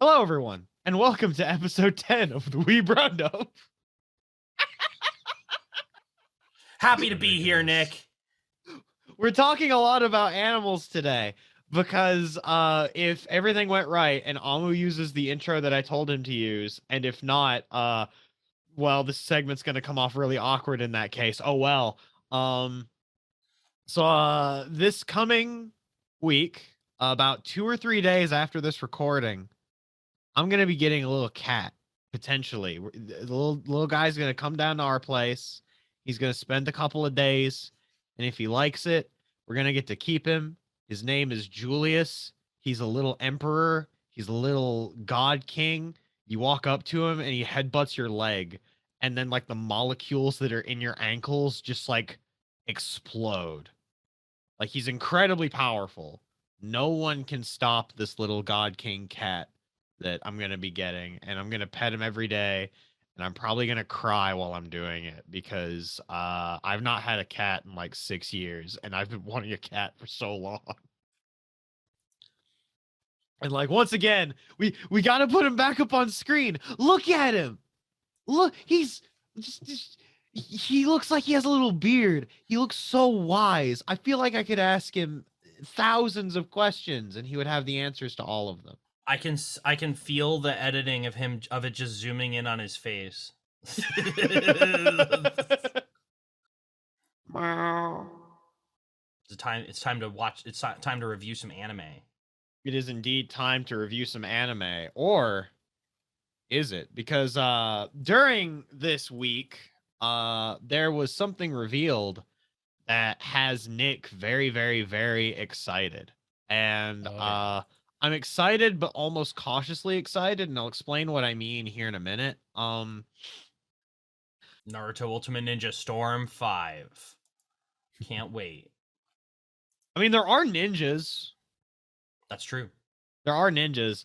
Hello, everyone, and welcome to episode 10 of the Weeb Roundup. Happy to be here, Nick. We're talking a lot about animals today because if everything went right and Amu uses the intro that I told him to use, and if not, well, this segment's going to come off really awkward in that case. Oh, well. So this coming week, about 2 or 3 days after this recording, I'm going to be getting a little cat, potentially. The little guy's going to come down to our place. He's going to spend a couple of days, and if he likes it, we're going to get to keep him. His name is Julius. He's a little emperor. He's a little god king. You walk up to him, and he headbutts your leg, and then, like, the molecules that are in your ankles just, like, explode. Like, he's incredibly powerful. No one can stop this little god king cat that I'm going to be getting, and I'm going to pet him every day, and I'm probably going to cry while I'm doing it because I've not had a cat in like 6 years, and I've been wanting a cat for so long. And like, once again, we got to put him back up on screen. Look at him. Look, he's he looks like he has a little beard. He looks so wise. I feel like I could ask him thousands of questions and he would have the answers to all of them. I can feel the editing of it just zooming in on his face. It's time to watch. It's time to review some anime. It is indeed time to review some anime, or is it? Because during this week, there was something revealed that has Nick very, very, very excited, and I'm excited, but almost cautiously excited, and I'll explain what I mean here in a minute. Naruto Ultimate Ninja Storm 5. Can't wait. I mean, there are ninjas. That's true. There are ninjas.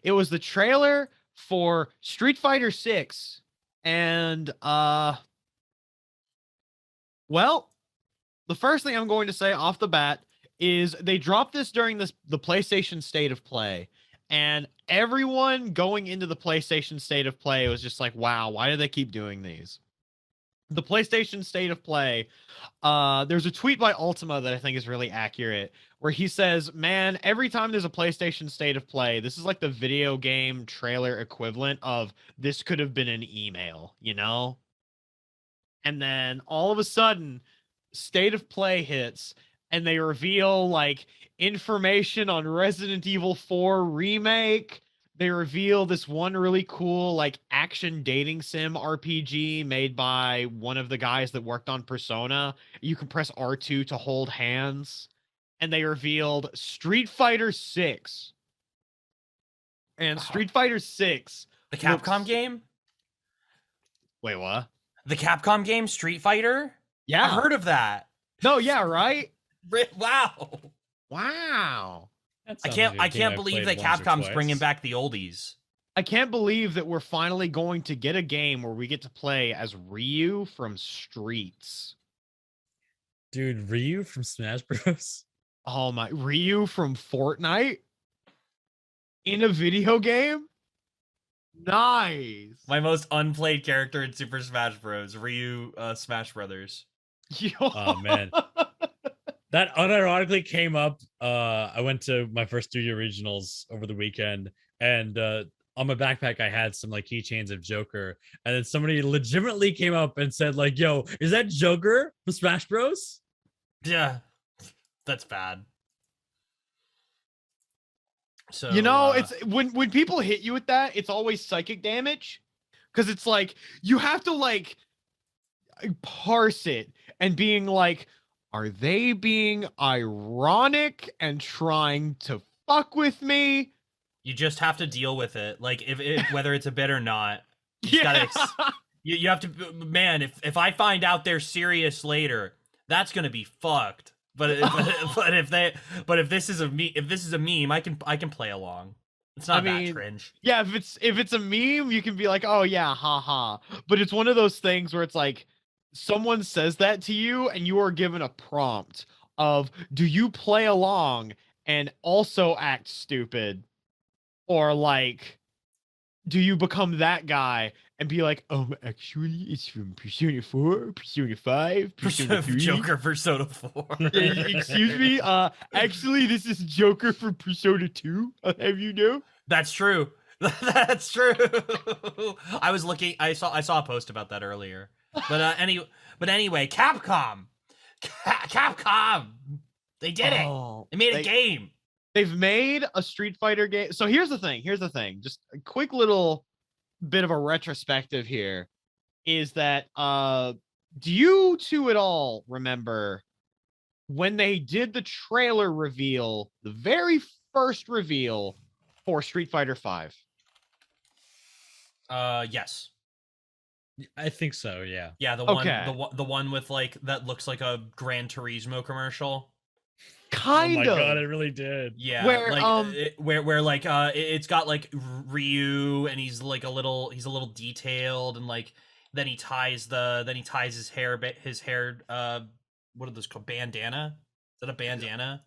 It was the trailer for Street Fighter 6, and well, the first thing I'm going to say off the bat is they dropped this during the PlayStation State of Play, and everyone going into the PlayStation State of Play was just like, wow, why do they keep doing these? The PlayStation State of Play, there's a tweet by Ultima that I think is really accurate, where he says, man, every time there's a PlayStation State of Play, this is like the video game trailer equivalent of this could have been an email, you know? And then all of a sudden, State of Play hits, and they reveal like information on Resident Evil 4 remake. They reveal this one really cool like action dating sim RPG made by one of the guys that worked on Persona. You can press R2 to hold hands. And they revealed Street Fighter 6. And Street Fighter 6. The Capcom game? Wait, what? The Capcom game, Street Fighter? Yeah. I've heard of that. No, yeah, right? Wow. Wow. I can't believe that Capcom's bringing back the oldies. I can't believe that we're finally going to get a game where we get to play as Ryu from Streets. Dude, Ryu from Smash Bros. Oh my, Ryu from Fortnite? In a video game? Nice. My most unplayed character in Super Smash Bros. Ryu Smash Brothers. Yo. Oh man. That unironically came up. I went to my first studio regionals over the weekend, and on my backpack I had some like keychains of Joker, and then somebody legitimately came up and said like, yo, is that Joker from Smash Bros? Yeah, that's bad. So you know, it's when people hit you with that, it's always psychic damage, because it's like you have to like parse it and being like, are they being ironic and trying to fuck with me? You just have to deal with it, like if whether it's a bit or not. You Yeah. You have to, man. If I find out they're serious later, that's gonna be fucked. But if this is a meme, I can play along. It's not that cringe. Yeah, if it's a meme, you can be like, oh yeah, haha. But it's one of those things where it's like someone says that to you and you are given a prompt of, do you play along and also act stupid, Or like, do you become that guy and be like, actually, it's from Persona 4, Persona 5, Persona 3? Joker Persona 4. Excuse me? Actually, this is Joker from Persona 2. I'll have you know. That's true. That's true. I was looking. I saw a post about that earlier. But anyway, Capcom. Capcom. They did it. They made a game. They've made a Street Fighter game. So here's the thing. Just a quick little bit of a retrospective here is that do you two at all remember when they did the trailer reveal, the very first reveal for Street Fighter 5? Yes. I think so, yeah. Yeah, the one with like that looks like a Gran Turismo commercial. Kind of. Oh my god, it really did. Yeah, where like it's got like Ryu and he's a little detailed, and like then he ties his hair what are those called, bandana? Is that a bandana?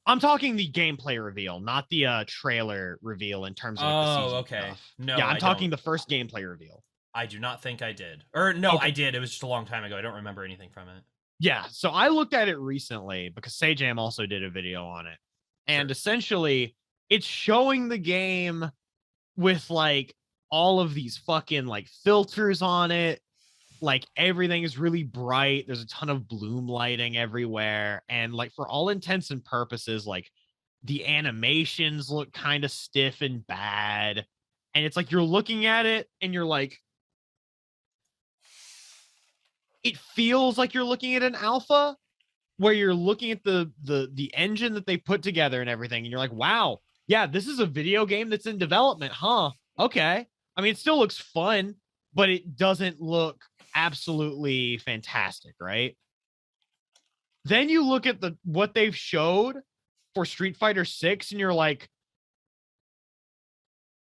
I'm talking the gameplay reveal, not the trailer reveal in terms of like, the CG okay. stuff. No, yeah, I'm I talking don't. the first gameplay reveal. I do not think I did. Or no, Okay. I did. It was just a long time ago. I don't remember anything from it. Yeah, so I looked at it recently because Sajam also did a video on it. And essentially, it's showing the game with like all of these fucking like filters on it. Like everything is really bright. There's a ton of bloom lighting everywhere. And like for all intents and purposes, like the animations look kind of stiff and bad. And it's like you're looking at it and you're like, it feels like you're looking at an alpha where you're looking at the engine that they put together and everything. And you're like, wow, yeah, this is a video game that's in development, huh? Okay. I mean, it still looks fun, but it doesn't look absolutely fantastic, right? Then you look at what they've showed for Street Fighter 6 and you're like,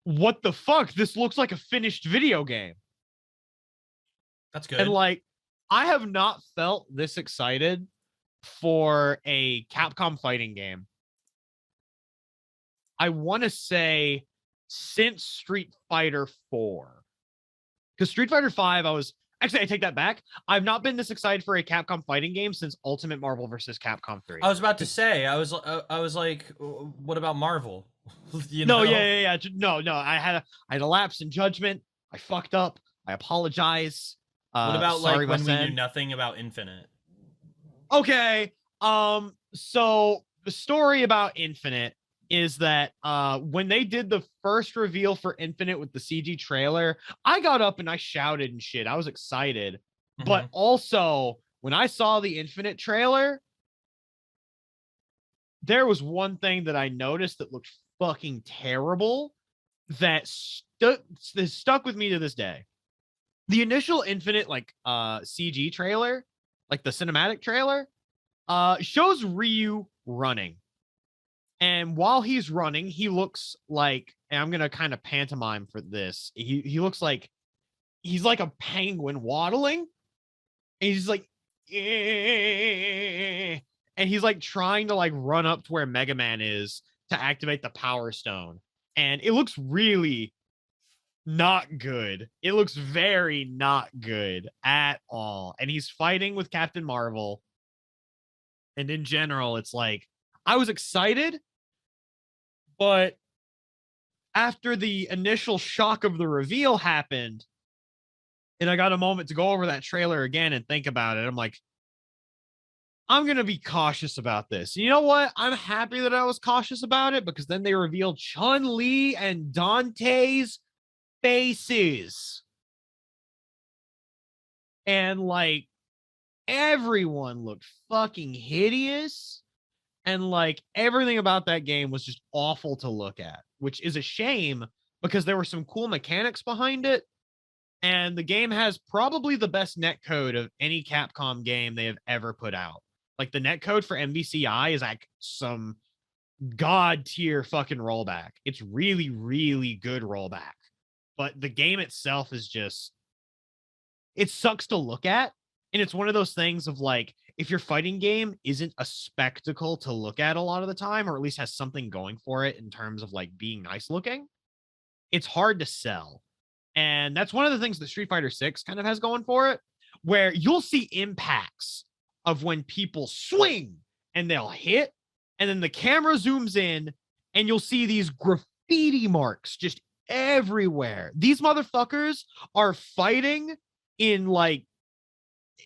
what the fuck? This looks like a finished video game. That's good. And like, I have not felt this excited for a Capcom fighting game. I want to say since Street Fighter 4. Because Street Fighter 5, I take that back. I've not been this excited for a Capcom fighting game since Ultimate Marvel vs. Capcom 3. I was about to say, I was like, what about Marvel? You know? No, yeah. No. I had a lapse in judgment. I fucked up. I apologize. What about like when we knew nothing about Infinite? Okay. So the story about Infinite is that when they did the first reveal for Infinite with the CG trailer, I got up and I shouted and shit. I was excited. Mm-hmm. But also, when I saw the Infinite trailer, there was one thing that I noticed that looked fucking terrible that stuck with me to this day. The initial Infinite like CG trailer, like the cinematic trailer, shows Ryu running. And while he's running, he looks like, and I'm gonna kind of pantomime for this. He looks like he's like a penguin waddling. And he's like, and he's like trying to like run up to where Mega Man is to activate the Power Stone. And it looks really not good. It looks very not good at all. And he's fighting with Captain Marvel. And in general, it's like, I was excited, but after the initial shock of the reveal happened, and I got a moment to go over that trailer again and think about it, I'm like, I'm going to be cautious about this. You know what? I'm happy that I was cautious about it because then they revealed Chun-Li and Dante's faces. And like everyone looked fucking hideous. And like everything about that game was just awful to look at, which is a shame because there were some cool mechanics behind it. And the game has probably the best netcode of any Capcom game they have ever put out. Like the netcode for MVCI is like some god tier fucking rollback. It's really, really good rollback. But the game itself is just, it sucks to look at. And it's one of those things of like, if your fighting game isn't a spectacle to look at a lot of the time, or at least has something going for it in terms of like being nice looking, it's hard to sell. And that's one of the things that Street Fighter 6 kind of has going for it, where you'll see impacts of when people swing and they'll hit, and then the camera zooms in and you'll see these graffiti marks just everywhere. These motherfuckers are fighting in like,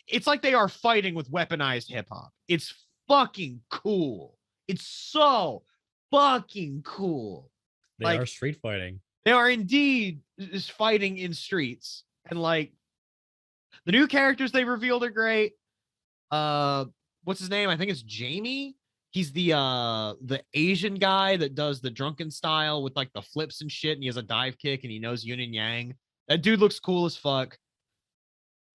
it's like they are fighting with weaponized hip hop. It's fucking cool. It's so fucking cool. They are street fighting. They are indeed just fighting in streets. And like the new characters they revealed are great. What's his name? I think it's Jamie. He's the Asian guy that does the drunken style with like the flips and shit, and he has a dive kick and he knows yin and yang. That dude looks cool as fuck.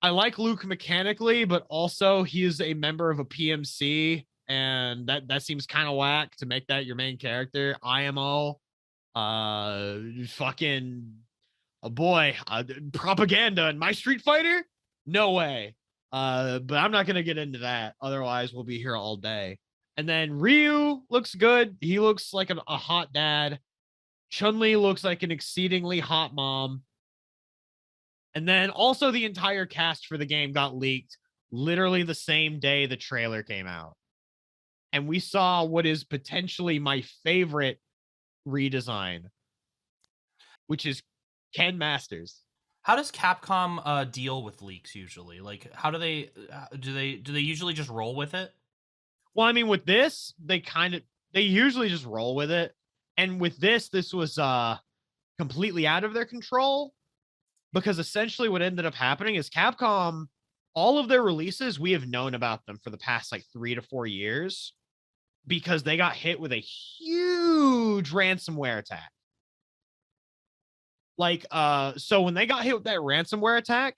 I like Luke mechanically, but also he is a member of a PMC, and that seems kind of whack to make that your main character. IMO, fucking a boy, propaganda in my Street Fighter? No way. But I'm not gonna get into that. Otherwise, we'll be here all day. And then Ryu looks good. He looks like a hot dad. Chun-Li looks like an exceedingly hot mom. And then also the entire cast for the game got leaked literally the same day the trailer came out. And we saw what is potentially my favorite redesign, which is Ken Masters. How does Capcom deal with leaks usually? Like, how do they usually just roll with it? Well, I mean, with this, they usually just roll with it. And with this was completely out of their control, because essentially what ended up happening is Capcom, all of their releases, we have known about them for the past like 3 to 4 years, because they got hit with a huge ransomware attack. Like, so when they got hit with that ransomware attack,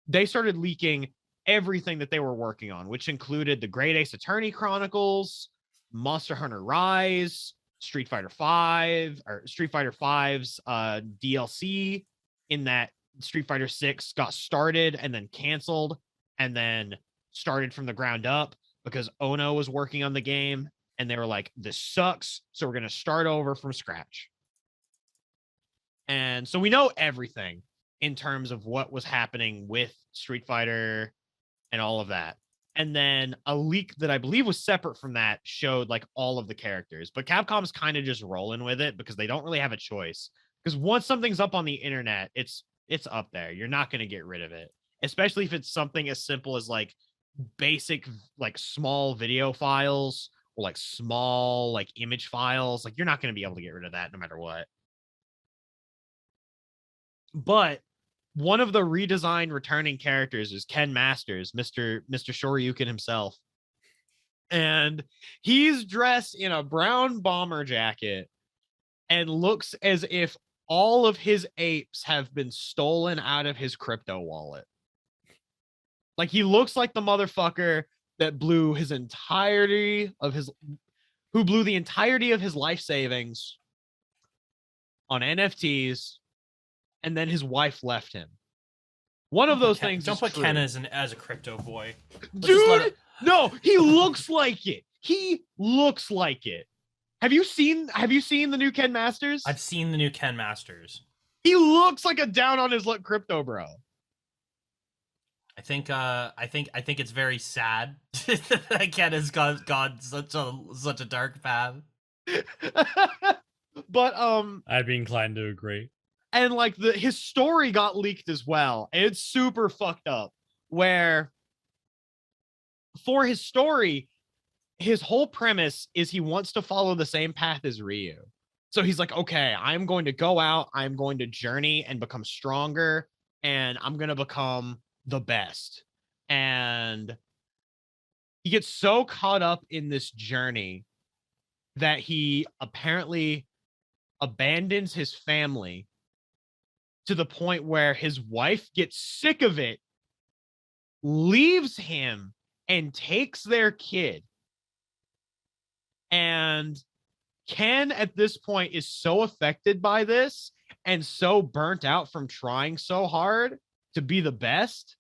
they started leaking everything that they were working on, which included the Great Ace Attorney Chronicles, Monster Hunter Rise, Street Fighter 5, or Street Fighter 5's DLC, in that Street Fighter 6 got started and then canceled and then started from the ground up because Ono was working on the game and they were like, this sucks, so we're going to start over from scratch. And so we know everything in terms of what was happening with Street Fighter and all of that. And then a leak that I believe was separate from that showed like all of the characters, but Capcom's kind of just rolling with it because they don't really have a choice. Because once something's up on the internet, it's up there. You're not going to get rid of it, especially if it's something as simple as like basic, like small video files or like small, like image files. Like you're not going to be able to get rid of that no matter what. But one of the redesigned returning characters is Ken Masters, Mr. Shoryuken himself. And he's dressed in a brown bomber jacket and looks as if all of his apes have been stolen out of his crypto wallet. Like he looks like the motherfucker that blew the entirety of his life savings on NFTs, and then his wife left him. One of those things. Don't put true. Ken as a crypto boy, dude. No, he looks like it. He looks like it. Have you seen the new Ken Masters? I've seen the new Ken Masters. He looks like a down on his luck crypto bro. I think it's very sad that Ken has gone such a dark path. But I'd be inclined to agree. And like his story got leaked as well. And it's super fucked up. Where for his story, his whole premise is he wants to follow the same path as Ryu. So he's like, okay, I'm going to go out, I'm going to journey and become stronger, and I'm going to become the best. And he gets so caught up in this journey that he apparently abandons his family, to the point where his wife gets sick of it, leaves him, and takes their kid. And Ken, at this point, is so affected by this and so burnt out from trying so hard to be the best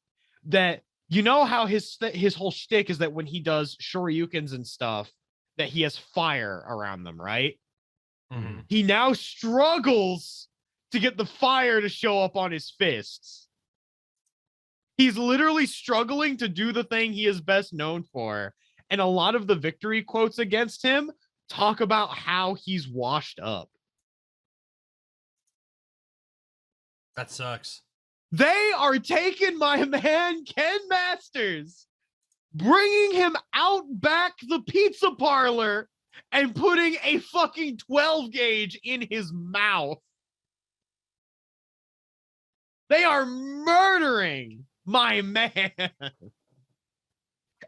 that you know how his whole shtick is that when he does shoryukens and stuff, that he has fire around them, right? Mm-hmm. He now struggles to get the fire to show up on his fists. He's literally struggling to do the thing he is best known for. And a lot of the victory quotes against him talk about how he's washed up. That sucks. They are taking my man Ken Masters, bringing him out back the pizza parlor and putting a fucking 12 gauge in his mouth. They are murdering my man.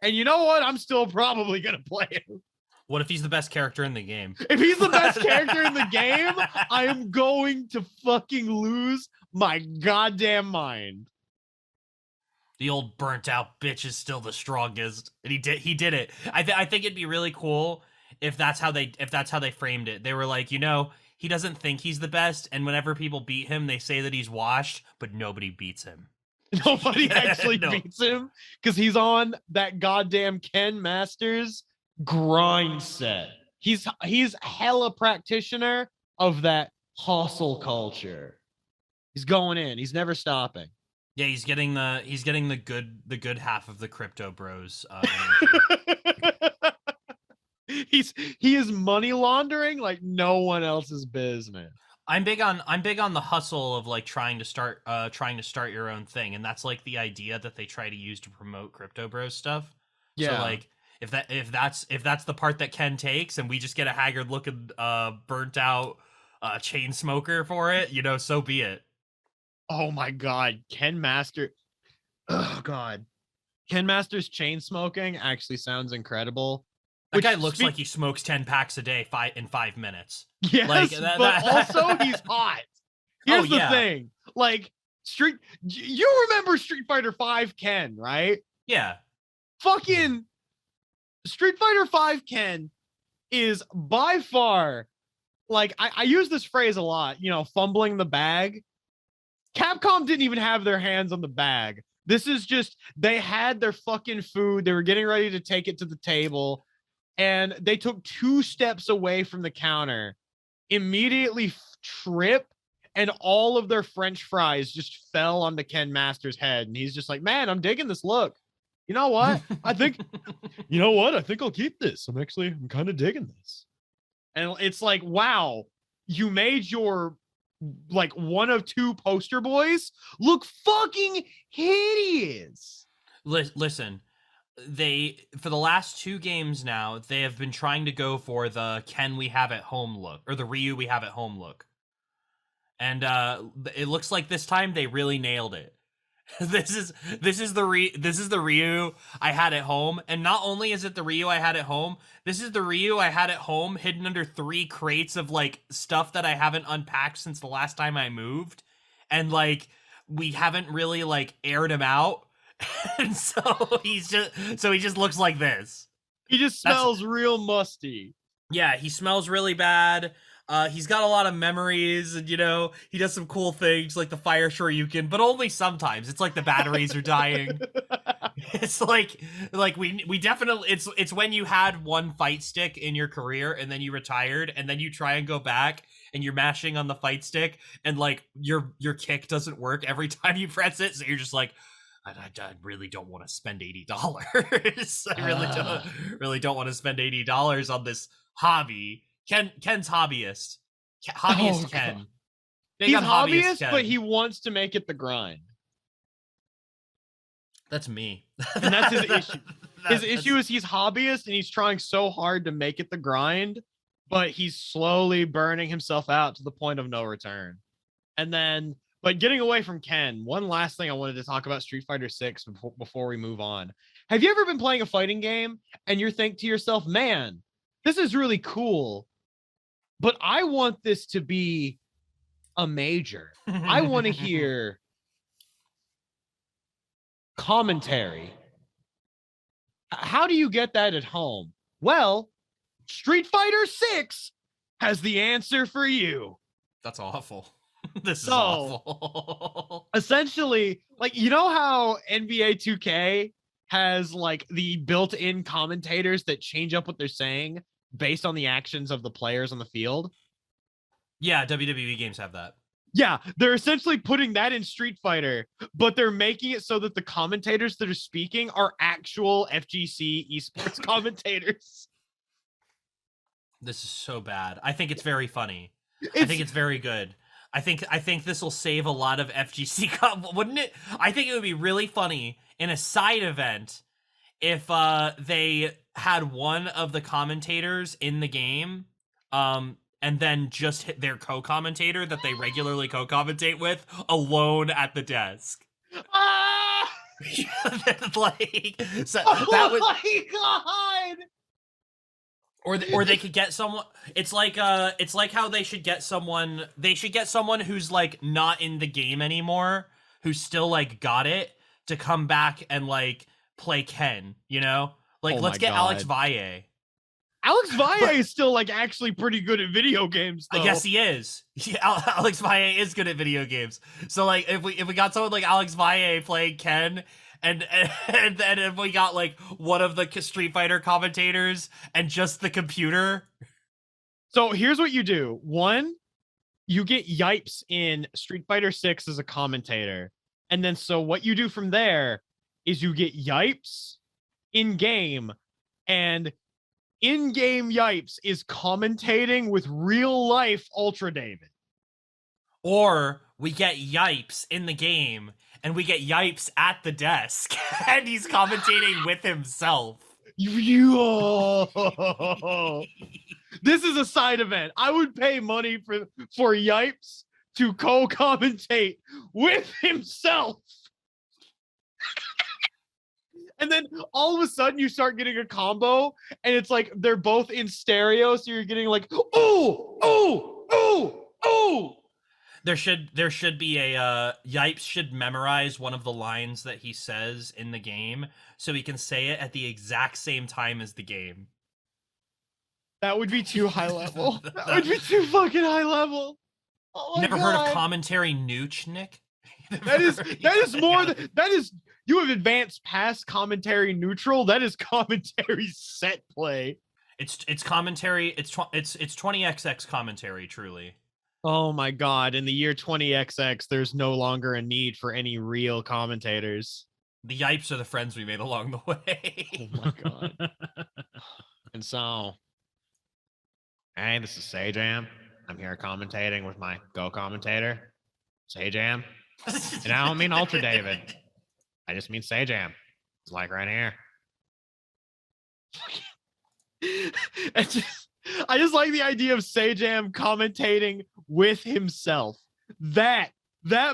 And you know what? I'm still probably going to play him. What if he's the best character in the game? If he's the best character in the game, I am going to fucking lose my goddamn mind. The old burnt out bitch is still the strongest, and he did it. I think it'd be really cool if that's how they framed it. They were like, you know, he doesn't think he's the best, and whenever people beat him, they say that he's washed, but nobody beats him. Nobody actually beats him because he's on that goddamn Ken Masters grind set. He's hella practitioner of that hustle culture. He's going in. He's never stopping. Yeah, he's getting the good half of the crypto bros. He is money laundering like no one else's business. I'm big on the hustle of like trying to start your own thing, and that's like the idea that they try to use to promote crypto bros stuff. Yeah. So like if that's the part that Ken takes, and we just get a haggard looking burnt out chain smoker for it, you know, so be it. Oh my god, Ken Master. Oh god. Ken Master's chain smoking actually sounds incredible. That guy looks like he smokes 10 packs a day in 5 minutes. Yes, like, but also he's hot. Here's the thing. Like, you remember Street Fighter V Ken, right? Yeah. Fucking Street Fighter V Ken is by far, like, I use this phrase a lot, you know, fumbling the bag. Capcom didn't even have their hands on the bag. This is just, they had their fucking food. They were getting ready to take it to the table. And they took 2 steps away from the counter, immediately trip, and all of their French fries just fell onto Ken Master's head. And he's just like, man, I'm digging this look. You know what? I think I'll keep this. I'm kind of digging this. And it's like, wow, you made your like one of 2 poster boys look fucking hideous. Listen. For the last 2 games now, they have been trying to go for the Ken we have at home look, or the Ryu we have at home look. And it looks like this time they really nailed it. This is the Ryu I had at home, and not only is it the Ryu I had at home, this is the Ryu I had at home hidden under 3 crates of like stuff that I haven't unpacked since the last time I moved, and like we haven't really like aired him out. And so he just looks like this. He just smells real musty. Yeah, he smells really bad. He's got a lot of memories, and you know, he does some cool things like the fire shoryuken, but only sometimes. It's like the batteries are dying. It's like we definitely it's when you had one fight stick in your career and then you retired and then you try and go back and you're mashing on the fight stick and like your kick doesn't work every time you press it, so you're just like, I really don't want to spend $80. I really don't want to spend $80 on this hobby. Ken's hobbyist. Ken. He's hobbyist, Ken. But he wants to make it the grind. That's me. And that's his issue. His issue is he's hobbyist and he's trying so hard to make it the grind, but he's slowly burning himself out to the point of no return. And then, but getting away from Ken, one last thing I wanted to talk about Street Fighter 6 before we move on. Have you ever been playing a fighting game and you think to yourself, man, this is really cool, but I want this to be a major. I want to hear commentary. How do you get that at home? Well, Street Fighter 6 has the answer for you. That's awful. This is So- awful. Essentially, like, you know how NBA 2K has like the built-in commentators that change up what they're saying based on the actions of the players on the field? Yeah, WWE games have that. Yeah, they're essentially putting that in Street Fighter, but they're making it so that the commentators that are speaking are actual FGC esports commentators. This is so bad. I think it's very funny. I think it's very good. I think this will save a lot of FGC, wouldn't it? I think it would be really funny in a side event if they had one of the commentators in the game, and then just hit their co-commentator that they regularly co-commentate with alone at the desk. Ah! Like, so Oh that would, my god! or they could get someone. It's like how they should get someone. They should get someone who's like not in the game anymore, who's still like got it, to come back and like play Ken. You know, like Oh let's my get Alex God. Valle. Alex Valle is still like actually pretty good at video games, though. I guess he is. Yeah, Alex Valle is good at video games. So like, if we got someone like Alex Valle playing Ken, and then if we got like one of the Street Fighter commentators and just the computer. So here's what you do. One, you get Yipes in Street Fighter 6 as a commentator. And then so what you do from there is you get Yipes in game, and in-game Yipes is commentating with real life Ultra David. Or we get Yipes in the game, and we get Yipes at the desk, and he's commentating with himself. This is a side event. I would pay money for Yipes to co-commentate with himself. And then all of a sudden you start getting a combo, and it's like they're both in stereo, so you're getting like, ooh, ooh, ooh, ooh. There should be a Yipes should memorize one of the lines that he says in the game, so he can say it at the exact same time as the game. That would be too high level. That would be too fucking high level. Oh my Never heard of God. commentary nooch, Nick? That is more than that is. You have advanced past commentary neutral. That is commentary set play. It's commentary. It's 20XX commentary. Truly. Oh my God! In the year 20XX, there's no longer a need for any real commentators. The Yipes are the friends we made along the way. Oh my God! And so, hey, this is Sajam. I'm here commentating with my co-commentator, Sajam. And I don't mean Ultra David. I just mean Sajam. It's like right here. I just like the idea of Sajam commentating with himself. That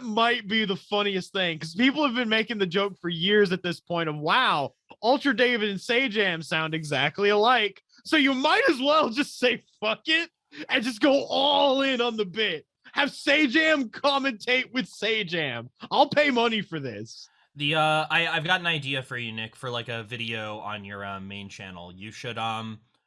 might be the funniest thing, because people have been making the joke for years at this point of, wow, Ultra David and Sajam sound exactly alike. So you might as well just say fuck it and just go all in on the bit. Have Sajam commentate with Sajam. I'll pay money for this. The I've got an idea for you, Nick, for like a video on your main channel. You should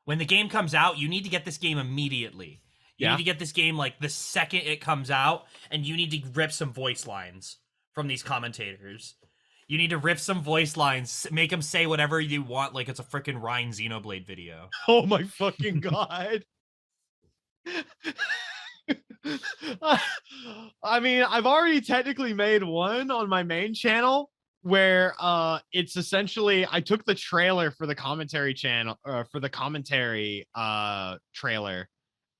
when the game comes out, you need to get this game immediately. You need to get this game like the second it comes out, and you need to rip some voice lines from these commentators. You need to rip some voice lines, make them say whatever you want, like it's a freaking Ryan Xenoblade video. Oh my fucking God. I mean, I've already technically made one on my main channel where it's essentially I took the trailer for the commentary channel for the commentary trailer,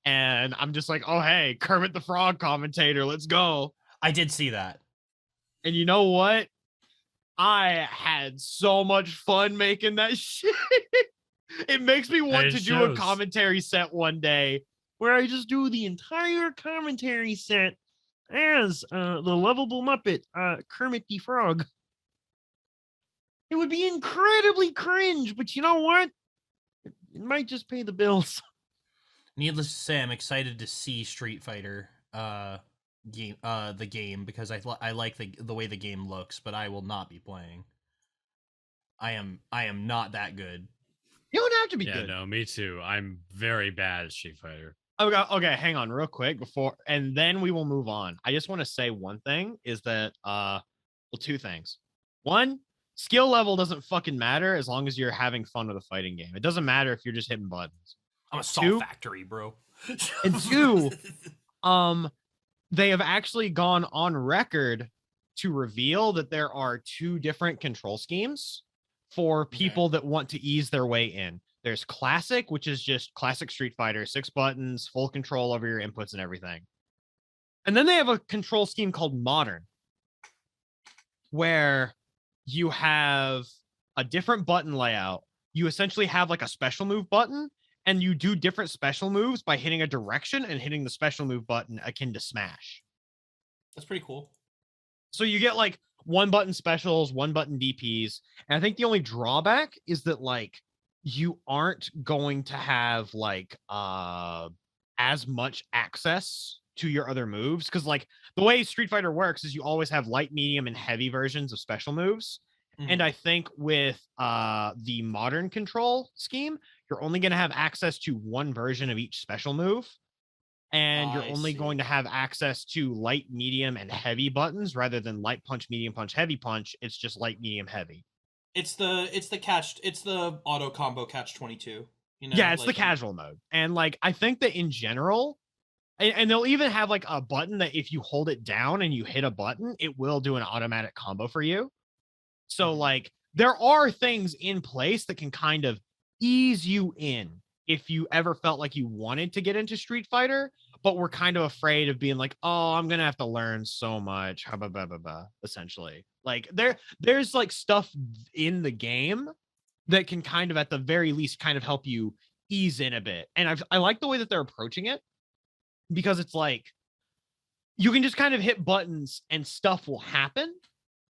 and I'm just like, oh hey, Kermit the Frog commentator, let's go. I did see that. And you know what? I had so much fun making that shit. It makes me want to do a commentary set one day where I just do the entire commentary set as the lovable Muppet, Kermit the Frog. It would be incredibly cringe, but you know what? It might just pay the bills. Needless to say, I'm excited to see Street Fighter game the game, because I like the way the game looks, but I will not be playing. I am not that good. You don't have to be Yeah, good. no, me too. I'm very bad at Street Fighter. Okay, hang on real quick and then we will move on. I just want to say one thing is that, two things. One, skill level doesn't fucking matter as long as you're having fun with a fighting game. It doesn't matter if you're just hitting buttons. I'm a salt factory, bro. And two, they have actually gone on record to reveal that there are 2 different control schemes for people that want to ease their way in. There's classic, which is just classic Street Fighter, 6 buttons, full control over your inputs and everything. And then they have a control scheme called modern, where you have a different button layout. You essentially have like a special move button, and you do different special moves by hitting a direction and hitting the special move button akin to smash. That's pretty cool. So you get like 1 button specials, 1 button DPs. And I think the only drawback is that like you aren't going to have like as much access to your other moves, because like the way Street Fighter works is you always have light, medium, and heavy versions of special moves. And I think with the modern control scheme, you're only going to have access to 1 version of each special move. And you're only going to have access to light, medium, and heavy buttons rather than light punch, medium punch, heavy punch. It's just light, medium, heavy. It's the auto combo catch 22. You know, yeah, it's like, the casual mode. And like I think that in general, and they'll even have like a button that if you hold it down and you hit a button, it will do an automatic combo for you. So like there are things in place that can kind of ease you in if you ever felt like you wanted to get into Street Fighter, but were kind of afraid of being like, oh, I'm gonna have to learn so much, essentially. Like there's like stuff in the game that can kind of at the very least kind of help you ease in a bit. And I like the way that they're approaching it, because it's like you can just kind of hit buttons and stuff will happen,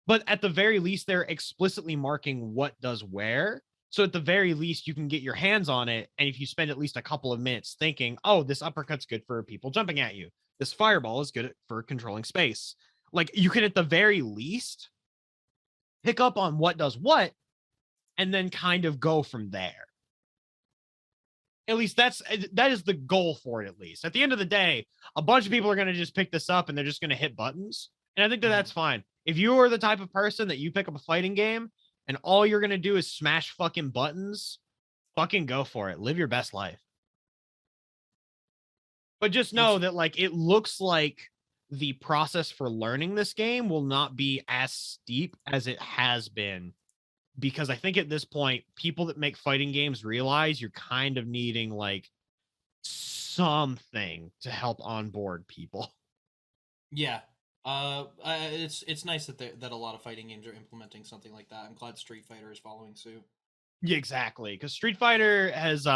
but at the very least they're explicitly marking what does where. So at the very least, you can get your hands on it. And if you spend at least a couple of minutes thinking, oh, this uppercut's good for people jumping at you, this fireball is good for controlling space, like you can at the very least pick up on what does what and then kind of go from there. At least that is the goal for it. At least at the end of the day, a bunch of people are going to just pick this up and they're just going to hit buttons. And I think that that's fine. If you are the type of person that you pick up a fighting game and all you're going to do is smash fucking buttons, fucking go for it. Live your best life. But just know that like it looks like the process for learning this game will not be as steep as it has been, because I think at this point, people that make fighting games realize you're kind of needing like something to help onboard people. Yeah. It's nice that a lot of fighting games are implementing something like that. I'm glad Street Fighter is following suit. Yeah, exactly. Because Street Fighter has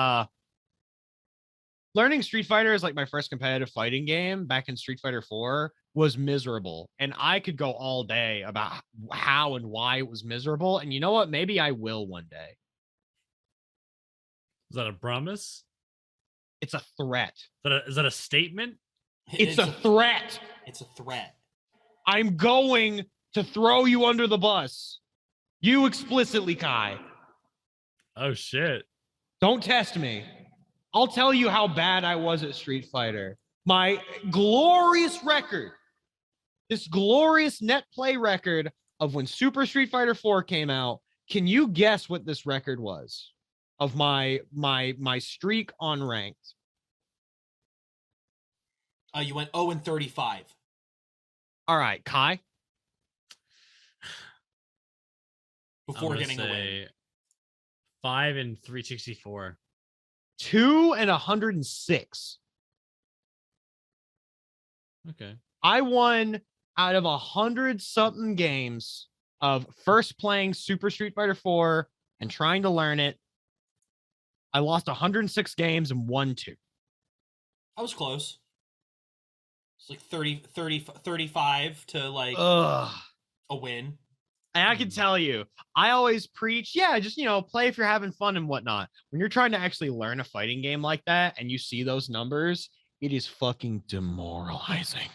learning Street Fighter is like my first competitive fighting game back in Street Fighter 4 was miserable. And I could go all day about how and why it was miserable. And you know what? Maybe I will one day. Is that a promise? It's a threat. Is that a statement? It's a threat. It's a threat. I'm going to throw you under the bus. You explicitly, Kai. Oh, shit. Don't test me. I'll tell you how bad I was at Street Fighter. My glorious record, this glorious net play record of when Super Street Fighter 4 came out. Can you guess what this record was of my streak on ranked? You went 0-35. All right, Kai. Before getting away. 5 and 364. 2 and 106. Okay. I won out of 100-something games of first playing Super Street Fighter 4 and trying to learn it. I lost 106 games and won 2. I was close. It's like 35 to like a win. And I can tell you, I always preach, yeah, just, play if you're having fun and whatnot. When you're trying to actually learn a fighting game like that and you see those numbers, it is fucking demoralizing.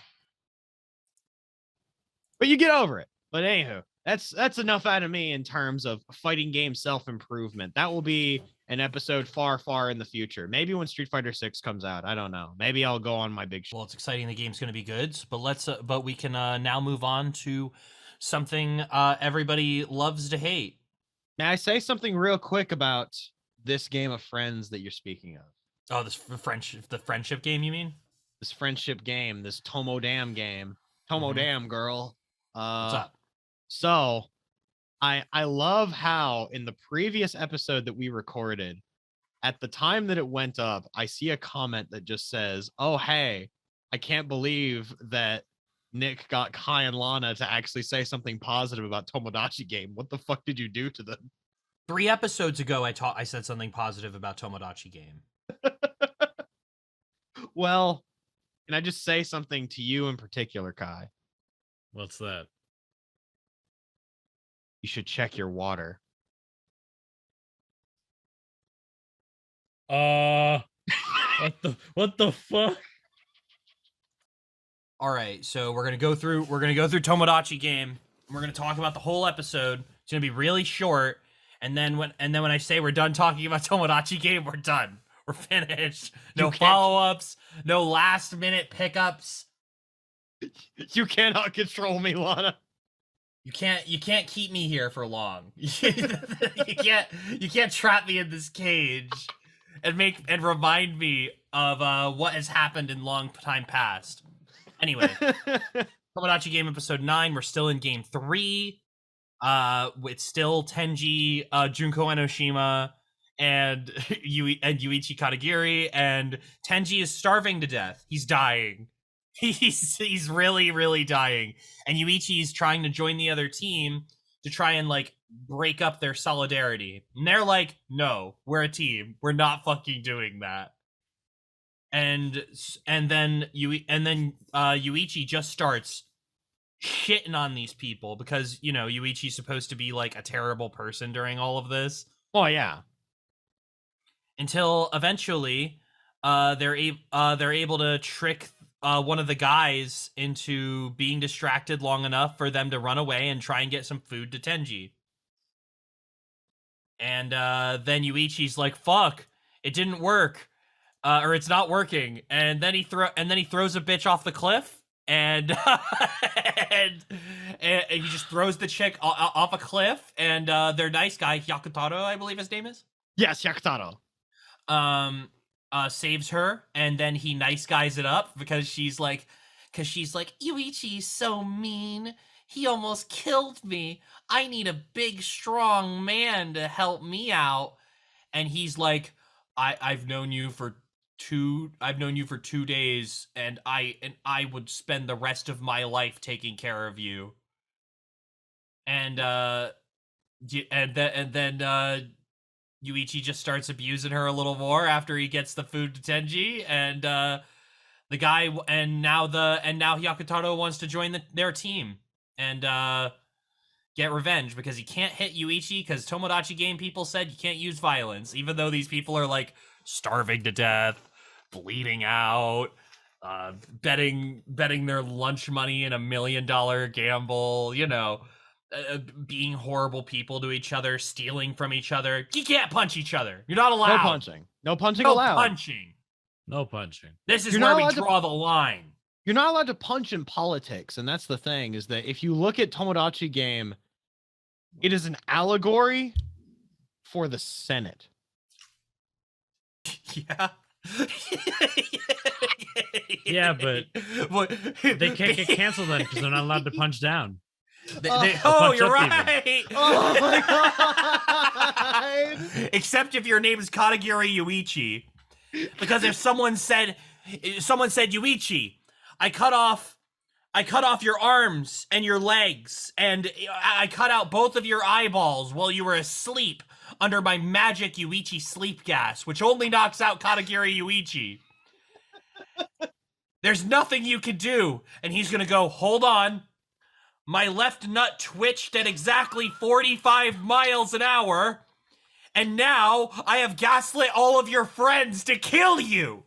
But you get over it. But anywho, that's enough out of me in terms of fighting game self-improvement. That will be an episode far in the future. Maybe when Street Fighter 6 comes out. I don't know. Maybe I'll go on my big Well, it's exciting. The game's going to be good, but we can now move on to something everybody loves to hate. May I say something real quick about this game of Friends that you're speaking of? Oh, the friendship game, you mean? This friendship game, this Tomodam game. Tomodam, girl. What's up? So I love how in the previous episode that we recorded, at the time that it went up, I see a comment that just says, "Oh, hey, I can't believe that Nick got Kai and Lana to actually say something positive about Tomodachi game. What the fuck did you do to them?" 3 episodes ago, I said something positive about Tomodachi game. Well, can I just say something to you in particular, Kai? What's that? You should check your water. What the fuck? All right, so we're gonna go through Tomodachi game. We're gonna talk about the whole episode. It's gonna be really short, and then when I say we're done talking about Tomodachi game, we're done. We're finished. No follow-ups, no last-minute pickups. You cannot control me, Lana. You can't keep me here for long. you can't trap me in this cage and remind me of what has happened in long time past. Anyway, Tomodachi game episode 9. We're still in game 3. It's still Tenji, Junko Enoshima, and Yuichi Katagiri, and Tenji is starving to death. He's dying. He's really dying, and Yuichi's trying to join the other team to try and like break up their solidarity, and they're like, no, we're a team, we're not fucking doing that. And then Yuichi just starts shitting on these people because, you know, Yuichi's supposed to be like a terrible person during all of this. Oh yeah. Until eventually they're able to trick one of the guys into being distracted long enough for them to run away and try and get some food to Tenji. And then Yuichi's like, "Fuck, it didn't work, or it's not working." And then he throws a bitch off the cliff, and and he just throws the chick off a cliff. And their nice guy Hyakutaro, I believe his name is. Yes, Hyakutaro. Saves her, and then he nice guys it up because she's like, Yuichi's so mean. He almost killed me. I need a big, strong man to help me out. And he's like, I've known you for 2 days, and I would spend the rest of my life taking care of you. And then Yuichi just starts abusing her a little more after he gets the food to Tenji, and now Hyakutaro wants to join their team and get revenge because he can't hit Yuichi because Tomodachi game people said you can't use violence, even though these people are like starving to death, bleeding out, betting their lunch money in $1 million gamble, you know. Being horrible people to each other, stealing from each other. You can't punch each other. You're not allowed. No punching. No punching allowed. No punching. This is where we draw the line. You're not allowed to punch in politics, and that's the thing, is that if you look at Tomodachi game, it is an allegory for the Senate. Yeah. Yeah, but they can't get canceled then because they're not allowed to punch down. Oh, you're right. Oh my god! Except if your name is Katagiri Yuichi, because if someone said Yuichi, I cut off your arms and your legs, and I cut out both of your eyeballs while you were asleep under my magic Yuichi sleep gas, which only knocks out Katagiri Yuichi. There's nothing you can do, and he's gonna go, hold on. My left nut twitched at exactly 45 miles an hour, and now I have gaslit all of your friends to kill you.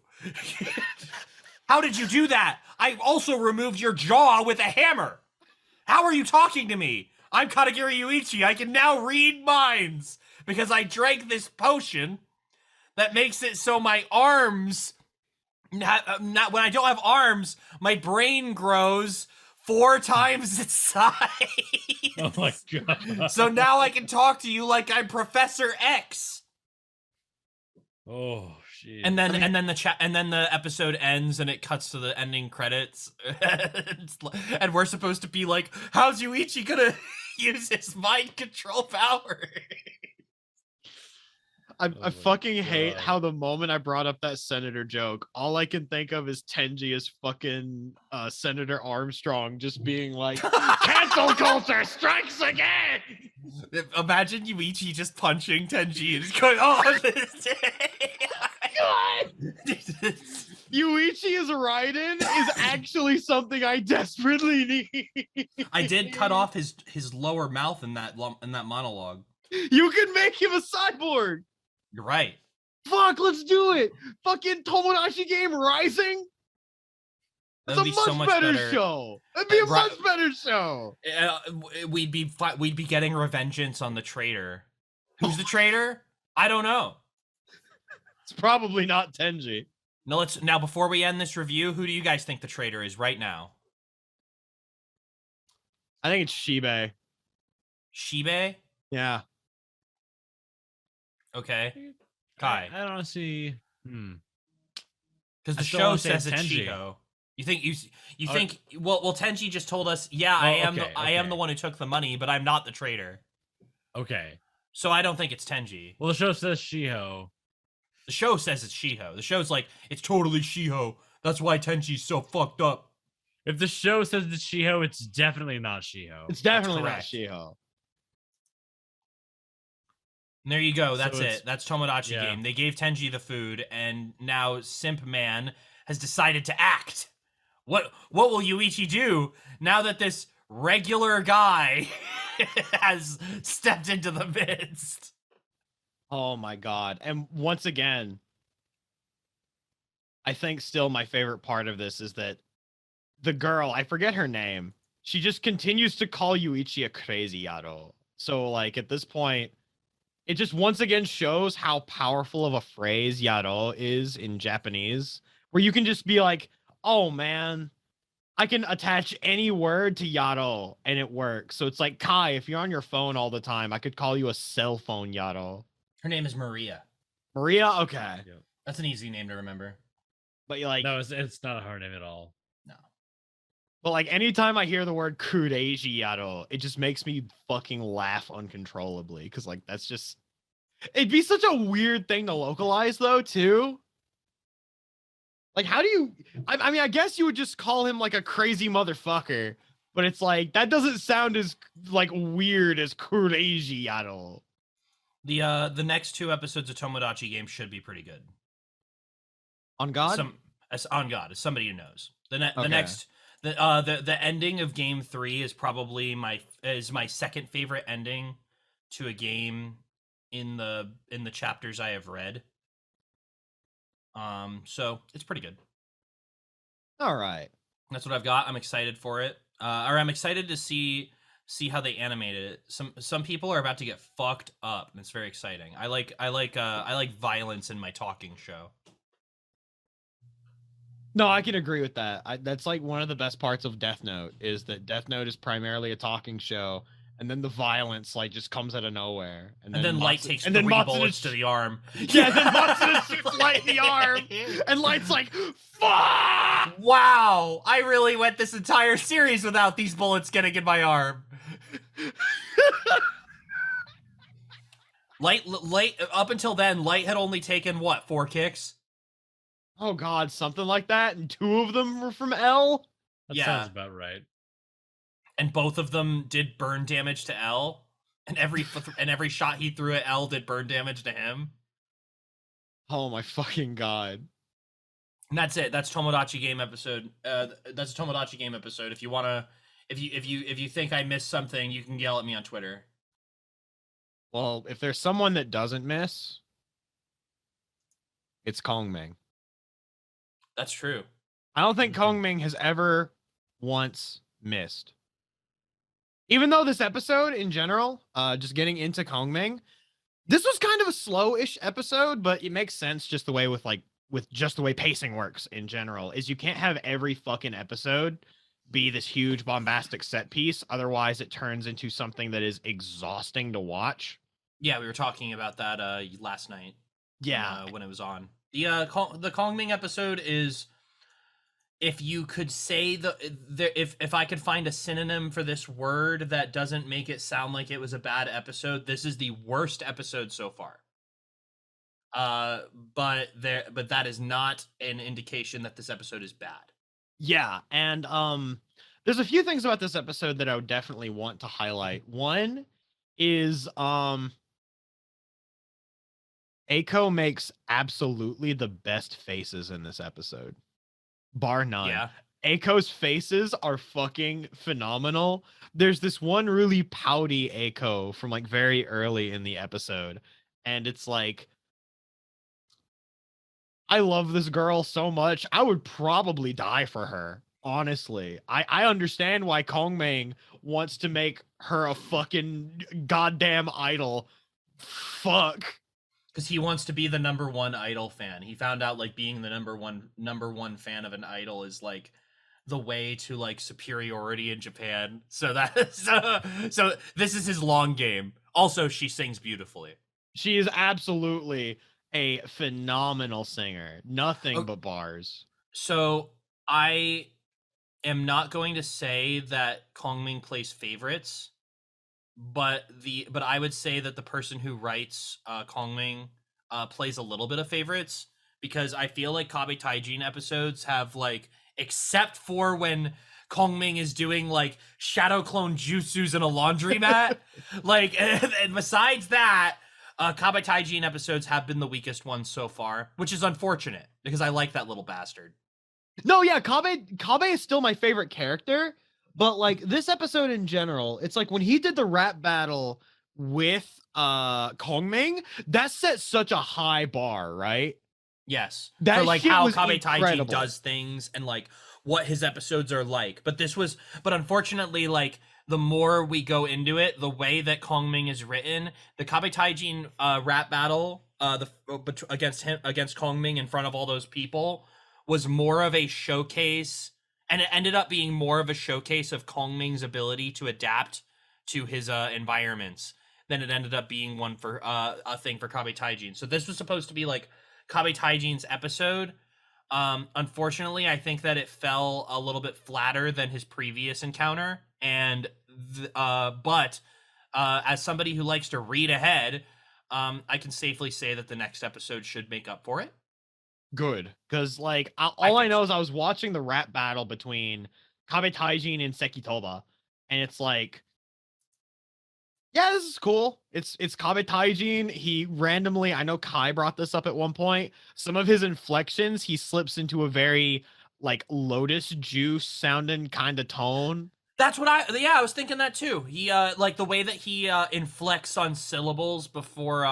How did you do that? I also removed your jaw with a hammer. How are you talking to me? I'm Katagiri Yuichi. I can now read minds because I drank this potion that makes it so my arms, not when I don't have arms, my brain grows 4 times its size. Oh my god. So now I can talk to you like I'm Professor X. Oh shit. And then the episode ends and it cuts to the ending credits. And we're supposed to be like, how's Yuichi gonna use his mind control power? I fucking hate God. how the moment I brought up that Senator joke, all I can think of is Tenji as fucking Senator Armstrong just being like, cancel culture strikes again! Imagine Yuichi just punching Tenji and just going, oh, this Yuichi as Raiden is actually something I desperately need. I did cut off his lower mouth in that monologue. You can make him a cyborg! You're right. Fuck, let's do it! Fucking Tomodachi Game Rising? That's That'd a be much so much better better. show. It'd be a Right. much better show. We'd be getting revengeance on the traitor. Who's the traitor? I don't know. It's probably not Tenji. Now before we end this review, who do you guys think the traitor is right now? I think it's Shibe. Shibe? Yeah. Okay. Kai. I don't see. Because I the still show wanna say says it's Tenji. Shiho. You think well Tenji just told us, yeah, I am okay. the one who took the money, but I'm not the traitor. Okay. So I don't think it's Tenji. Well, the show says Shiho. The show says it's Shiho. The show's like, it's totally Shiho. That's why Tenji's so fucked up. If the show says it's Shiho, it's definitely not Shiho. It's definitely not correct. Shiho. And there you go. So That's it's- it. That's Tomodachi yeah. Game. They gave Tenji the food, and now Simp Man has decided to act. What will Yuichi do now that this regular guy has stepped into the midst? Oh my god. And once again, I think still my favorite part of this is that the girl, I forget her name, she just continues to call Yuichi a crazy yaro. So like at this point, it just once again shows how powerful of a phrase yaro is in Japanese, where you can just be like, oh man, I can attach any word to yaro and it works. So it's like, Kai, if you're on your phone all the time, I could call you a cell phone yaro. Her name is Maria. Maria? Okay. That's an easy name to remember. But you like, No, it's not a hard name at all. No. but like anytime I hear the word kureiji yaro, it just makes me fucking laugh uncontrollably. Cause like that's just, it'd be such a weird thing to localize though, too. Like, how do you, I mean, I guess you would just call him like a crazy motherfucker, but it's like, that doesn't sound as like weird as kureiji yaro. The next 2 episodes of Tomodachi Game should be pretty good. On God? On God, as somebody who knows. The Okay. next the ending of Game 3 is probably my second favorite ending to a game in the chapters I have read. So it's pretty good. All right. That's what I've got. I'm excited for it. Or I'm excited to see how they animated it. Some people are about to get fucked up, and it's very exciting. I like violence in my talking show. No, I can agree with that. That's like one of the best parts of Death Note is that Death Note is primarily a talking show, and then the violence like just comes out of nowhere, And then Light takes 3 bullets to the arm. Yeah, then Matsuda shoots Light in the arm, and Light's like, "Fuck!" Wow, I really went this entire series without these bullets getting in my arm. Light up until then, Light had only taken what, 4 kicks? Oh God, something like that, and 2 of them were from L. That Yeah. sounds about right. And both of them did burn damage to L, and every shot he threw at L did burn damage to him. Oh my fucking God. And that's it. That's Tomodachi Game episode. That's a Tomodachi Game episode. If you think I missed something, you can yell at me on Twitter. Well, if there's someone that doesn't miss, it's Kongming. That's true. I don't think Kongming has ever once missed. Even though this episode in general, just getting into Kongming, this was kind of a slow-ish episode, but it makes sense just the way with just the way pacing works in general. Is you can't have every fucking episode be this huge bombastic set piece, otherwise it turns into something that is exhausting to watch. Yeah, we were talking about that last night. Yeah, when it was on. The Kongming episode is, if you could say if I could find a synonym for this word that doesn't make it sound like it was a bad episode, this is the worst episode so far. But that is not an indication that this episode is bad. Yeah, and there's a few things about this episode that I would definitely want to highlight. One is Aiko makes absolutely the best faces in this episode, bar none. Yeah. Aiko's faces are fucking phenomenal. There's this one really pouty Aiko from like very early in the episode, and it's like, I love this girl so much. I would probably die for her. Honestly, I understand why Kongming wants to make her a fucking goddamn idol. Fuck. Because he wants to be the #1 idol fan. He found out like being the number one fan of an idol is like the way to like superiority in Japan. So that so this is his long game. Also, she sings beautifully. She is absolutely a phenomenal singer. Nothing but bars. So I am not going to say that Kongming plays favorites, but I would say that the person who writes Kongming plays a little bit of favorites, because I feel like Kabe Taijin episodes have like, except for when Kongming is doing like shadow clone jutsus in a laundromat, like, and besides that, Kabe Taijin episodes have been the weakest ones so far, which is unfortunate because I like that little bastard. No, yeah, Kabe is still my favorite character, but like this episode in general, it's like when he did the rap battle with Kongming, that set such a high bar, right? Yes. That for like shit how was Kabe Taijin incredible. does things and like what his episodes are like. But unfortunately, like the more we go into it, the way that Kongming is written, the Kabe Taijin rap battle against Kongming in front of all those people was more of a showcase, and it ended up being more of a showcase of Kongming's ability to adapt to his environments than it ended up being one for a thing for Kabe Taijin. So this was supposed to be like Kabe Taijin's episode. Unfortunately, I think that it fell a little bit flatter than his previous encounter, and but as somebody who likes to read ahead, I can safely say that the next episode should make up for it. Good, because like all I know is I was watching the rap battle between Kabe Taijin and Sekitoba, and it's like, yeah, this is cool. It's Kabe Taijin. He randomly, I know Kai brought this up at one point, some of his inflections, he slips into a very like lotus juice sounding kind of tone. That's what I was thinking that too. He like the way that he inflects on syllables before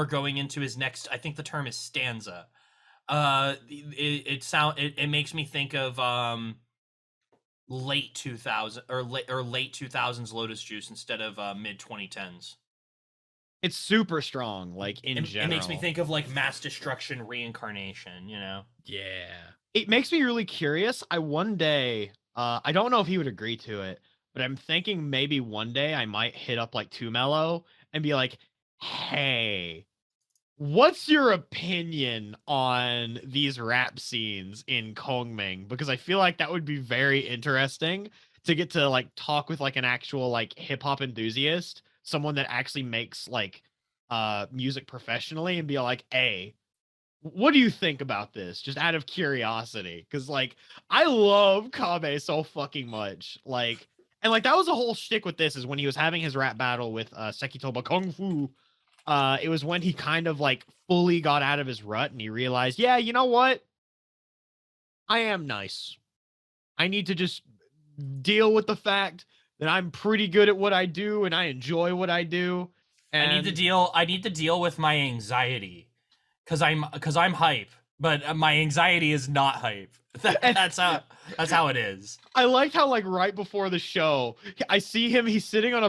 going into his next, I think the term is stanza. It makes me think of late 2000 or late 2000s Lotus Juice instead of mid 2010s. It's super strong, like in general. It makes me think of like Mass Destruction Reincarnation, you know? Yeah. It makes me really curious. One day, I don't know if he would agree to it, but I'm thinking maybe one day I might hit up like 2Mellow and be like, hey, what's your opinion on these rap scenes in Kongming? Because I feel like that would be very interesting to get to like talk with like an actual like hip hop enthusiast, someone that actually makes like music professionally, and be like, hey, what do you think about this? Just out of curiosity. Cause like I love Kabe so fucking much. Like, and like that was a whole shtick with this, is when he was having his rap battle with Sekitoba Kung Fu. It was when he kind of like fully got out of his rut and he realized, yeah, you know what? I am nice. I need to just deal with the fact that I'm pretty good at what I do and I enjoy what I do. And I need to deal with my anxiety because I'm hype but my anxiety is not hype. That's how it is. I liked how, like, right before the show, I see him, he's sitting on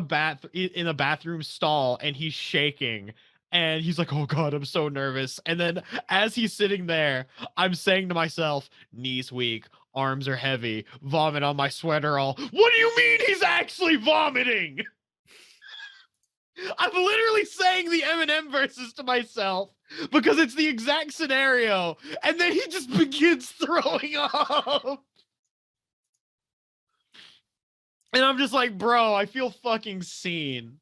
in a bathroom stall, and he's shaking, and he's like, oh god, I'm so nervous. And then as he's sitting there, I'm saying to myself, knees weak, arms are heavy, vomit on my sweater all. What do you mean he's actually vomiting? I'm literally saying the Eminem verses to myself because it's the exact scenario, and then he just begins throwing up. And I'm just like, bro, I feel fucking seen.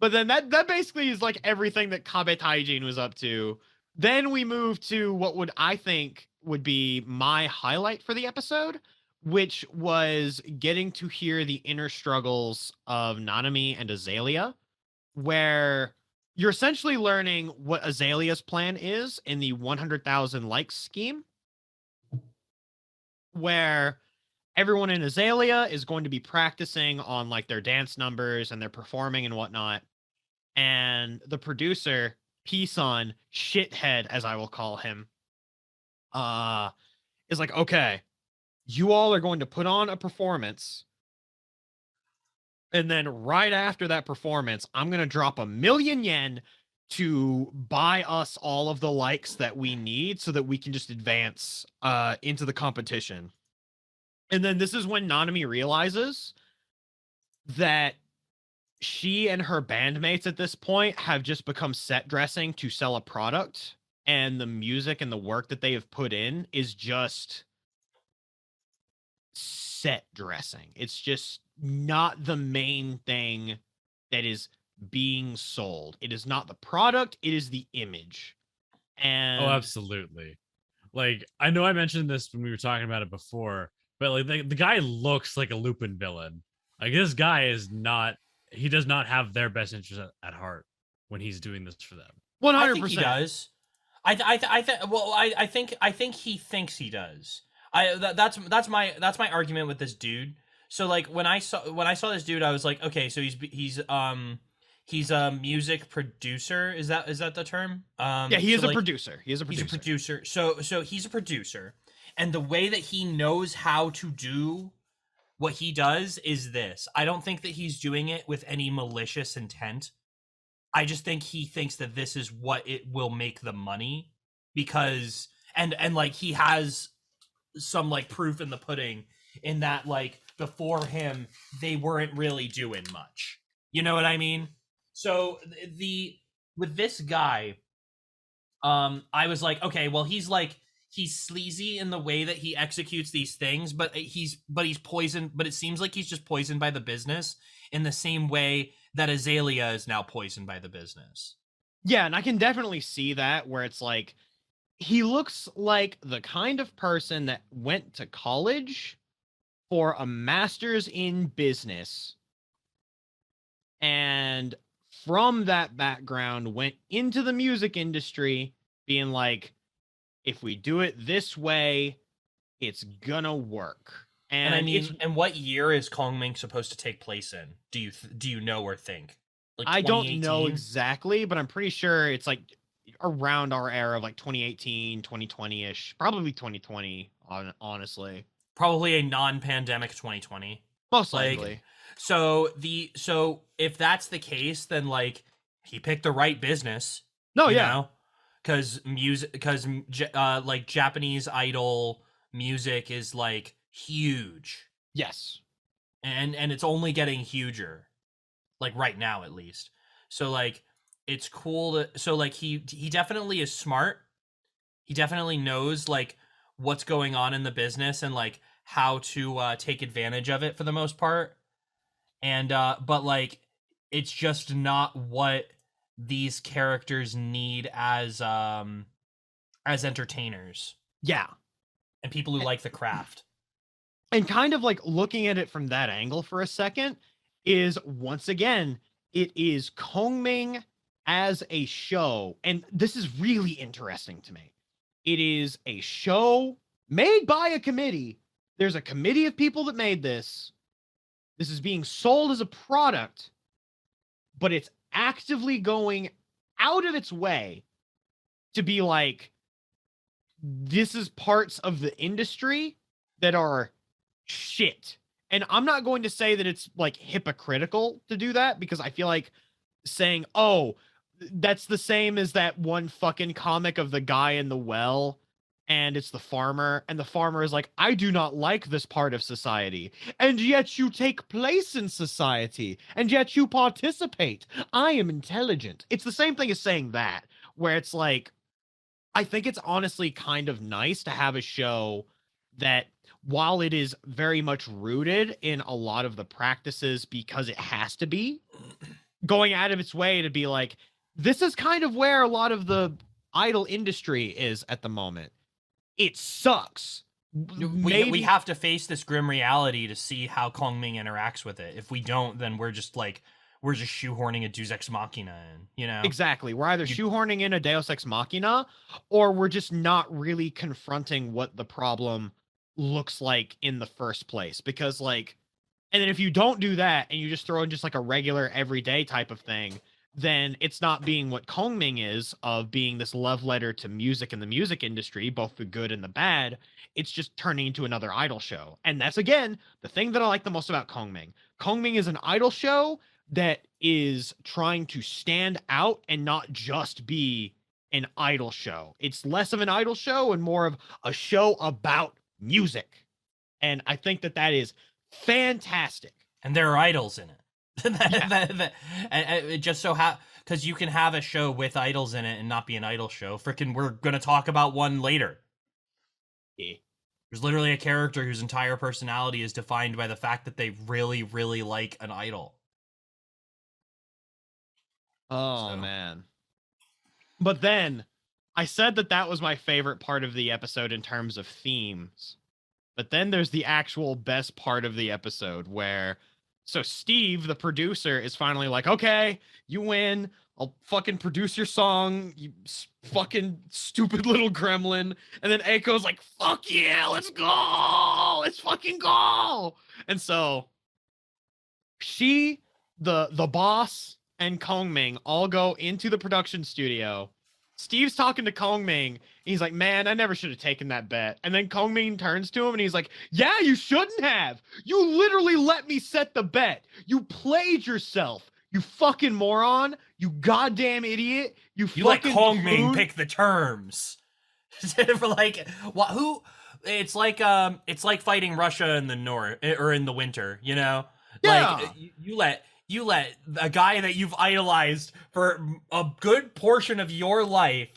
But then that basically is like everything that Kabe Taijin was up to. Then we move to what I think would be my highlight for the episode, which was getting to hear the inner struggles of Nanami and Azalea, where you're essentially learning what Azalea's plan is in the 100,000 likes scheme, where everyone in Azalea is going to be practicing on like their dance numbers and their performing and whatnot. And the producer, P-Son, shithead, as I will call him, is like, okay, you all are going to put on a performance. And then right after that performance, I'm going to drop 1,000,000 yen to buy us all of the likes that we need so that we can just advance into the competition. And then this is when Nanami realizes that she and her bandmates at this point have just become set dressing to sell a product, and the music and the work that they have put in is just set dressing. It's just not the main thing that is being sold. It is not the product, it is the image. And Oh, absolutely. Like, I know I mentioned this when we were talking about it before, but like the guy looks like a Lupin villain. Like, this guy is not, he does not have their best interest at heart when he's doing this for them. 100%. I think he does. I think he thinks he does. That's my argument with this dude. So like when I saw this dude, I was like, okay, so he's a music producer. Is that the term? Yeah, he is a producer. He is a producer. He's a producer. So he's a producer, and the way that he knows how to do what he does is this. I don't think that he's doing it with any malicious intent. I just think he thinks that this is what it will make the money, because and like he has some like proof in the pudding in that like before him they weren't really doing much. You know what I mean? So with this guy, I was like, okay, well he's sleazy in the way that he executes these things, but he's poisoned, but it seems like he's just poisoned by the business in the same way that Azalea is now poisoned by the business. Yeah, and I can definitely see that, where it's like he looks like the kind of person that went to college for a master's in business, and from that background went into the music industry being like, if we do it this way, it's gonna work. And I mean, and what year is Kongming supposed to take place in? Do you know or think? Like I don't know exactly, but I'm pretty sure it's like around our era of like 2018, 2020-ish, probably 2020, honestly. Probably a non-pandemic 2020. Most likely. So if that's the case, then like he picked the right business. No, yeah. Because like Japanese idol music is like huge. Yes. And it's only getting huger, like right now at least. So like it's cool so like he definitely is smart. He definitely knows like what's going on in the business and like how to take advantage of it for the most part. And but like it's just not what these characters need as entertainers. Yeah. And people who like the craft. And kind of like looking at it from that angle for a second is, once again, it is Kongming as a show. And this is really interesting to me. It is a show made by a committee. There's a committee of people that made this. This is being sold as a product, but it's actively going out of its way to be like, this is parts of the industry that are shit. And I'm not going to say that it's like hypocritical to do that, because I feel like saying, oh, that's the same as that one fucking comic of the guy in the well, and it's the farmer, and the farmer is like, I do not like this part of society, and yet you take place in society, and yet you participate. I am intelligent. It's the same thing as saying that, where it's like, I think it's honestly kind of nice to have a show that, while it is very much rooted in a lot of the practices because it has to be, going out of its way to be like, this is kind of where a lot of the idol industry is at the moment. It sucks. We have to face this grim reality to see how Kongming interacts with it. If we don't, then we're just shoehorning a Deus Ex Machina in, you know? Exactly. We're either shoehorning in a Deus Ex Machina, or we're just not really confronting what the problem looks like in the first place. Because, like, and then if you don't do that and you just throw in just like a regular everyday type of thing, then it's not being what Kongming is, of being this love letter to music and the music industry, both the good and the bad. It's just turning into another idol show. And that's, again, the thing that I like the most about Kongming. Kongming is an idol show that is trying to stand out and not just be an idol show. It's less of an idol show and more of a show about music. And I think that that is fantastic. And there are idols in it. Yeah. It just so because you can have a show with idols in it and not be an idol show. Frickin', we're gonna talk about one later. Yeah. There's literally a character whose entire personality is defined by the fact that they really, really like an idol. Oh, man. But then, I said that that was my favorite part of the episode in terms of themes. But then there's the actual best part of the episode where, so Steve, the producer, is finally like, okay, you win. I'll fucking produce your song, you fucking stupid little gremlin. And then Aiko's like, fuck yeah, let's go. Let's fucking go. And so she, the boss, and Kongming all go into the production studio. Steve's talking to Kongming, and he's like, man, I never should have taken that bet. And then Kongming turns to him, and he's like, yeah, you shouldn't have. You literally let me set the bet. You played yourself. You fucking moron. You goddamn idiot. You let fucking Kongming buffoon." pick the terms. For like, what? Who? It's like fighting Russia in the north or in the winter. You know, Yeah. like you let a guy that you've idolized for a good portion of your life,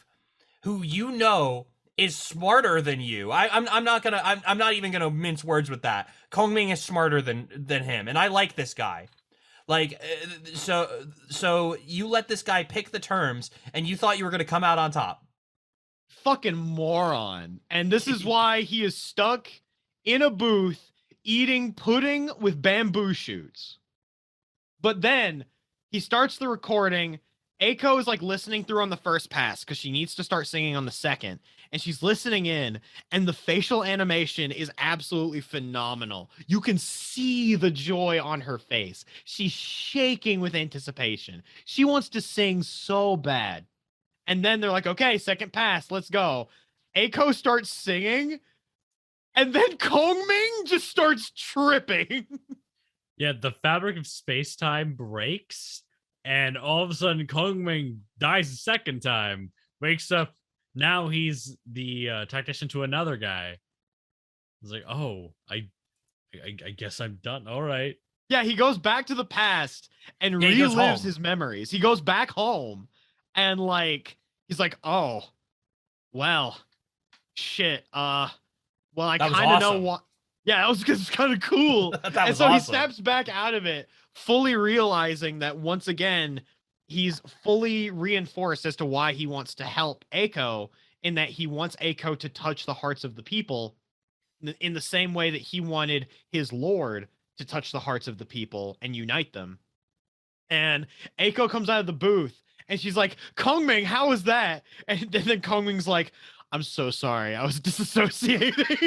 who you know is smarter than you. I'm not even gonna mince words with that. Kongming is smarter than him, and I like this guy. Like, so you let this guy pick the terms, and you thought you were gonna come out on top. Fucking moron. And this is why he is stuck in a booth eating pudding with bamboo shoots. But then he starts the recording. Aiko is like listening through on the first pass because she needs to start singing on the second. And she's listening in, and the facial animation is absolutely phenomenal. You can see the joy on her face. She's shaking with anticipation. She wants to sing so bad. And then they're like, okay, second pass, let's go. Aiko starts singing, and then Kongming just starts tripping. Yeah, the fabric of space-time breaks, and all of a sudden Kongming dies a second time, wakes up. Now he's the tactician to another guy. It's like, oh, I guess I'm done. All right. Yeah, he goes back to the past and relives his memories. He goes back home, and like he's like, oh, well, shit. Well, I kind of know what. Yeah, that was kind of cool. And so he snaps back out of it, fully realizing that once again, he's fully reinforced as to why he wants to help Aiko, in that he wants Aiko to touch the hearts of the people in the same way that he wanted his lord to touch the hearts of the people and unite them. And Aiko comes out of the booth, and she's like, Kongming, how was that? And then Kongming's like, I'm so sorry, I was disassociating.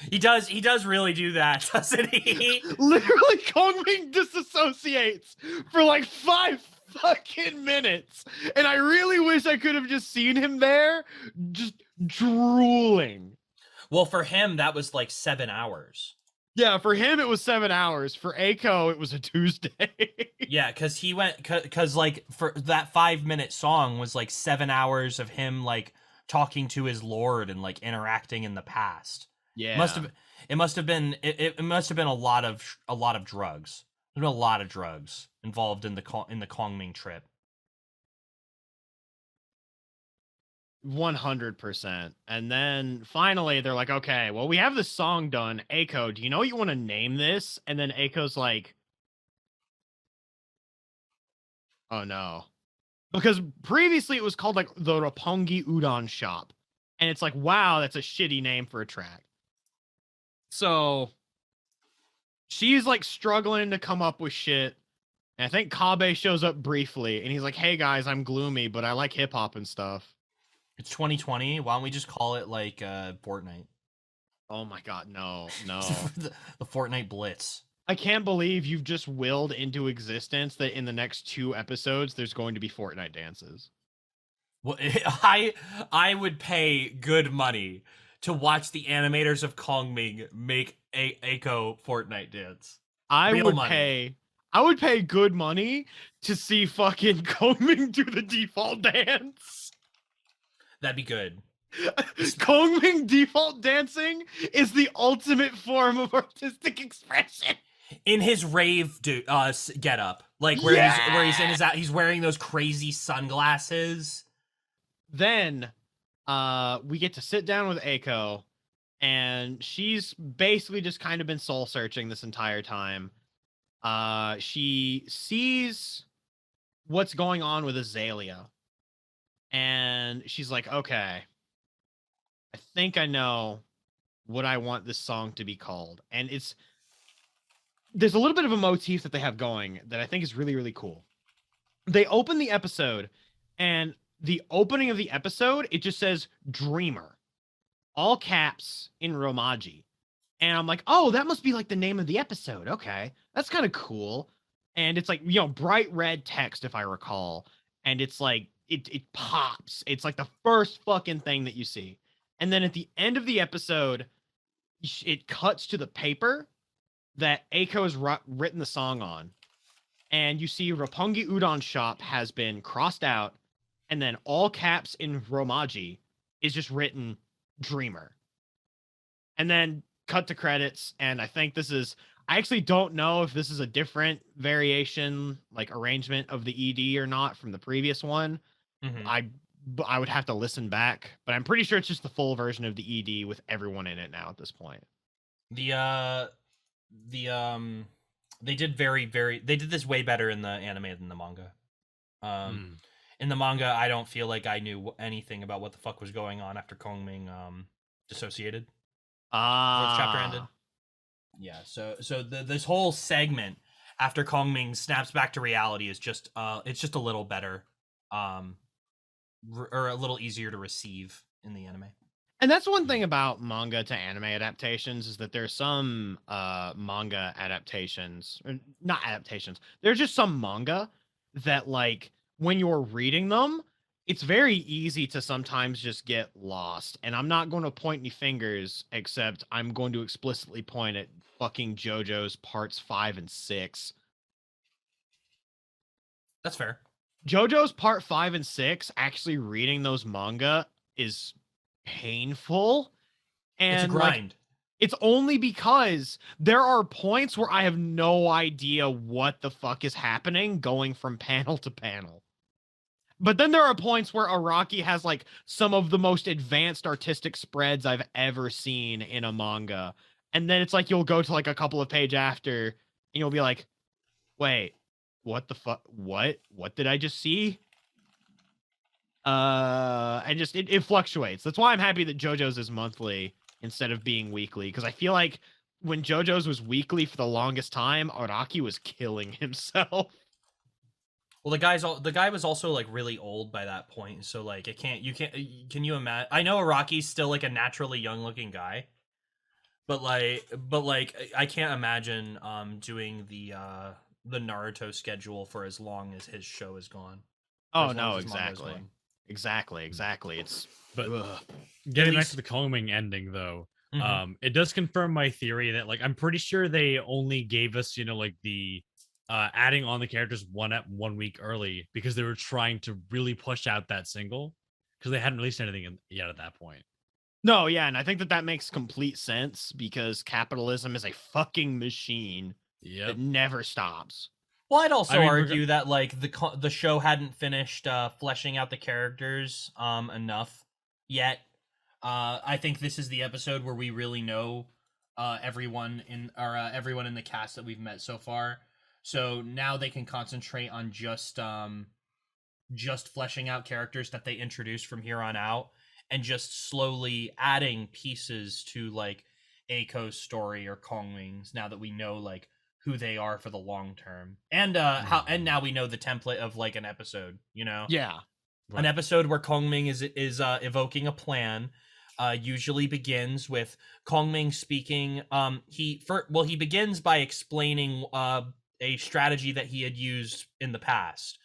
He does really do that, doesn't he? Literally, Kongming disassociates for like 5 fucking minutes. And I really wish I could have just seen him there, just drooling. Well, for him, that was like 7 hours. Yeah, for him, it was 7 hours. For Aiko, it was a Tuesday. Yeah, because he went, because like for that 5-minute song was like 7 hours of him like talking to his lord and like interacting in the past. Yeah. It must have been a lot of drugs. There's been a lot of drugs involved in the Kongming trip. 100%. And then finally they're like, okay, well, we have this song done. Aiko, do you know what you want to name this? And then Aiko's like, oh no. Because previously it was called like the Roppongi Udon Shop. And it's like, wow, that's a shitty name for a track. So she's like struggling to come up with shit. And I think Kabe shows up briefly and he's like, hey guys, I'm gloomy, but I like hip hop and stuff. It's 2020. Why don't we just call it like Fortnite? Oh my god, no. the Fortnite Blitz. I can't believe you've just willed into existence that in the next 2 episodes there's going to be Fortnite dances. Well, I would pay good money to watch the animators of Kongming make a Aiko Fortnite dance. I would pay good money to see fucking Kongming do the default dance. That'd be good. Kongming default dancing is the ultimate form of artistic expression. In his rave get up, like where he's in his he's wearing those crazy sunglasses. Then we get to sit down with Aiko, and she's basically just kind of been soul searching this entire time. She sees what's going on with Azalea. And she's like, okay, I think I know what I want this song to be called. And there's a little bit of a motif that they have going that I think is really, really cool. They open the episode, and the opening of the episode, it just says Dreamer. All caps in Romaji. And I'm like, oh, that must be like the name of the episode. Okay, that's kind of cool. And it's like, bright red text, if I recall. And it's like, it pops. It's like the first fucking thing that you see. And then at the end of the episode, it cuts to the paper that Aiko has written the song on. And you see Roppongi Udon Shop has been crossed out. And then all caps in Romaji is just written Dreamer. And then cut to credits. And I think I actually don't know if this is a different variation, like arrangement of the ED or not from the previous one. Mm-hmm. I would have to listen back, but I'm pretty sure it's just the full version of the ED with everyone in it now at this point. They did they did this way better in the anime than the manga. In the manga, I don't feel like I knew anything about what the fuck was going on after Kongming dissociated. Fourth chapter ended. Yeah, so this whole segment after Kongming snaps back to reality is just it's just a little better, or a little easier to receive in the anime. And that's one thing about manga to anime adaptations is that there's some manga adaptations, or not adaptations. There's just some manga that like when you're reading them, it's very easy to sometimes just get lost. And I'm not going to point any fingers, except I'm going to explicitly point at fucking JoJo's parts 5 and 6. That's fair. JoJo's part 5 and 6, actually reading those manga is painful. And it's a grind. Like, it's only because there are points where I have no idea what the fuck is happening going from panel to panel. But then there are points where Araki has like some of the most advanced artistic spreads I've ever seen in a manga. And then it's like you'll go to like a couple of pages after and you'll be like, wait, what the fuck? What did I just see? And just it fluctuates. That's why I'm happy that JoJo's is monthly instead of being weekly, because I feel like when JoJo's was weekly for the longest time, Araki was killing himself. Well, the guy was also like really old by that point, so like can you imagine? I know Araki's still like a naturally young looking guy, but like I can't imagine doing the the Naruto schedule for as long as his show is gone. Oh no, exactly. It's But ugh. getting back least- to the Kongming ending though, Mhm. it does confirm my theory that like I'm pretty sure they only gave us, like the adding on the characters 1 week early because they were trying to really push out that single because they hadn't released anything yet at that point. No, yeah, and I think that makes complete sense because capitalism is a fucking machine that never stops. Well, I'd also I mean, argue that like the show hadn't finished fleshing out the characters enough yet. I think this is the episode where we really know everyone in the cast that we've met so far. So now they can concentrate on just fleshing out characters that they introduce from here on out, and just slowly adding pieces to like Aiko's story or Kongming's now that we know like who they are for the long term. And and now we know the template of like an episode, Yeah. An episode where Kongming is evoking a plan usually begins with Kongming speaking. He begins by explaining a strategy that he had used in the past,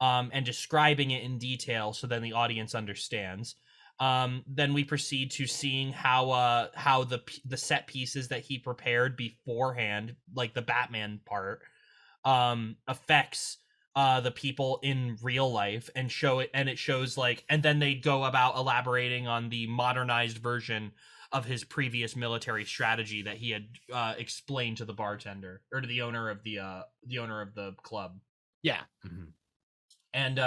and describing it in detail so then the audience understands. Then we proceed to seeing how the set pieces that he prepared beforehand, like the Batman part, affects the people in real life, and it shows like, and then they go about elaborating on the modernized version of his previous military strategy that he had explained to the bartender or to the owner of the club. Yeah. And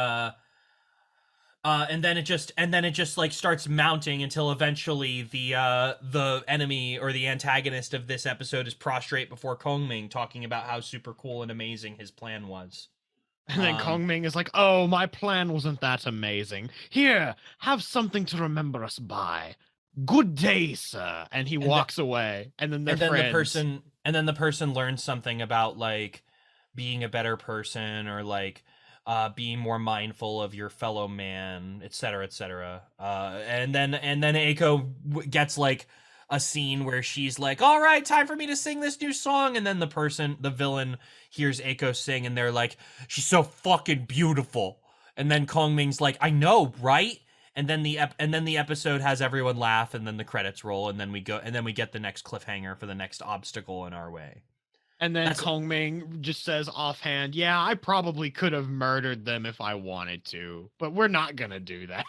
then it just like starts mounting until eventually the enemy or the antagonist of this episode is prostrate before Kongming, talking about how super cool and amazing his plan was. And then Kongming is like, "Oh, my plan wasn't that amazing. Here, have something to remember us by. Good day, sir." And he walks away. And then they're friends. And then the person learns something about like being a better person, or like being more mindful of your fellow man, etc., etc. And then Aiko gets like a scene where she's like, "All right, time for me to sing this new song," and then the villain hears Aiko sing, and they're like, "She's so fucking beautiful." And then Kongming's like, "I know, right?" And then the episode has everyone laugh, and then the credits roll, and then we get the next cliffhanger for the next obstacle in our way. And then Kongming just says offhand, "Yeah, I probably could have murdered them if I wanted to, but we're not gonna do that."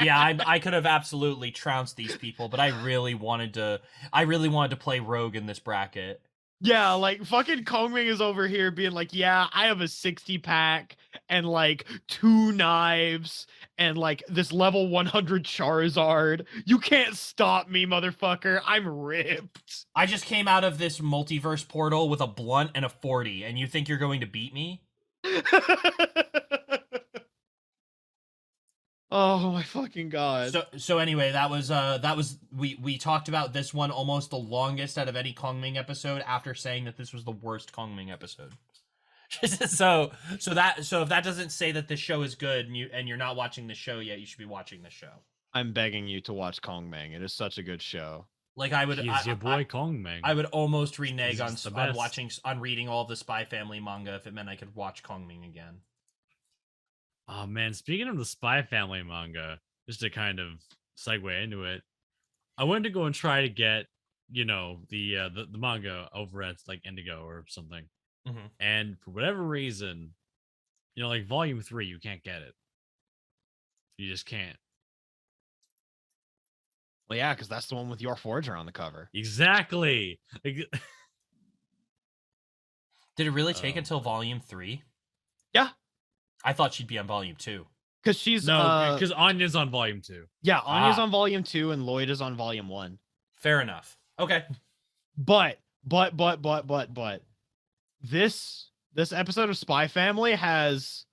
Yeah, I could have absolutely trounced these people, but I really wanted to play rogue in this bracket. Yeah, like fucking Kongming is over here being like, "Yeah, I have a 60-pack and like 2 knives and like this level 100 Charizard. You can't stop me, motherfucker. I'm ripped." I just came out of this multiverse portal with a blunt and a 40, and you think you're going to beat me? Oh my fucking god. So anyway, that was we talked about this one almost the longest out of any Kongming episode after saying that this was the worst Kongming episode. so if that doesn't say that this show is good and you're not watching the show yet, you should be watching the show. I'm begging you to watch Kongming. It is such a good show. Like I would, He's your boy Kongming. I would almost renege He's on reading all of the Spy Family manga if it meant I could watch Kongming again. Oh man, speaking of the Spy Family manga, just to kind of segue into it, I went to go and try to get, the manga over at like Indigo or something. Mm-hmm. And for whatever reason, like volume 3, you can't get it. You just can't. Well, yeah, because that's the one with your Forger on the cover. Exactly. Did it really take until volume 3? Yeah. I thought she'd be on volume 2. Because she's because Anya's on volume 2. Yeah, Anya's on volume 2 and Loid is on volume 1. Fair enough. Okay. But this episode of Spy Family has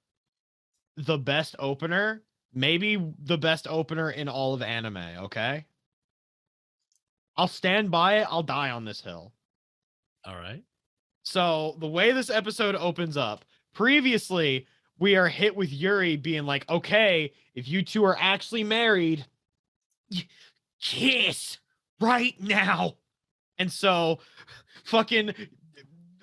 the best opener, maybe the best opener in all of anime, okay? I'll stand by it. I'll die on this hill. All right. So the way this episode opens up, previously we are hit with Yuri being like, "Okay, if you two are actually married, kiss right now." And so fucking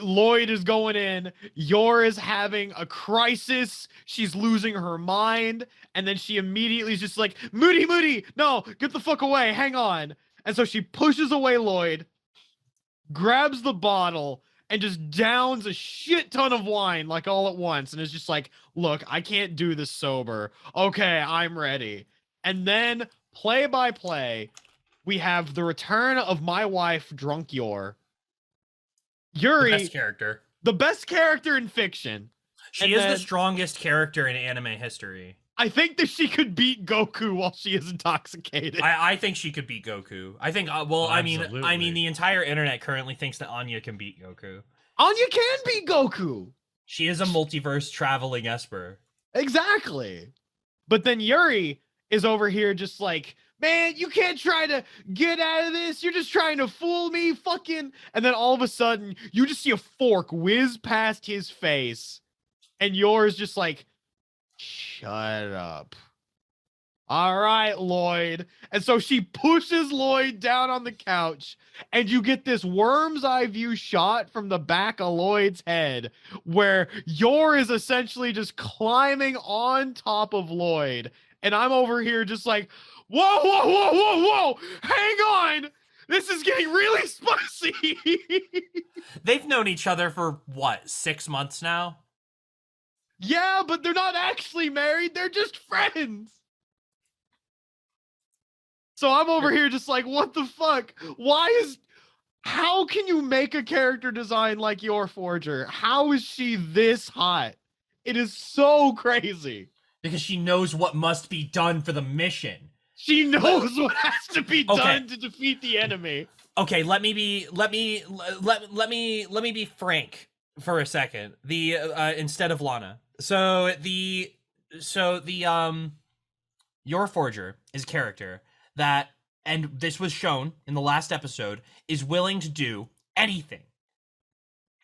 Loid is going in. Yor is having a crisis. She's losing her mind. And then she immediately is just like, Moody, no, get the fuck away. Hang on. And so she pushes away Loid, grabs the bottle, and just downs a shit ton of wine like all at once. And is just like, look, I can't do this sober. Okay, I'm ready. And then play by play, we have the return of my wife, Drunk Yor. Yuri, the best character in fiction. She is the strongest character in anime history. I think that she could beat Goku while she is intoxicated. I think she could beat Goku. I think. I mean, the entire internet currently thinks that Anya can beat Goku. Anya can beat Goku. She is a multiverse traveling Esper. Exactly. But then Yuri is over here just like, man, you can't try to get out of this. You're just trying to fool me, fucking. And then all of a sudden, you just see a fork whiz past his face. And yours just like, shut up. All right, Loid. And so she pushes Loid down on the couch. And you get this worm's eye view shot from the back of Loid's head. Where Yor is essentially just climbing on top of Loid. And I'm over here just like, whoa, hang on. This is getting really spicy. They've known each other for, what, 6 months now? Yeah, but they're not actually married. They're just friends. So I'm over here just like, what the fuck? How can you make a character design like Yor Forger? How is she this hot? It is so crazy. Because she knows what must be done for the mission. She knows what has to be done to defeat the enemy. Okay, let me be frank for a second. Instead of Lana. So the Yor Forger is a character that, and this was shown in the last episode, is willing to do anything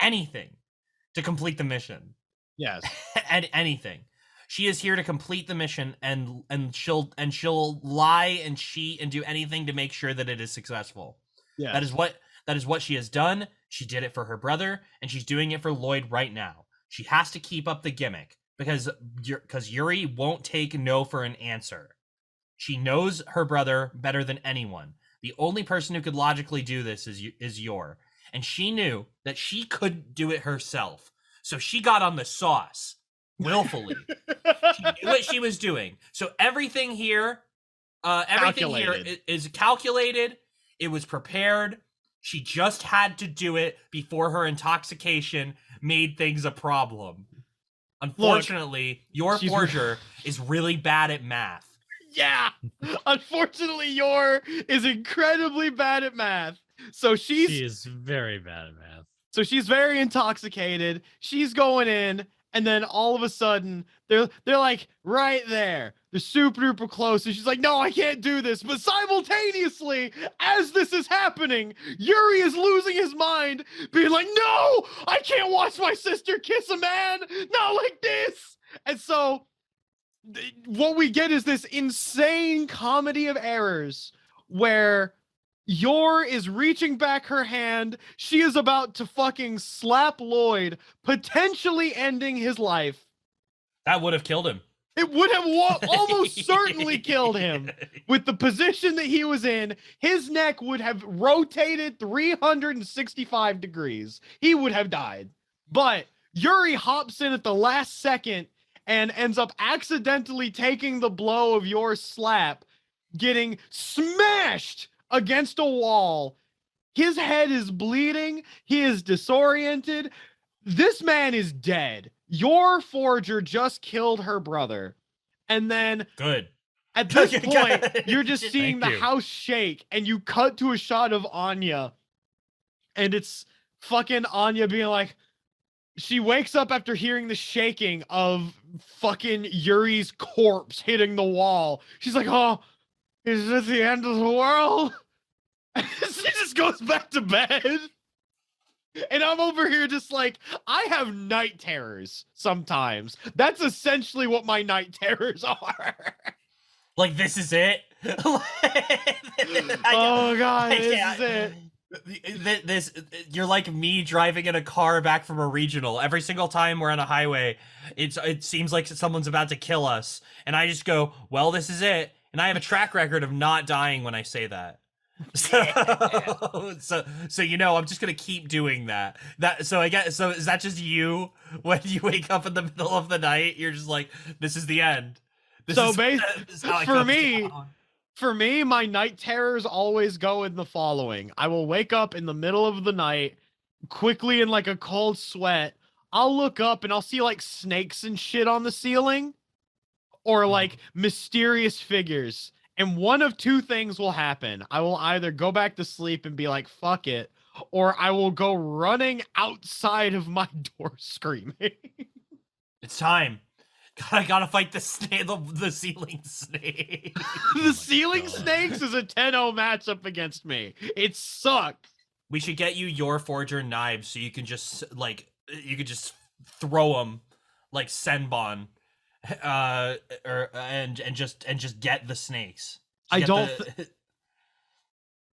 to complete the mission. Yes. And anything. She is here to complete the mission, and she'll lie and cheat and do anything to make sure that it is successful. Yeah. That is what she has done. She did it for her brother, and she's doing it for Loid right now. She has to keep up the gimmick because Yuri won't take no for an answer. She knows her brother better than anyone. The only person who could logically do this is Yor, and she knew that she couldn't do it herself. So she got on the sauce. Willfully. She knew what she was doing. So everything here is calculated. It was prepared. She just had to do it before her intoxication made things a problem. Unfortunately, Yor Forger is really bad at math. Yeah. Unfortunately, Yor is incredibly bad at math. So she is very bad at math. So she's very intoxicated. She's going in. And then all of a sudden, they're like right there. They're super duper close. And she's like, no, I can't do this. But simultaneously, as this is happening, Yuri is losing his mind, being like, no, I can't watch my sister kiss a man. Not like this. And so what we get is this insane comedy of errors where Yor is reaching back her hand. She is about to fucking slap Loid, potentially ending his life. That would have killed him. It would have almost certainly killed him. With the position that he was in, his neck would have rotated 365 degrees. He would have died. But Yuri hops in at the last second and ends up accidentally taking the blow of Yor's slap, getting smashed against a wall. His head is bleeding. He is disoriented. This man is dead. Yor Forger just killed her brother. And then good. At this point, you're just seeing the house shake, and you cut to a shot of Anya. And it's fucking Anya being like, she wakes up after hearing the shaking of fucking Yuri's corpse hitting the wall. She's like, oh, is this the end of the world? She just goes back to bed. And I'm over here just like, I have night terrors sometimes. That's essentially what my night terrors are. Like, this is it? Oh, God, this is it. This you're like me driving in a car back from a regional. Every single time we're on a highway, it seems like someone's about to kill us, and I just go, "Well, this is it." And I have a track record of not dying when I say that. So you know, I'm just gonna keep doing that. So I guess so. Is that just you when you wake up in the middle of the night? You're just like, "This is the end." This So is, this is how it for goes me, down. for me, my night terrors always go in the following. I will wake up in the middle of the night, quickly in like a cold sweat. I'll look up and I'll see like snakes and shit on the ceiling, or like mysterious figures. And one of two things will happen. I will either go back to sleep and be like, fuck it, or I will go running outside of my door screaming. It's time. I gotta fight the snake, the ceiling snake. The ceiling God. snakes is a 10-0 matchup against me. It sucks. We should get you your Forger knives so you can just throw them like Senbon, and just get the snakes. I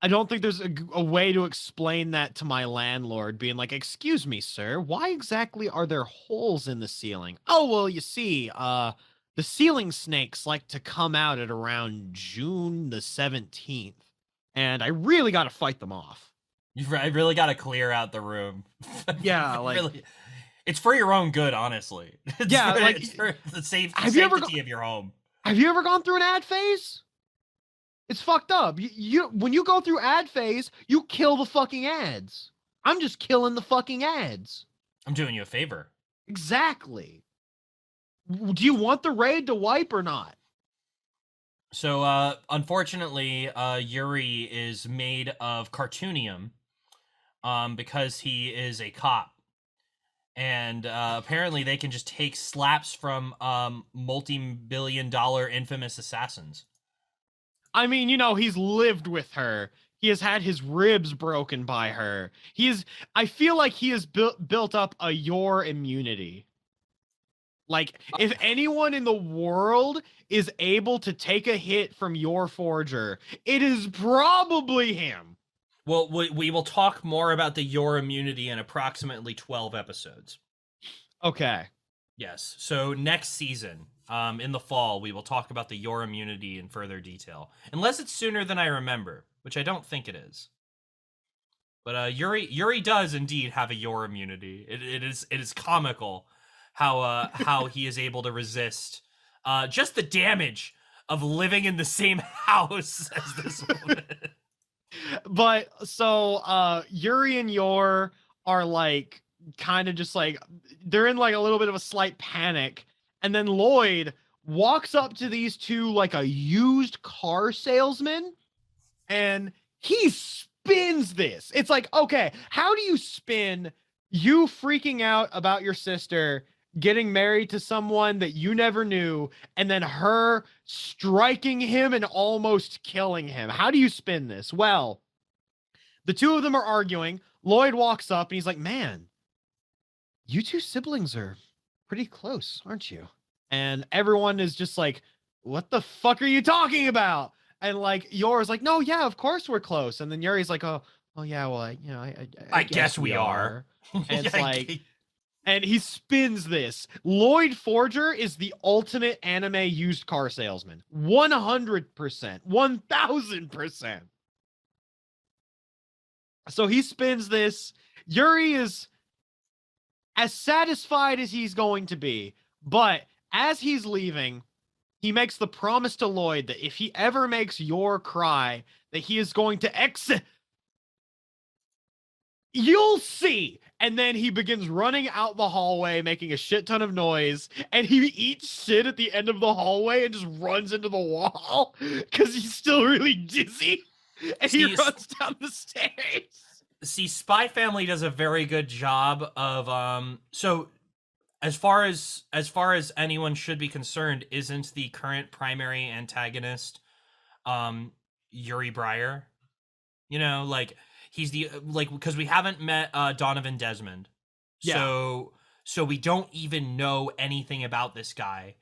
don't think there's a way to explain that to my landlord, being like, excuse me, sir, why exactly are there holes in the ceiling? Oh, well, you see, the ceiling snakes like to come out at around June the 17th, and I really got to fight them off. I really got to clear out the room. Yeah, like, really, it's for your own good, honestly. It's for the safety of your home. Have you ever gone through an ad phase? It's fucked up. You when you go through ad phase, you kill the fucking ads. I'm just killing the fucking ads. I'm doing you a favor. Exactly. Do you want the raid to wipe or not? So, unfortunately, Yuri is made of cartoonium, because he is a cop. And apparently they can just take slaps from multi-billion-dollar infamous assassins. I mean, you know, he's lived with her. He has had his ribs broken by her. I feel like he has built up a your immunity. Like, if anyone in the world is able to take a hit from your Forger, it is probably him. Well, we will talk more about the your immunity in approximately 12 episodes. Okay. Yes. So next season, in the fall, we will talk about the your immunity in further detail. Unless it's sooner than I remember, which I don't think it is. But Yuri does indeed have a your immunity. It is comical how he is able to resist just the damage of living in the same house as this woman. But so Yuri and Yor are like kind of just like they're in like a little bit of a slight panic, and then Loid walks up to these two like a used car salesman, and he spins this. It's like, okay, how do you spin you freaking out about your sister getting married to someone that you never knew, and then her striking him and almost killing him? How do you spin this? Well, the two of them are arguing. Loid walks up and he's like, man, you two siblings are pretty close, aren't you? And everyone is just like, what the fuck are you talking about? And like, Yor's like, no, yeah, of course we're close. And then Yuri's like, oh yeah, well, I guess we are. And it's like, and he spins this. Loid Forger is the ultimate anime used car salesman. 100%. 1000%. So he spins this. Yuri is as satisfied as he's going to be. But as he's leaving, he makes the promise to Loid that if he ever makes Yor cry, that he is going to exit. You'll see. And then he begins running out the hallway, making a shit ton of noise, and he eats shit at the end of the hallway and just runs into the wall because he's still really dizzy. And he runs down the stairs. See, Spy Family does a very good job of so as far as anyone should be concerned, isn't the current primary antagonist Yuri Briar? You know, like he's the because we haven't met Donovan Desmond. Yeah. So we don't even know anything about this guy.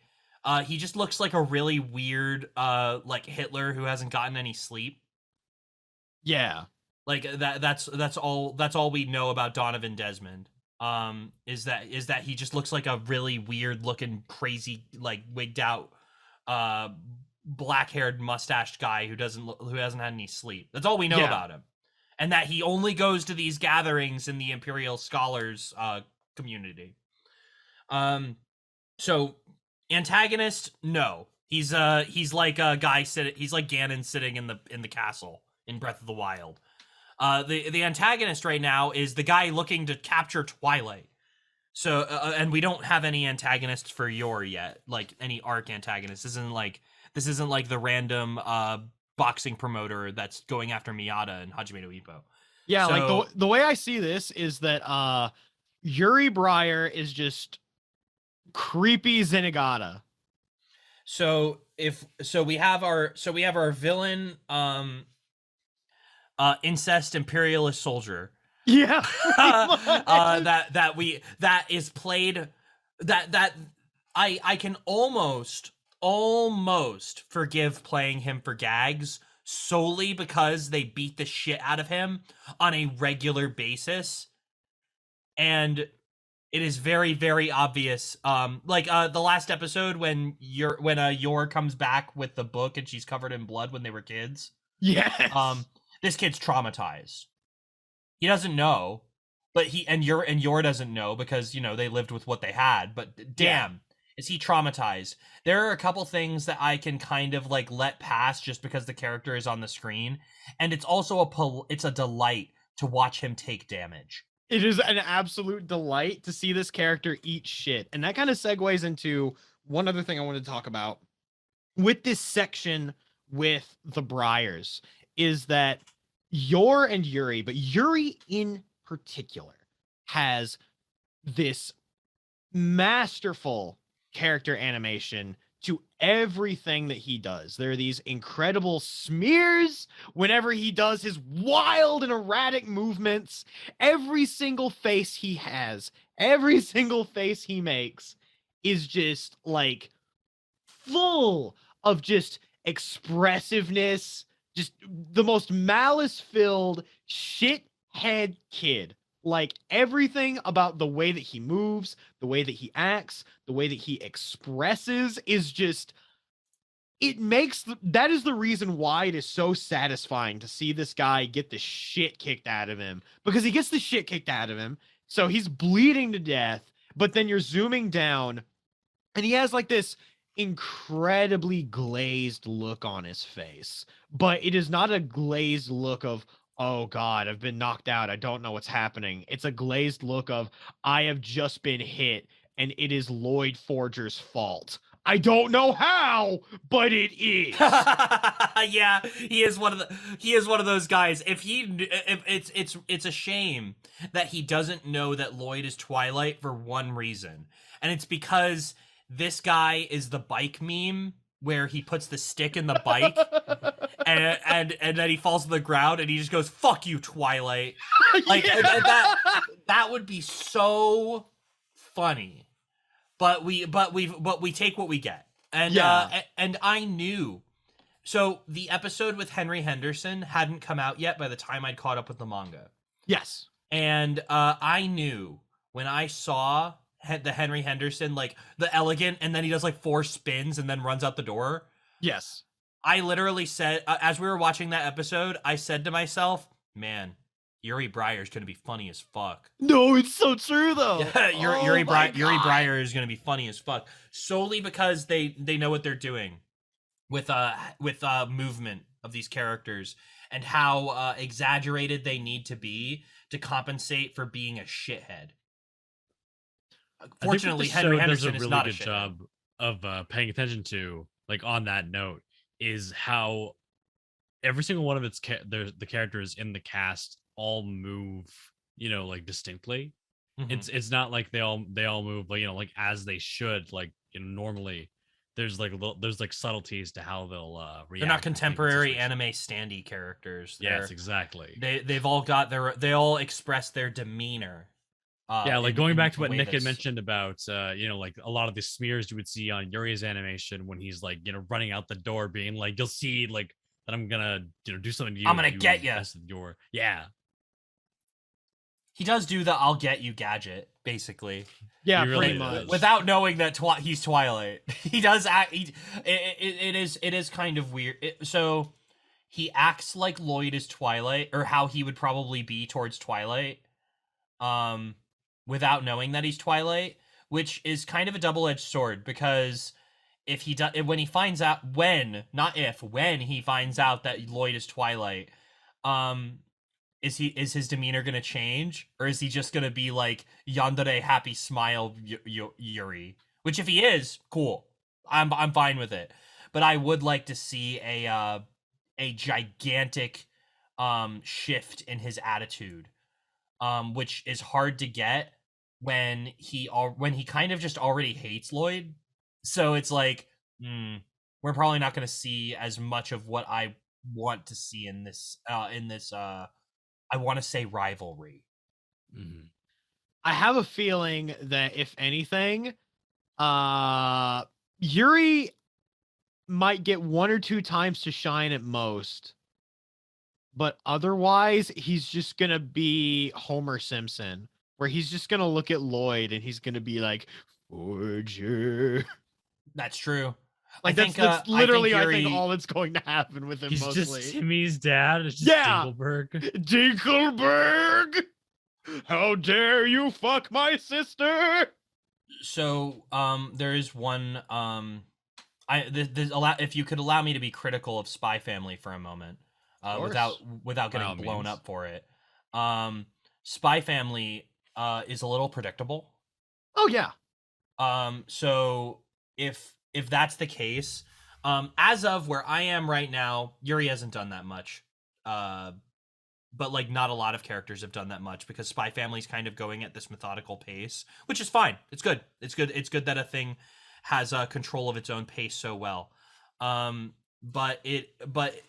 He just looks like a really weird like Hitler who hasn't gotten any sleep. Yeah. Like that's all we know about Donovan Desmond. Is that he just looks like a really weird looking, crazy, like wigged out, black haired mustached guy who hasn't had any sleep. That's all we know about him, and that he only goes to these gatherings in the Imperial Scholars community. So antagonist, no, he's like a guy he's like Ganon sitting in the castle in Breath of the Wild. The antagonist right now is the guy looking to capture Twilight. So and we don't have any antagonists for Yuri yet, like any arc antagonist. This isn't like the random boxing promoter that's going after Miyata and Hajime no Ippo. Yeah, So, like the way I see this is that Yuri Briar is just creepy Zenigata. So we have our villain, incest imperialist soldier. Yeah. That is played that I can almost forgive playing him for gags solely because they beat the shit out of him on a regular basis, and it is very, very obvious. The last episode when Yor comes back with the book and she's covered in blood when they were kids. Yes. This kid's traumatized. He doesn't know, but Yor doesn't know because, you know, they lived with what they had. But damn, is he traumatized? There are a couple things that I can kind of like let pass just because the character is on the screen, and it's also it's a delight to watch him take damage. It is an absolute delight to see this character eat shit. And that kind of segues into one other thing I want to talk about with this section with the Briars, is that Yor and Yuri, but Yuri in particular, has this masterful character animation to everything that he does. There are these incredible smears whenever he does his wild and erratic movements. Every single face he has, every single face he makes is just like full of just expressiveness, just the most malice-filled shithead kid. Like everything about the way that he moves, the way that he acts, the way that he expresses is just, that is the reason why it is so satisfying to see this guy get the shit kicked out of him, because he gets the shit kicked out of him. So he's bleeding to death, but then you're zooming down and he has like this incredibly glazed look on his face, but it is not a glazed look of, oh God, I've been knocked out, I don't know what's happening. It's a glazed look of, I have just been hit and it is Loid Forger's fault. I don't know how, but it is. Yeah, he is one of those guys. If it's a shame that he doesn't know that Loid is Twilight for one reason, and it's because this guy is the bike meme where he puts the stick in the bike and then he falls to the ground and he just goes, "Fuck you, Twilight." Like that would be so funny. But we take what we get. And and I knew. So the episode with Henry Henderson hadn't come out yet by the time I'd caught up with the manga. Yes. And I knew when I saw the Henry Henderson, like the elegant, and then he does like 4 spins and then runs out the door. Yes. I literally said, as we were watching that episode, I said to myself, man, Yuri Briar is going to be funny as fuck. No, it's so true though. Yeah, Yuri Briar is going to be funny as fuck, solely because they know what they're doing with movement of these characters and how exaggerated they need to be to compensate for being a shithead. Fortunately, Henry Henderson is not a good job of paying attention to, like, on that note, is how every single one of the characters in the cast all move, you know, like distinctly. Mm-hmm. It's not like they all move, like, you know, like as they should, like, you know, normally there's like subtleties to how they'll react. They're not contemporary anime standee characters. Yes, exactly. They've all got they all express their demeanor. Like going back to what Nick had mentioned about, you know, like a lot of the smears you would see on Yuri's animation when he's like, you know, running out the door, being like, you'll see like that I'm gonna do something to you. I'm gonna if you get ya. mess with your yeah. He does do the "I'll get you" gadget, basically. Yeah, He really pretty does. much. Without knowing that he's Twilight. He does act. It is kind of weird. So he acts like Loid is Twilight, or how he would probably be towards Twilight, without knowing that he's Twilight, which is kind of a double-edged sword, because if he does, when he finds out, when he finds out that Loid is Twilight, is his demeanor gonna change, or is he just gonna be like yandere happy smile Yuri? Which, if he is, cool. I'm fine with it. But I would like to see a gigantic shift in his attitude, which is hard to get when he kind of just already hates Loid. So it's like, we're probably not gonna see as much of what I want to see in this I want to say rivalry. Mm-hmm. I have a feeling that if anything, Yuri might get 1 or 2 times to shine at most, but otherwise he's just gonna be Homer Simpson, where he's just gonna look at Loid and he's gonna be like, Forger. That's true. Like, I think that's literally, I think, Yuri- all that's going to happen with him. He's mostly just Timmy's dad. It's just Yeah. Dinkelberg. Dinkelberg, how dare you fuck my sister? So there is one if you could allow me to be critical of Spy Family for a moment, without By all getting blown means. up for it. Spy Family is a little predictable. Oh yeah. So if that's the case, as of where I am right now, Yuri hasn't done that much. But like, not a lot of characters have done that much, because Spy Family's kind of going at this methodical pace, which is fine. It's good. It's good that a thing has control of its own pace so well. But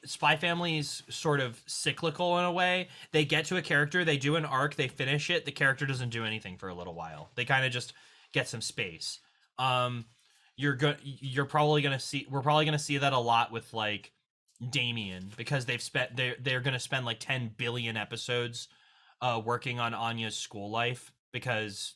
Spy Family is sort of cyclical in a way. They get to a character, they do an arc, they finish it, the character doesn't do anything for a little while. They kind of just get some space. We're probably gonna see that a lot with like Damien, because they're gonna spend like 10 billion episodes working on Anya's school life, because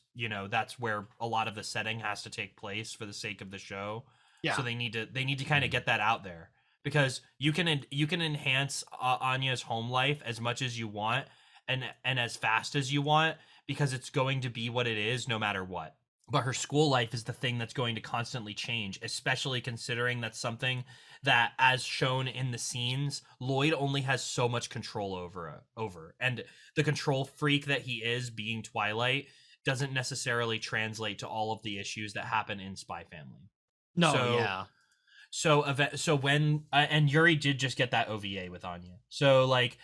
that's where a lot of the setting has to take place for the sake of the show. Yeah. So they need to kind of get that out there, because you can enhance Anya's home life as much as you want and as fast as you want, because it's going to be what it is no matter what. But her school life is the thing that's going to constantly change, especially considering that's something that, as shown in the scenes, Loid only has so much control over. And the control freak that he is, being Twilight, doesn't necessarily translate to all of the issues that happen in Spy Family. No, So- yeah. So when and Yuri did just get that OVA with Anya. So like,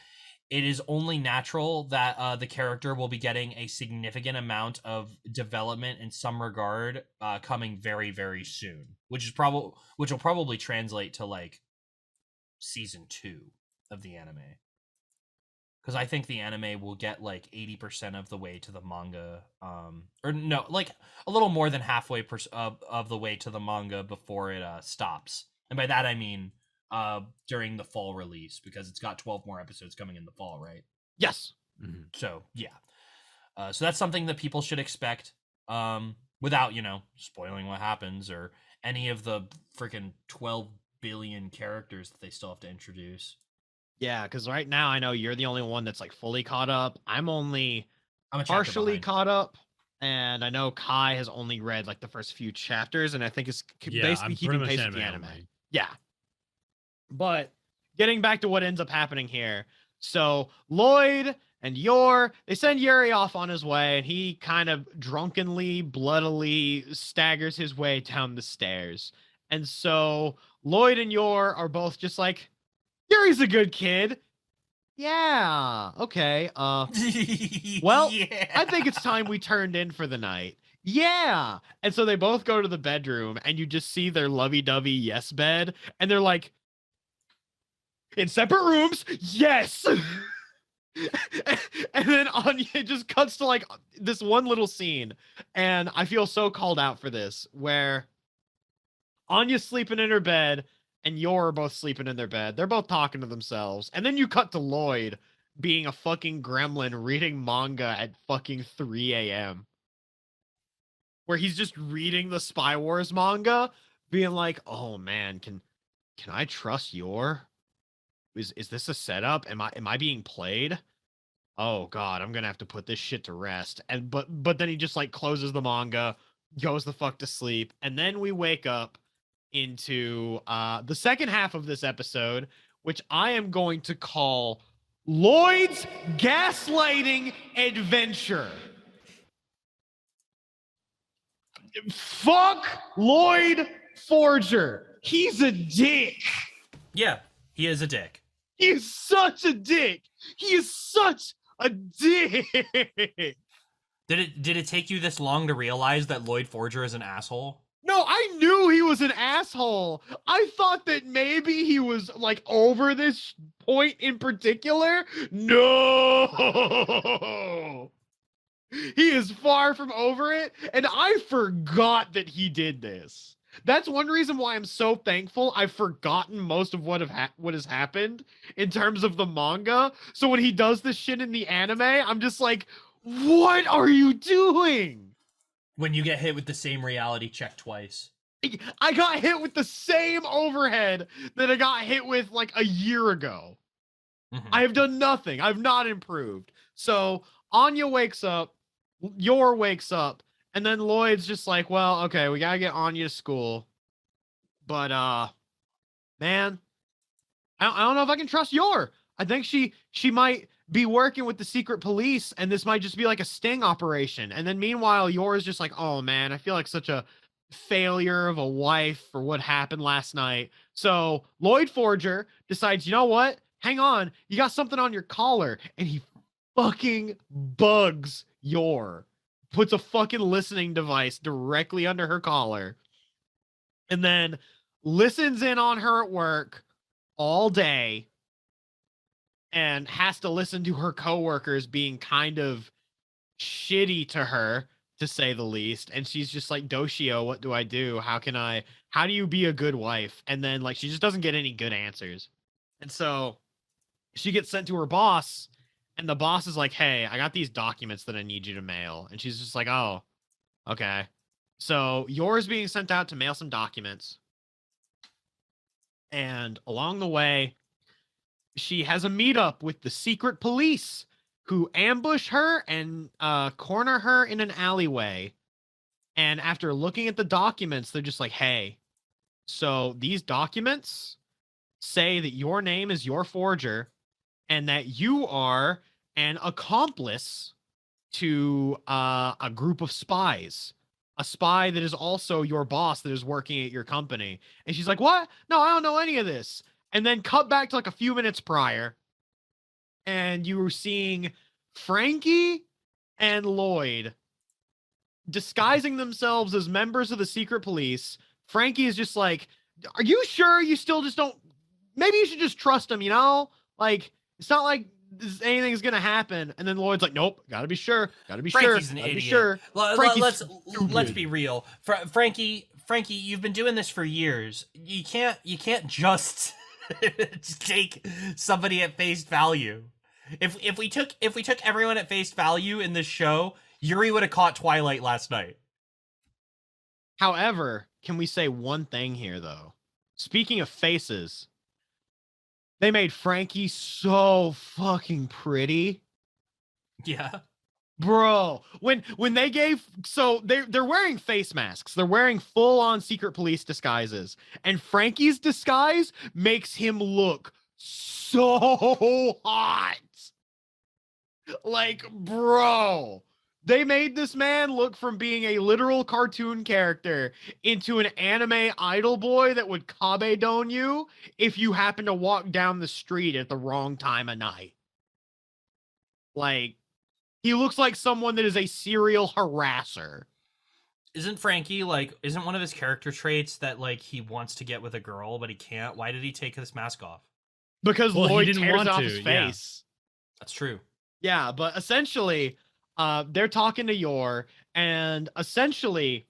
it is only natural that the character will be getting a significant amount of development in some regard coming very, very soon, which will probably translate to like season 2 of the anime. Because I think the anime will get like 80% of the way to the manga, or no, like a little more than halfway of the way to the manga before it stops. And by that I mean during the fall release, because it's got 12 more episodes coming in the fall, right? Yes. Mm-hmm. So yeah, so that's something that people should expect, without spoiling what happens or any of the freaking 12 billion characters that they still have to introduce. Yeah, because right now I know you're the only one that's like fully caught up. I'm only I'm a chapter partially behind. caught up, and I know Kai has only read like the first few chapters, and I think it's Yeah, basically I'm keeping pretty much pace with the anime. only. Yeah. But getting back to what ends up happening here. So Loid and they send Yuri off on his way, and he kind of drunkenly, bloodily staggers his way down the stairs. And so Loid and Yor are both just like, Yuri's a good kid. Yeah. Okay. Well, yeah. I think it's time we turned in for the night. Yeah. And so they both go to the bedroom, and you just see their lovey-dovey yes bed, and they're like, in separate rooms, yes. And then Anya just cuts to like this one little scene, and I feel so called out for this, where Anya's sleeping in her bed, and Yor are both sleeping in their bed. They're both talking to themselves. And then you cut to Loid being a fucking gremlin reading manga at fucking 3 a.m. Where he's just reading the Spy Wars manga, being like, "Oh man, can I trust Yor? Is this a setup? Am I being played? Oh god, I'm gonna have to put this shit to rest." And but then he just like closes the manga, goes the fuck to sleep, and then we wake up into the second half of this episode, which I am going to call Loid's Gaslighting Adventure. Fuck Loid Forger. He's a dick. Yeah, he is a dick. He is such a dick. He is such a dick. Did it take you this long to realize that Loid Forger is an asshole? No, I knew he was an asshole. I thought that maybe he was like over this point in particular. No. He is far from over it, and I forgot that he did this. That's one reason why I'm so thankful I've forgotten most of what has happened in terms of the manga. So when he does this shit in the anime, I'm just like, what are you doing? When you get hit with the same reality check twice. I got hit with the same overhead that I got hit with like a year ago. Mm-hmm. I have done nothing. I've not improved. So Anya wakes up, Yor wakes up, and then Loid's just like, well, okay, we gotta get Anya to school. But man, I don't know if I can trust Yor. I think she might be working with the secret police, and this might just be like a sting operation. And then meanwhile, Yor is just like, oh man, I feel like such a failure of a wife for what happened last night. So Loid Forger decides, you know what? Hang on, you got something on your collar, and he fucking bugs Yor. Puts a fucking listening device directly under her collar, and then listens in on her at work all day, and has to listen to her coworkers being kind of shitty to her, to say the least. And she's just like, Doshio, what do I do? How do you be a good wife? And then like she just doesn't get any good answers. And so she gets sent to her boss, and the boss is like, hey, I got these documents that I need you to mail. And she's just like, oh, okay. So Yor's being sent out to mail some documents. And along the way, she has a meetup with the secret police, who ambush her and corner her in an alleyway. And after looking at the documents, they're just like, hey, so these documents say that your name is Yor Forger, and that you are an accomplice to a group of spies. A spy that is also your boss that is working at your company. And she's like, what? No, I don't know any of this. And then cut back to like a few minutes prior, and you were seeing Frankie and Loid disguising themselves as members of the secret police. Frankie is just like, are you sure you still just don't, maybe you should just trust him, you know? Like, it's not like anything's gonna happen. And then Lloyd's like, nope, gotta be sure. Frankie's an idiot. Be sure. Let's be real. Frankie, you've been doing this for years. You can't just take somebody at face value. If we took everyone at face value in this show, Yuri would have caught Twilight last night. However, can we say one thing here though? Speaking of faces, they made Frankie so fucking pretty. Yeah. Bro, when they gave, so they're wearing face masks. They're wearing full on secret police disguises. And Frankie's disguise makes him look so hot. Like, bro, they made this man look from being a literal cartoon character into an anime idol boy that would kabedon you if you happen to walk down the street at the wrong time of night. Like, he looks like someone that is a serial harasser. Isn't Frankie, like, isn't one of his character traits that, like, he wants to get with a girl, but he can't? Why did he take his mask off? Because Loid tears off his face. Yeah. That's true. Yeah, but essentially, they're talking to Yor, and essentially,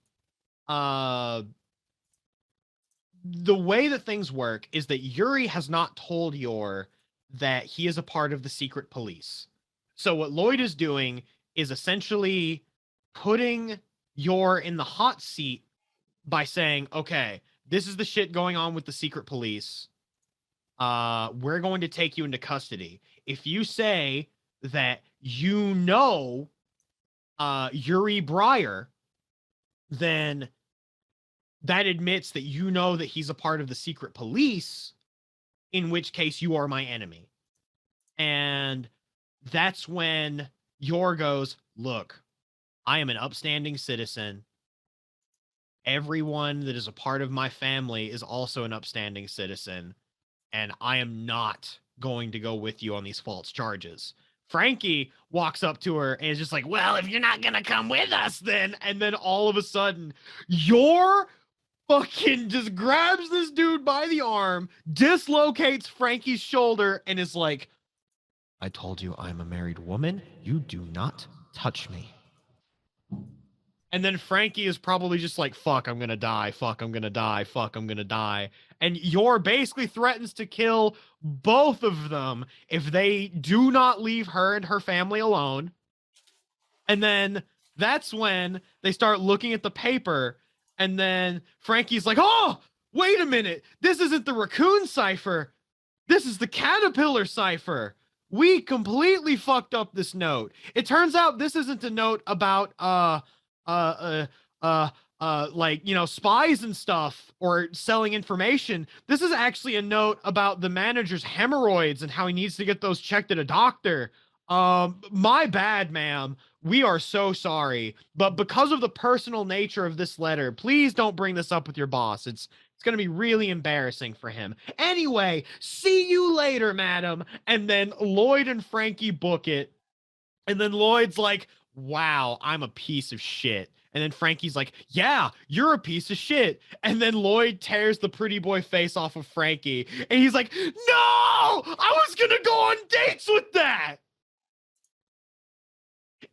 the way that things work is that Yuri has not told Yor that he is a part of the secret police. So what Loid is doing is essentially putting Yor in the hot seat by saying, okay, this is the shit going on with the secret police. We're going to take you into custody. If you say that you know Yuri Briar, then that admits that you know that he's a part of the secret police, in which case you are my enemy. And that's when Yor goes, look, I am an upstanding citizen. Everyone that is a part of my family is also an upstanding citizen, and I am not going to go with you on these false charges. Frankie walks up to her and is just like, well, if you're not going to come with us, then. And then all of a sudden, Yor fucking just grabs this dude by the arm, dislocates Frankie's shoulder, and is like, I told you I'm a married woman. You do not touch me. And then Frankie is probably just like, fuck, I'm gonna die. Fuck, I'm gonna die. Fuck, I'm gonna die. And Yor basically threatens to kill both of them if they do not leave her and her family alone. And then that's when they start looking at the paper. And then Frankie's like, oh, wait a minute. This isn't the raccoon cipher. This is the caterpillar cipher. We completely fucked up this note. It turns out this isn't a note about like, you know, spies and stuff or selling information. This is actually a note about the manager's hemorrhoids and how he needs to get those checked at a doctor. My bad, ma'am. We are so sorry. But because of the personal nature of this letter, please don't bring this up with your boss. It's going to be really embarrassing for him. Anyway, see you later, madam. And then Loid and Frankie book it. And then Loid's like, wow, I'm a piece of shit. And then Frankie's like, yeah, you're a piece of shit. And then Loid tears the pretty boy face off of Frankie. And he's like, no, I was going to go on dates with that.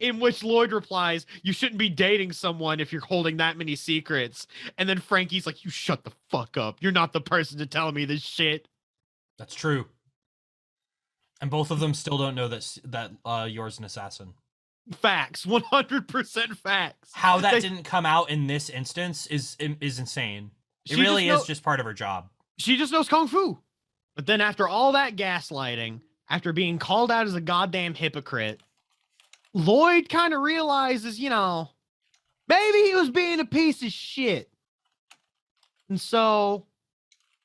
In which Loid replies, you shouldn't be dating someone if you're holding that many secrets. And then Frankie's like, you shut the fuck up. You're not the person to tell me this shit. That's true. And both of them still don't know that Yor's an assassin. Facts. 100% facts. How that didn't come out in this instance is insane. It really is just part of her job. She just knows Kung Fu. But then after all that gaslighting, after being called out as a goddamn hypocrite, Loid kind of realizes, you know, maybe he was being a piece of shit. And so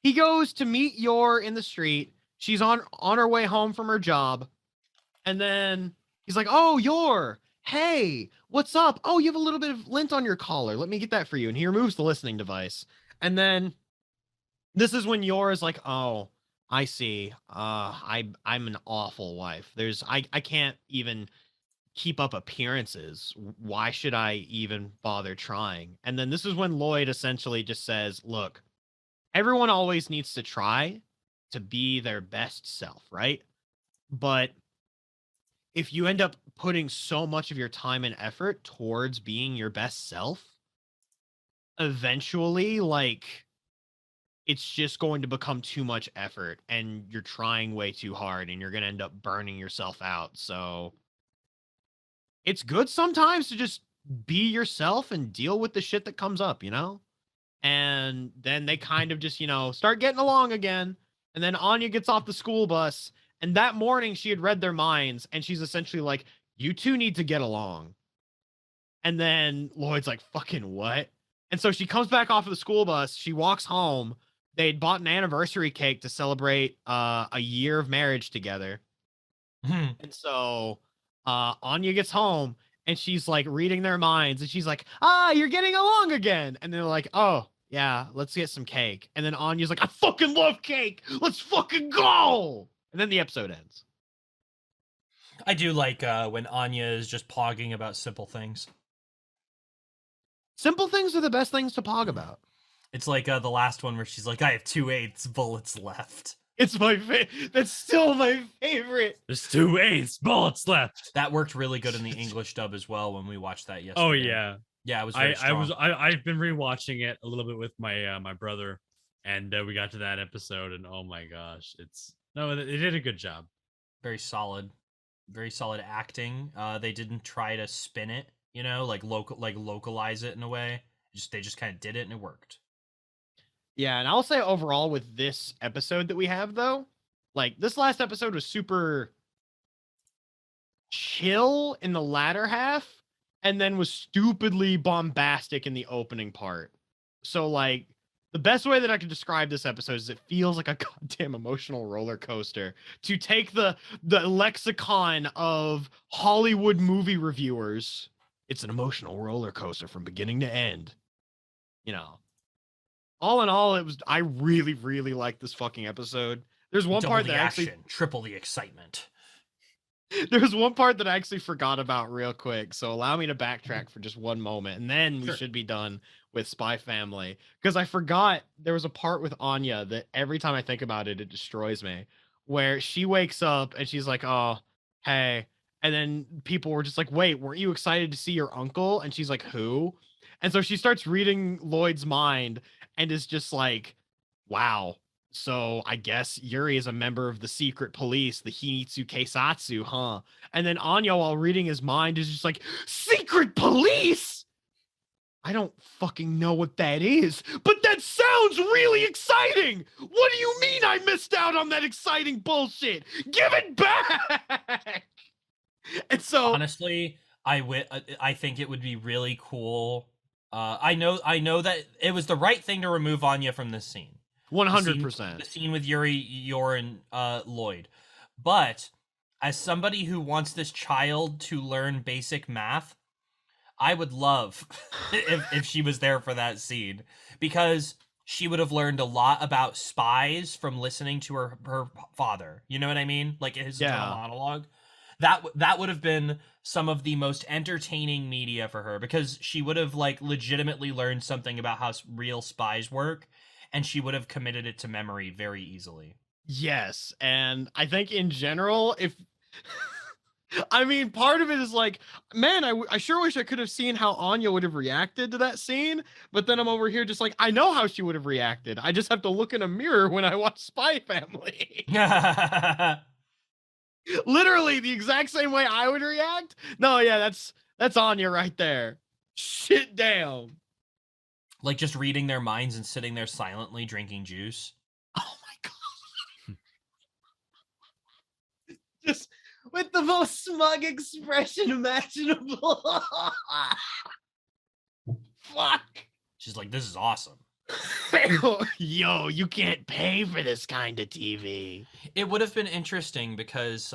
he goes to meet Yor in the street. She's on her way home from her job. And then he's like, oh, Yor, hey, what's up? Oh, you have a little bit of lint on your collar. Let me get that for you. And he removes the listening device. And then this is when Yor is like, oh, I see. I'm an awful wife. I can't even keep up appearances. Why should I even bother trying? And then this is when Loid essentially just says, look, everyone always needs to try to be their best self, right? But if you end up putting so much of your time and effort towards being your best self, eventually, like, it's just going to become too much effort and you're trying way too hard and you're going to end up burning yourself out. So it's good sometimes to just be yourself and deal with the shit that comes up, you know? And then they kind of just, you know, start getting along again. And then Anya gets off the school bus. And that morning she had read their minds. And she's essentially like, you two need to get along. And then Lloyd's like, fucking what? And so she comes back off of the school bus. She walks home. They'd bought an anniversary cake to celebrate a year of marriage together. And so Anya gets home and she's like reading their minds and she's like, you're getting along again. And they're like, oh yeah, let's get some cake. And then Anya's like, I fucking love cake. Let's fucking go. And then the episode ends. I do like when Anya is just pogging about simple things. Simple things are the best things to pog about. It's like the last one where she's like, I have 2/8 bullets left. It's my that's still my favorite. There's 2/8 bullets left. That worked really good in the English dub as well when we watched that yesterday. Oh yeah. Yeah, it was very strong. I've been rewatching it a little bit with my my brother. and we got to that episode, and oh my gosh, they did a good job. Very solid acting. They didn't try to spin it, localize it in a way. They just kind of did it and it worked. Yeah, and I'll say overall with this episode that we have though, like this last episode was super chill in the latter half and then was stupidly bombastic in the opening part. So like the best way that I can describe this episode is it feels like a goddamn emotional roller coaster to take the lexicon of Hollywood movie reviewers. It's an emotional roller coaster from beginning to end. You know. All in all, I really, really like this fucking episode. There's one Double part the that action, actually triple the excitement. There's one part that I actually forgot about real quick. So allow me to backtrack for just one moment, and then we should be done with Spy Family. Because I forgot there was a part with Anya that every time I think about it, it destroys me. Where she wakes up and she's like, "Oh, hey," and then people were just like, "Wait, weren't you excited to see your uncle?" And she's like, "Who?" And so she starts reading Loid's mind and is just like, "Wow. So I guess Yuri is a member of the secret police, the Hinitsu Keisatsu, huh?" And then Anya, while reading his mind, is just like, "Secret police? I don't fucking know what that is, but that sounds really exciting! What do you mean I missed out on that exciting bullshit? Give it back!" And so honestly, I think it would be really cool. I know that it was the right thing to remove Anya from this scene. 100%. The scene with Yuri, and Loid. But as somebody who wants this child to learn basic math, I would love if she was there for that scene, because she would have learned a lot about spies from listening to her father. You know what I mean? Like his internal monologue. That would have been some of the most entertaining media for her, because she would have like legitimately learned something about how real spies work. And she would have committed it to memory very easily. Yes, and I think in general, if I mean, part of it is like, man, I sure wish I could have seen how Anya would have reacted to that scene, but then I'm over here just like, I know how she would have reacted. I just have to look in a mirror when I watch Spy Family. Literally the exact same way I would react. No, yeah, that's Anya right there. Shit down. Like just reading their minds and sitting there silently drinking juice. Oh my god. Just with the most smug expression imaginable. Fuck. She's like, this is awesome. Yo, you can't pay for this kind of TV. It would have been interesting because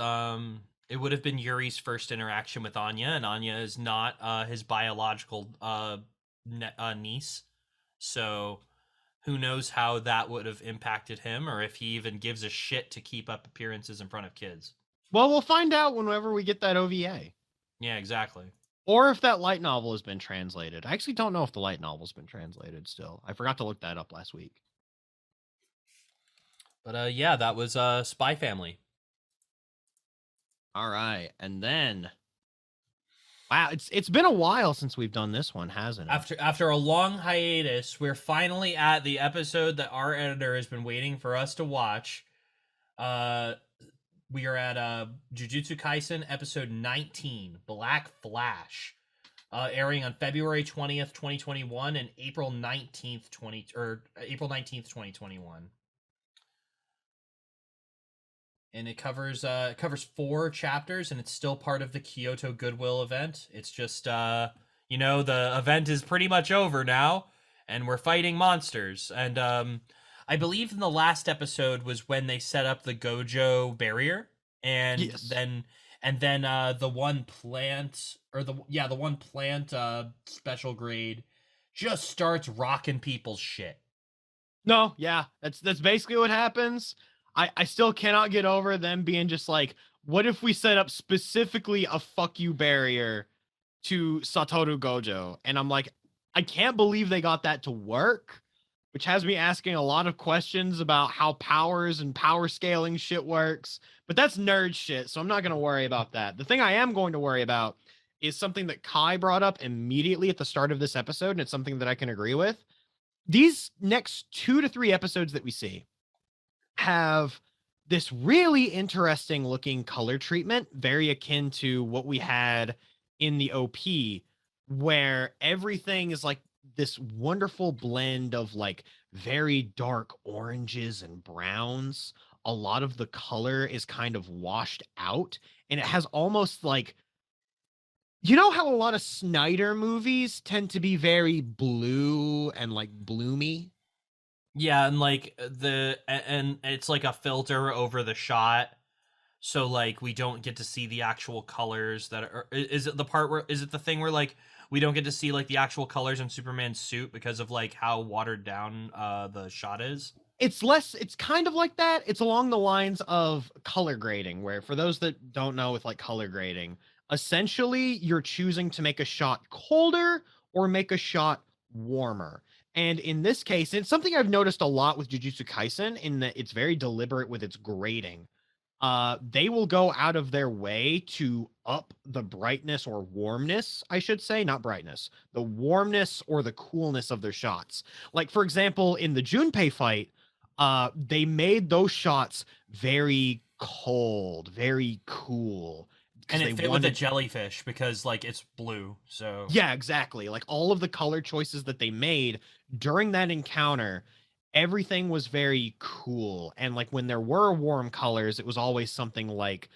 it would have been Yuri's first interaction with Anya, and Anya is not his biological niece. So who knows how that would have impacted him, or if he even gives a shit to keep up appearances in front of kids. Well, we'll find out whenever we get that OVA. Yeah, exactly. Or if that light novel has been translated. I actually don't know if the light novel's been translated still. I forgot to look that up last week. But yeah, that was Spy Family. All right, and then wow, it's been a while since we've done this one, hasn't it? After a long hiatus, we're finally at the episode that our editor has been waiting for us to watch. We are at Jujutsu Kaisen episode 19, Black Flash, airing on February 20th, 2021 and April 19th, 2021. And it covers 4 chapters, and it's still part of the Kyoto Goodwill event. It's just the event is pretty much over now, and we're fighting monsters. And I believe in the last episode was when they set up the Gojo barrier, and then the one plant special grade just starts rocking people's shit. No, yeah, that's basically what happens. I still cannot get over them being just like, what if we set up specifically a fuck you barrier to Satoru Gojo? And I'm like, I can't believe they got that to work, which has me asking a lot of questions about how powers and power scaling shit works. But that's nerd shit, so I'm not going to worry about that. The thing I am going to worry about is something that Kai brought up immediately at the start of this episode, and it's something that I can agree with. these next 2 to 3 episodes that we see have this really interesting looking color treatment, very akin to what we had in the OP, where everything is like this wonderful blend of like very dark oranges and browns. A lot of the color is kind of washed out, and it has almost like, you know how a lot of Snyder movies tend to be very blue and like bloomy? Yeah, and like and it's like a filter over the shot, so like we don't get to see the actual colors that are. Is it the part where is it the thing where like we don't get to see like the actual colors in Superman's suit because of like how watered down the shot is? It's kind of like that. It's along the lines of color grading, where for those that don't know with like color grading, essentially you're choosing to make a shot colder or make a shot warmer. And in this case, it's something I've noticed a lot with Jujutsu Kaisen in that it's very deliberate with its grading. They will go out of their way to up the brightness or warmness, I should say, not brightness, the warmness or the coolness of their shots. Like, for example, in the Junpei fight, they made those shots very cold, very cool. And it fit with the jellyfish because like it's blue. So yeah, exactly. Like all of the color choices that they made during that encounter, everything was very cool. And like when there were warm colors, it was always something like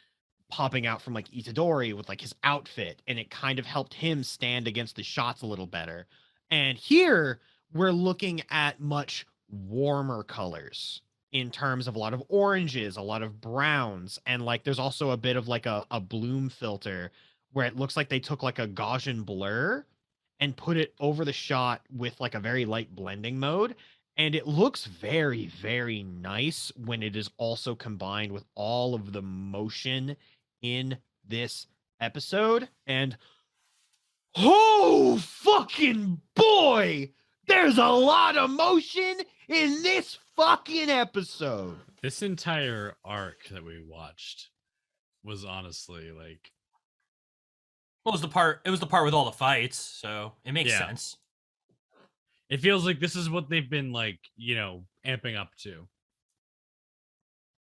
popping out from like Itadori with like his outfit, and it kind of helped him stand against the shots a little better. And here we're looking at much warmer colors in terms of a lot of oranges, a lot of browns, and like there's also a bit of like a bloom filter where it looks like they took like a Gaussian blur and put it over the shot with like a very light blending mode. And it looks very, very nice when it is also combined with all of the motion in this episode. And oh, fucking boy, there's a lot of motion in this fucking episode. This entire arc that we watched was honestly like, well, it was the part with all the fights, so it makes sense. It feels like this is what they've been like, amping up to.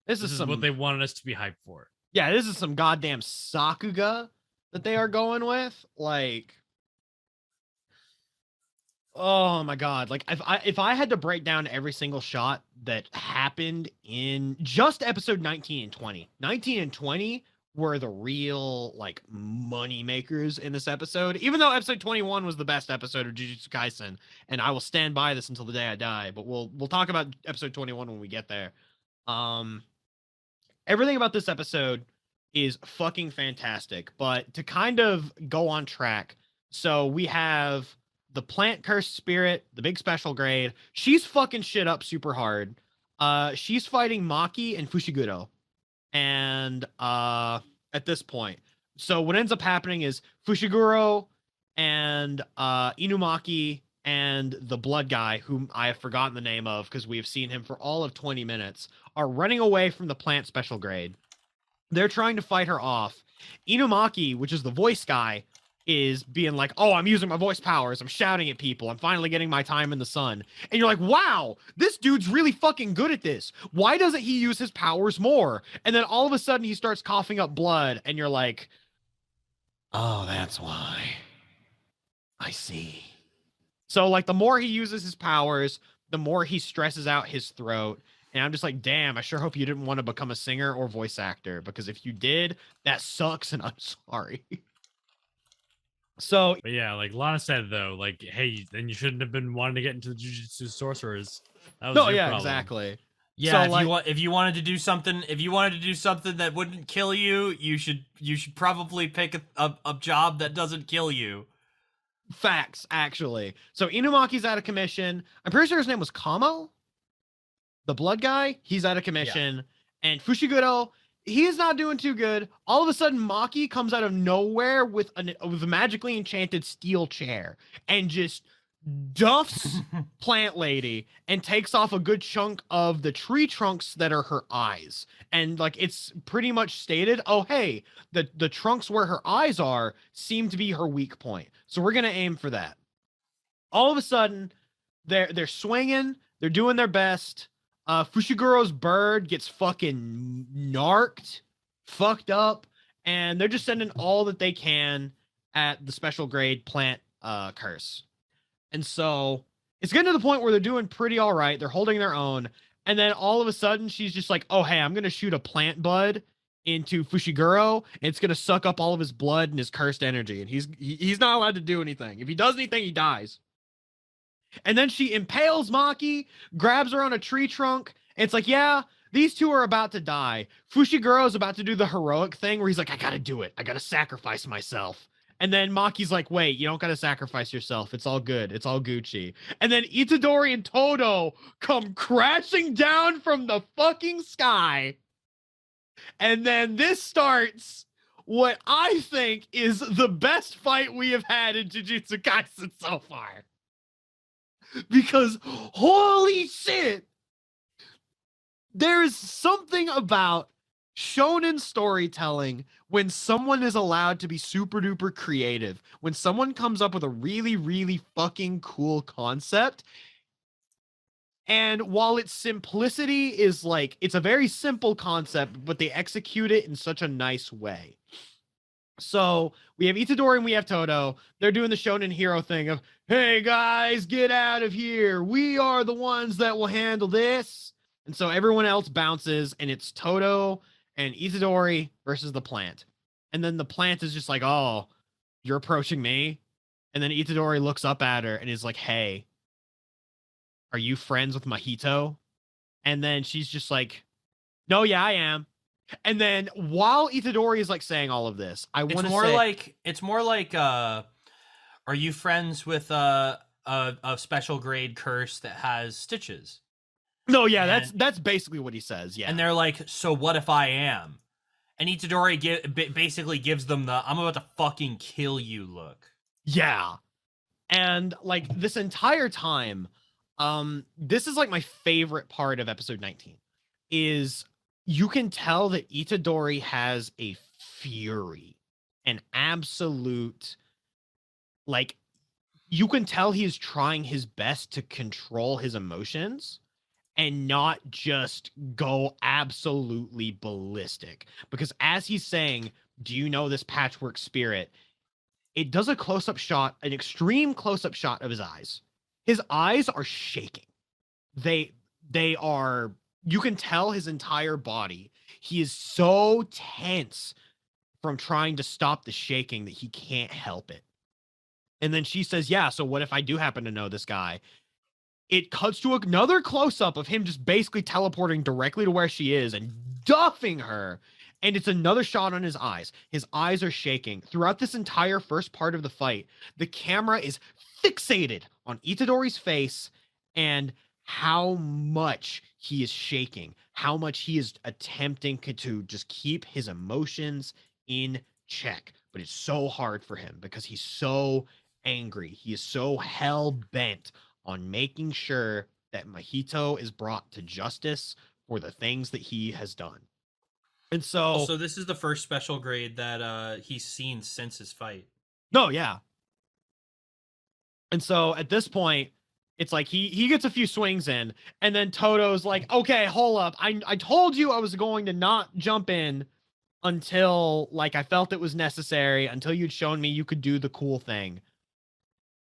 This is what they wanted us to be hyped for. Yeah, this is some goddamn Sakuga that they are going with. Like, oh my god! Like, if I had to break down every single shot that happened in just episode 19 and 20, 19 and 20 were the real like money makers in this episode. Even though episode 21 was the best episode of Jujutsu Kaisen, and I will stand by this until the day I die. But we'll talk about episode 21 when we get there. Everything about this episode is fucking fantastic. But to kind of go on track, so we have the plant cursed spirit, the big special grade. She's fucking shit up super hard. She's fighting Maki and Fushiguro. And at this point, so what ends up happening is Fushiguro and Inumaki and the blood guy, whom I have forgotten the name of because we have seen him for all of 20 minutes, are running away from the plant special grade. They're trying to fight her off. Inumaki, which is the voice guy, is being like, oh, I'm using my voice powers. I'm shouting at people. I'm finally getting my time in the sun. And you're like, wow, this dude's really fucking good at this. Why doesn't he use his powers more? And then all of a sudden he starts coughing up blood. And you're like, oh, that's why. I see. So like the more he uses his powers, the more he stresses out his throat. And I'm just like, damn, I sure hope you didn't want to become a singer or voice actor, because if you did, that sucks and I'm sorry. So, but yeah, like Lana said though, like, hey, then you shouldn't have been wanting to get into the Jujutsu sorcerers. That was your problem. Exactly. Yeah, so, if you wanted to do something that wouldn't kill you, you should probably pick a job that doesn't kill you. Facts, actually. So Inumaki's out of commission. I'm pretty sure his name was Kamo, the blood guy. He's out of commission. Yeah. And Fushiguro, he is not doing too good. All of a sudden, Maki comes out of nowhere with a magically enchanted steel chair and just duffs Plant Lady and takes off a good chunk of the tree trunks that are her eyes. And like it's pretty much stated, oh hey, the trunks where her eyes are seem to be her weak point. So we're gonna aim for that. All of a sudden, they're swinging, they're doing their best. Fushiguro's bird gets fucking narked, fucked up, and they're just sending all that they can at the special grade plant curse. And so it's getting to the point where they're doing pretty all right. They're holding their own. And then all of a sudden, she's just like, oh, hey, I'm going to shoot a plant bud into Fushiguro, and it's going to suck up all of his blood and his cursed energy. And he's not allowed to do anything. If he does anything, he dies. And then she impales Maki, grabs her on a tree trunk. And it's like, yeah, these two are about to die. Fushiguro is about to do the heroic thing where he's like, I got to do it. I got to sacrifice myself. And then Maki's like, wait, you don't got to sacrifice yourself. It's all good. It's all Gucci. And then Itadori and Todo come crashing down from the fucking sky. And then this starts what I think is the best fight we have had in Jujutsu Kaisen so far. Because holy shit, there is something about shonen storytelling when someone is allowed to be super duper creative, when someone comes up with a really, really fucking cool concept. And while its simplicity is like, it's a very simple concept, but they execute it in such a nice way. So we have Itadori and we have Todo. They're doing the shonen hero thing of, hey guys, get out of here. We are the ones that will handle this. And so everyone else bounces, and it's Todo and Itadori versus the plant. And then the plant is just like, oh, you're approaching me? And then Itadori looks up at her and is like, hey, are you friends with Mahito? And then she's just like, no, yeah, I am. And then while Itadori is like saying all of this, I want to say... It's more like, are you friends with a special grade curse that has stitches? No, yeah, that's basically what he says, yeah. And they're like, so what if I am? And Itadori basically gives them the, I'm about to fucking kill you look. Yeah. And like this entire time, this is like my favorite part of episode 19, is you can tell that Itadori has a fury, an absolute, like, you can tell he is trying his best to control his emotions and not just go absolutely ballistic. Because as he's saying, do you know this patchwork spirit? It does a close-up shot, an extreme close-up shot of his eyes. His eyes are shaking. They are, you can tell his entire body. He is so tense from trying to stop the shaking that he can't help it. And then she says, yeah, so what if I do happen to know this guy? It cuts to another close-up of him just basically teleporting directly to where she is and duffing her. And it's another shot on his eyes. His eyes are shaking. Throughout this entire first part of the fight, the camera is fixated on Itadori's face and how much he is shaking, how much he is attempting to just keep his emotions in check. But it's so hard for him because he's so angry. He is so hell-bent on making sure that Mahito is brought to justice for the things that he has done. And so this is the first special grade that he's seen since his fight. No, yeah. And so at this point, it's like he gets a few swings in, and then Todo's like, okay, hold up. I told you I was going to not jump in until like I felt it was necessary, until you'd shown me you could do the cool thing.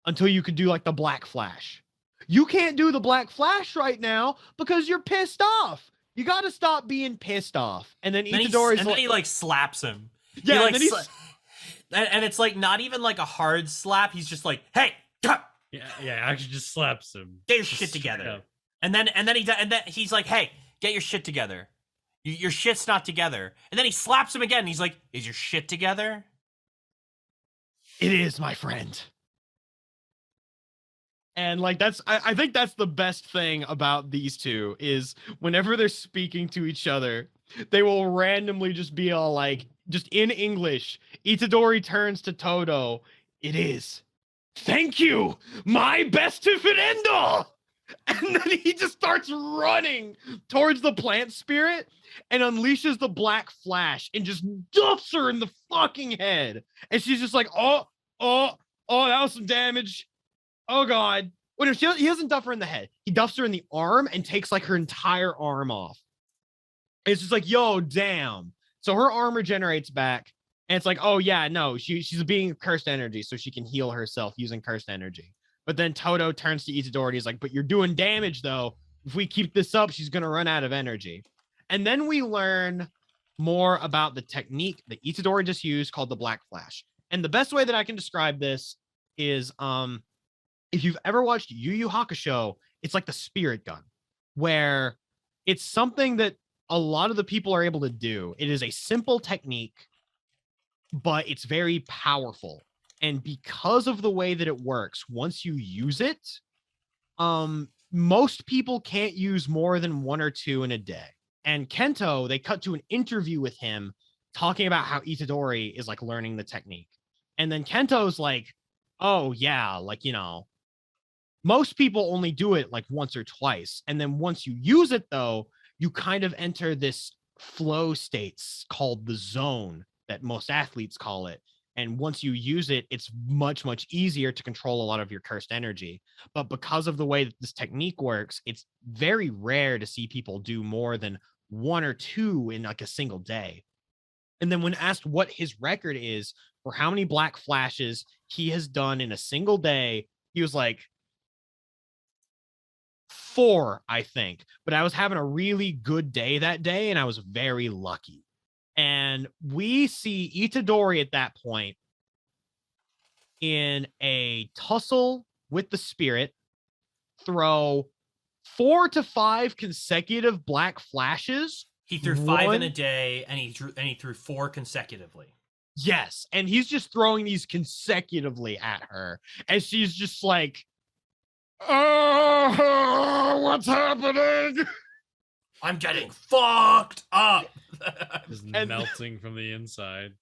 Until you could do like the black flash. You can't do the black flash right now because you're pissed off. You got to stop being pissed off. And then Itadori's then he like slaps him. Yeah, and it's like not even like a hard slap. He's just like, "Hey, yeah, actually just slaps him. Get your shit together." And then he's like, "Hey, get your shit together. Your shit's not together." And then he slaps him again. And he's like, "Is your shit together?" It is, my friend. And like I think that's the best thing about these two is whenever they're speaking to each other, they will randomly just be all like, just in English. Itadori turns to Todo. It is. Thank you, my best friend. And then he just starts running towards the plant spirit and unleashes the black flash and just duffs her in the fucking head. And she's just like, oh, that was some damage. Oh God. Well, no, he doesn't duff her in the head. He duffs her in the arm and takes like her entire arm off. It's just like, yo, damn. So her arm regenerates back. And it's like, oh yeah, no, she's a being of cursed energy, so she can heal herself using cursed energy. But then Toto turns to Itadori and he's like, but you're doing damage though. If we keep this up, she's gonna run out of energy. And then we learn more about the technique that Itadori just used called the Black Flash. And the best way that I can describe this is if you've ever watched Yu Yu Hakusho, it's like the spirit gun, where it's something that a lot of the people are able to do. It is a simple technique, but it's very powerful. And because of the way that it works, once you use it, most people can't use more than 1 or 2 in a day. And Kento, they cut to an interview with him talking about how Itadori is like learning the technique. And then Kento's like, oh yeah, like, you know, most people only do it like once or twice. And then once you use it though, you kind of enter this flow states called the zone that most athletes call it. And once you use it, it's much, much easier to control a lot of your cursed energy. But because of the way that this technique works, it's very rare to see people do more than 1 or 2 in like a single day. And then when asked what his record is for how many black flashes he has done in a single day, he was like, 4, I think. But I was having a really good day that day, and I was very lucky. And we see Itadori at that point in a tussle with the spirit throw 4 to 5 consecutive black flashes. He threw 5 in a day, and he threw 4 consecutively. Yes, and he's just throwing these consecutively at her, and she's just like, oh, what's happening? I'm getting fucked up. Just And- melting from the inside.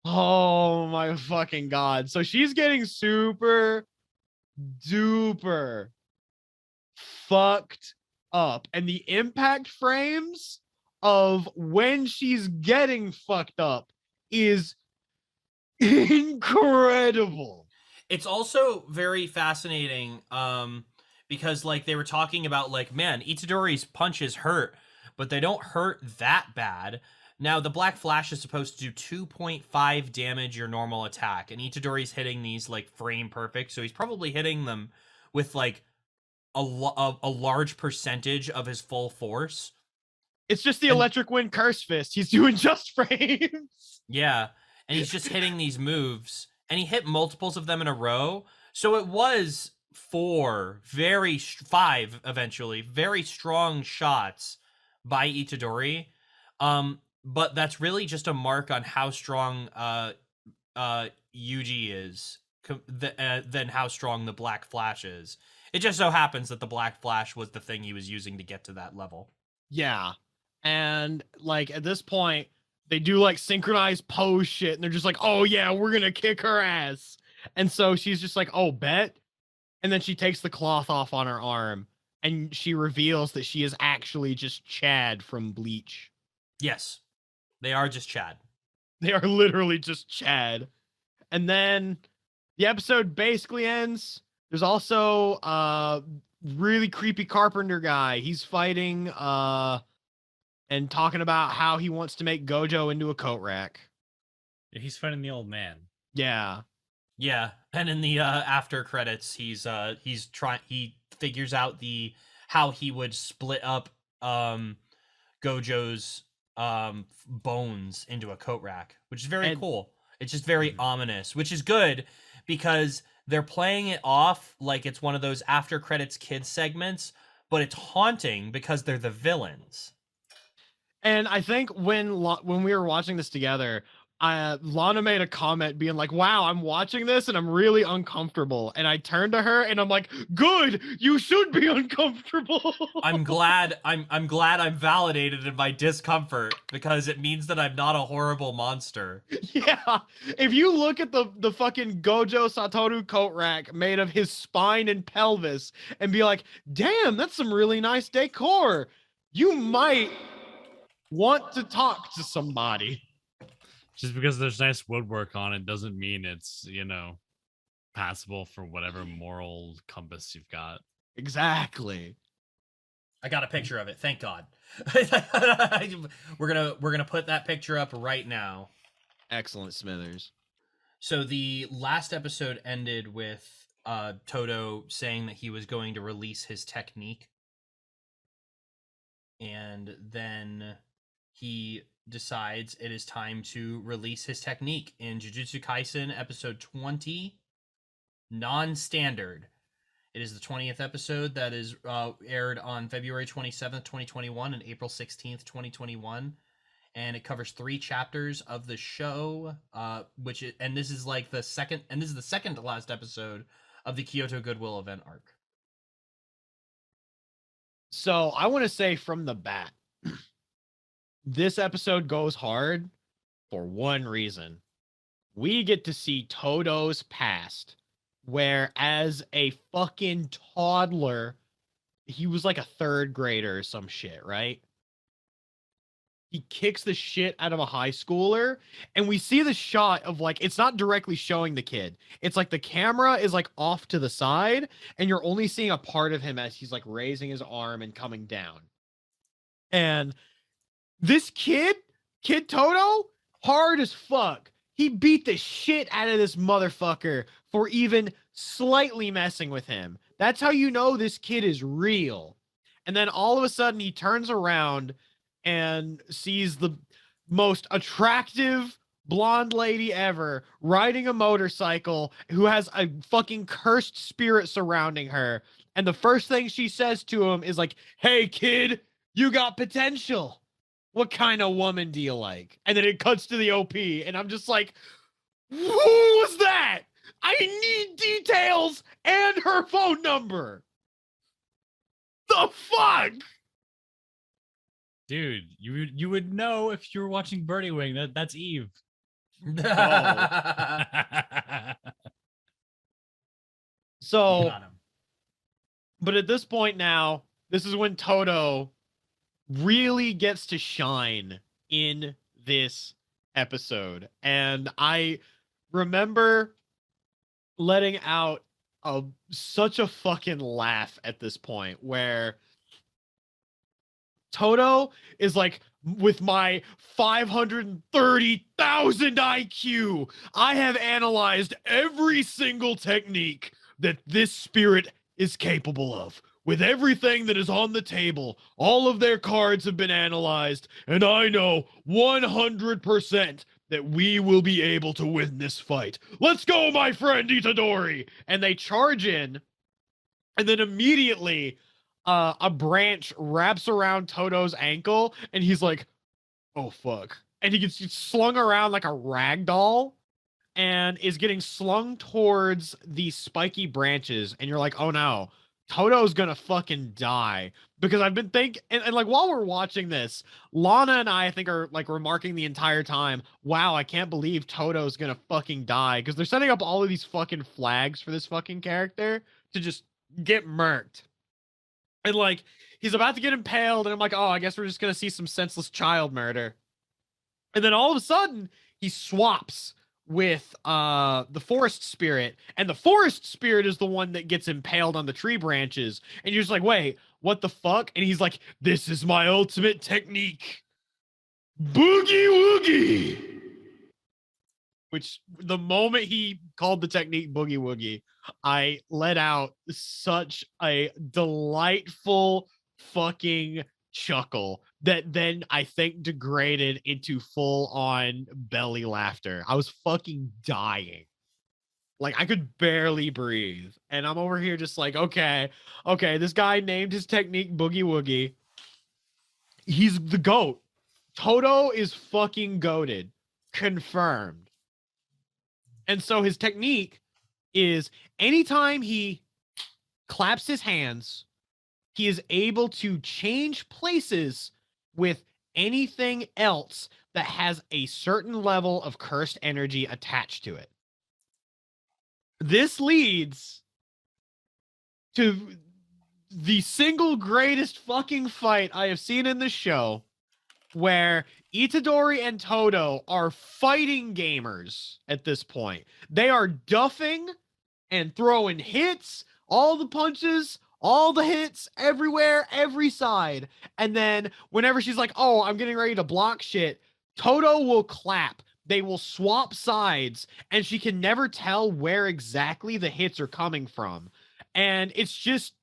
Oh my fucking god. So she's getting super duper fucked up. And the impact frames of when she's getting fucked up is incredible. It's also very fascinating because like they were talking about like, man, Itadori's punches hurt, but they don't hurt that bad. Now the Black Flash is supposed to do 2.5 damage your normal attack, and Itadori's hitting these like frame perfect, so he's probably hitting them with like a large percentage of his full force. It's just the electric wind curse fist. He's doing just frames. Yeah, and he's just hitting these moves, and he hit multiples of them in a row. So it was 5 eventually, very strong shots by Itadori. But that's really just a mark on how strong Yuji is than how strong the Black Flash is. It just so happens that the Black Flash was the thing he was using to get to that level. Yeah. And like at this point, they do like synchronized pose shit, and they're just like, oh yeah, we're gonna kick her ass. And so she's just like, oh, bet. And then she takes the cloth off on her arm, and she reveals that she is actually just Chad from Bleach. Yes, they are just Chad. They are literally just Chad. And then the episode basically ends. There's also really creepy carpenter guy. He's fighting and talking about how he wants to make Gojo into a coat rack. Yeah, he's fighting the old man. Yeah. Yeah, and in the after credits, he figures out how he would split up Gojo's bones into a coat rack, which is very cool. It's just very ominous, which is good because they're playing it off like it's one of those after credits kids segments, but it's haunting because they're the villains. And I think when we were watching this together, Lana made a comment being like, wow, I'm watching this and I'm really uncomfortable. And I turned to her and I'm like, good, you should be uncomfortable. I'm glad I'm validated in my discomfort because it means that I'm not a horrible monster. Yeah. If you look at the fucking Gojo Satoru coat rack made of his spine and pelvis and be like, damn, that's some really nice decor, you might want to talk to somebody. Just because there's nice woodwork on it doesn't mean it's, passable for whatever moral compass you've got. Exactly. I got a picture of it. Thank God. We're gonna put that picture up right now. Excellent, Smithers. So the last episode ended with Todo saying that he was going to release his technique, and then he decides it is time to release his technique in Jujutsu Kaisen episode 20, non-standard. It is the 20th episode that is aired on February 27th, 2021 and April 16th, 2021. And it covers 3 chapters of the show, and this is like the second to last episode of the Kyoto Goodwill event arc. So I want to say from the bat, this episode goes hard for one reason. We get to see Todo's past, where as a fucking toddler, he was like a 3rd grader or some shit, right? He kicks the shit out of a high schooler, and we see the shot of like, it's not directly showing the kid. It's like the camera is like off to the side, and you're only seeing a part of him as he's like raising his arm and coming down. And this kid Todo, hard as fuck. He beat the shit out of this motherfucker for even slightly messing with him. That's how you know this kid is real. And then all of a sudden he turns around and sees the most attractive blonde lady ever riding a motorcycle who has a fucking cursed spirit surrounding her. And the first thing she says to him is like, "Hey kid, you got potential. What kind of woman do you like?" And then it cuts to the OP, and I'm just like, who was that? I need details and her phone number. The fuck? Dude, you would know if you were watching Birdie Wing. That's Eve. So, Got him. but at this point now, this is when Todo really gets to shine in this episode. And I remember letting out such a fucking laugh at this point where Todo is like, with my 530,000 IQ, I have analyzed every single technique that this spirit is capable of. With everything that is on the table, all of their cards have been analyzed, and I know 100% that we will be able to win this fight. Let's go, my friend Itadori! And they charge in, and then immediately a branch wraps around Todo's ankle, and he's like, oh fuck. And he gets slung around like a rag doll and is getting slung towards these spiky branches, and you're like, oh no, Todo's gonna fucking die. Because I've been thinking, and like while we're watching this, Lana and I think are like remarking the entire time, wow, I can't believe Todo's gonna fucking die. Because they're setting up all of these fucking flags for this fucking character to just get murked. And like, he's about to get impaled, and I'm like, oh, I guess we're just gonna see some senseless child murder. And then all of a sudden, he swaps with the forest spirit, and the forest spirit is the one that gets impaled on the tree branches. And you're just like, wait, what the fuck? And he's like, this is my ultimate technique, Boogie Woogie. Which, the moment he called the technique Boogie Woogie, I let out such a delightful fucking chuckle that then I think degraded into full-on belly laughter. I was fucking dying. Like, I could barely breathe. And I'm over here just like, okay, this guy named his technique Boogie Woogie. He's the GOAT. Todo is fucking goated. Confirmed. And so his technique is anytime he claps his hands, he is able to change places with anything else that has a certain level of cursed energy attached to it. This leads to the single greatest fucking fight I have seen in the show, where Itadori and Todo are fighting gamers at this point. They are duffing and throwing hits, all the punches, all the hits, everywhere, every side. And then whenever she's like, oh, I'm getting ready to block shit, Toto will clap. They will swap sides, and she can never tell where exactly the hits are coming from. And it's just,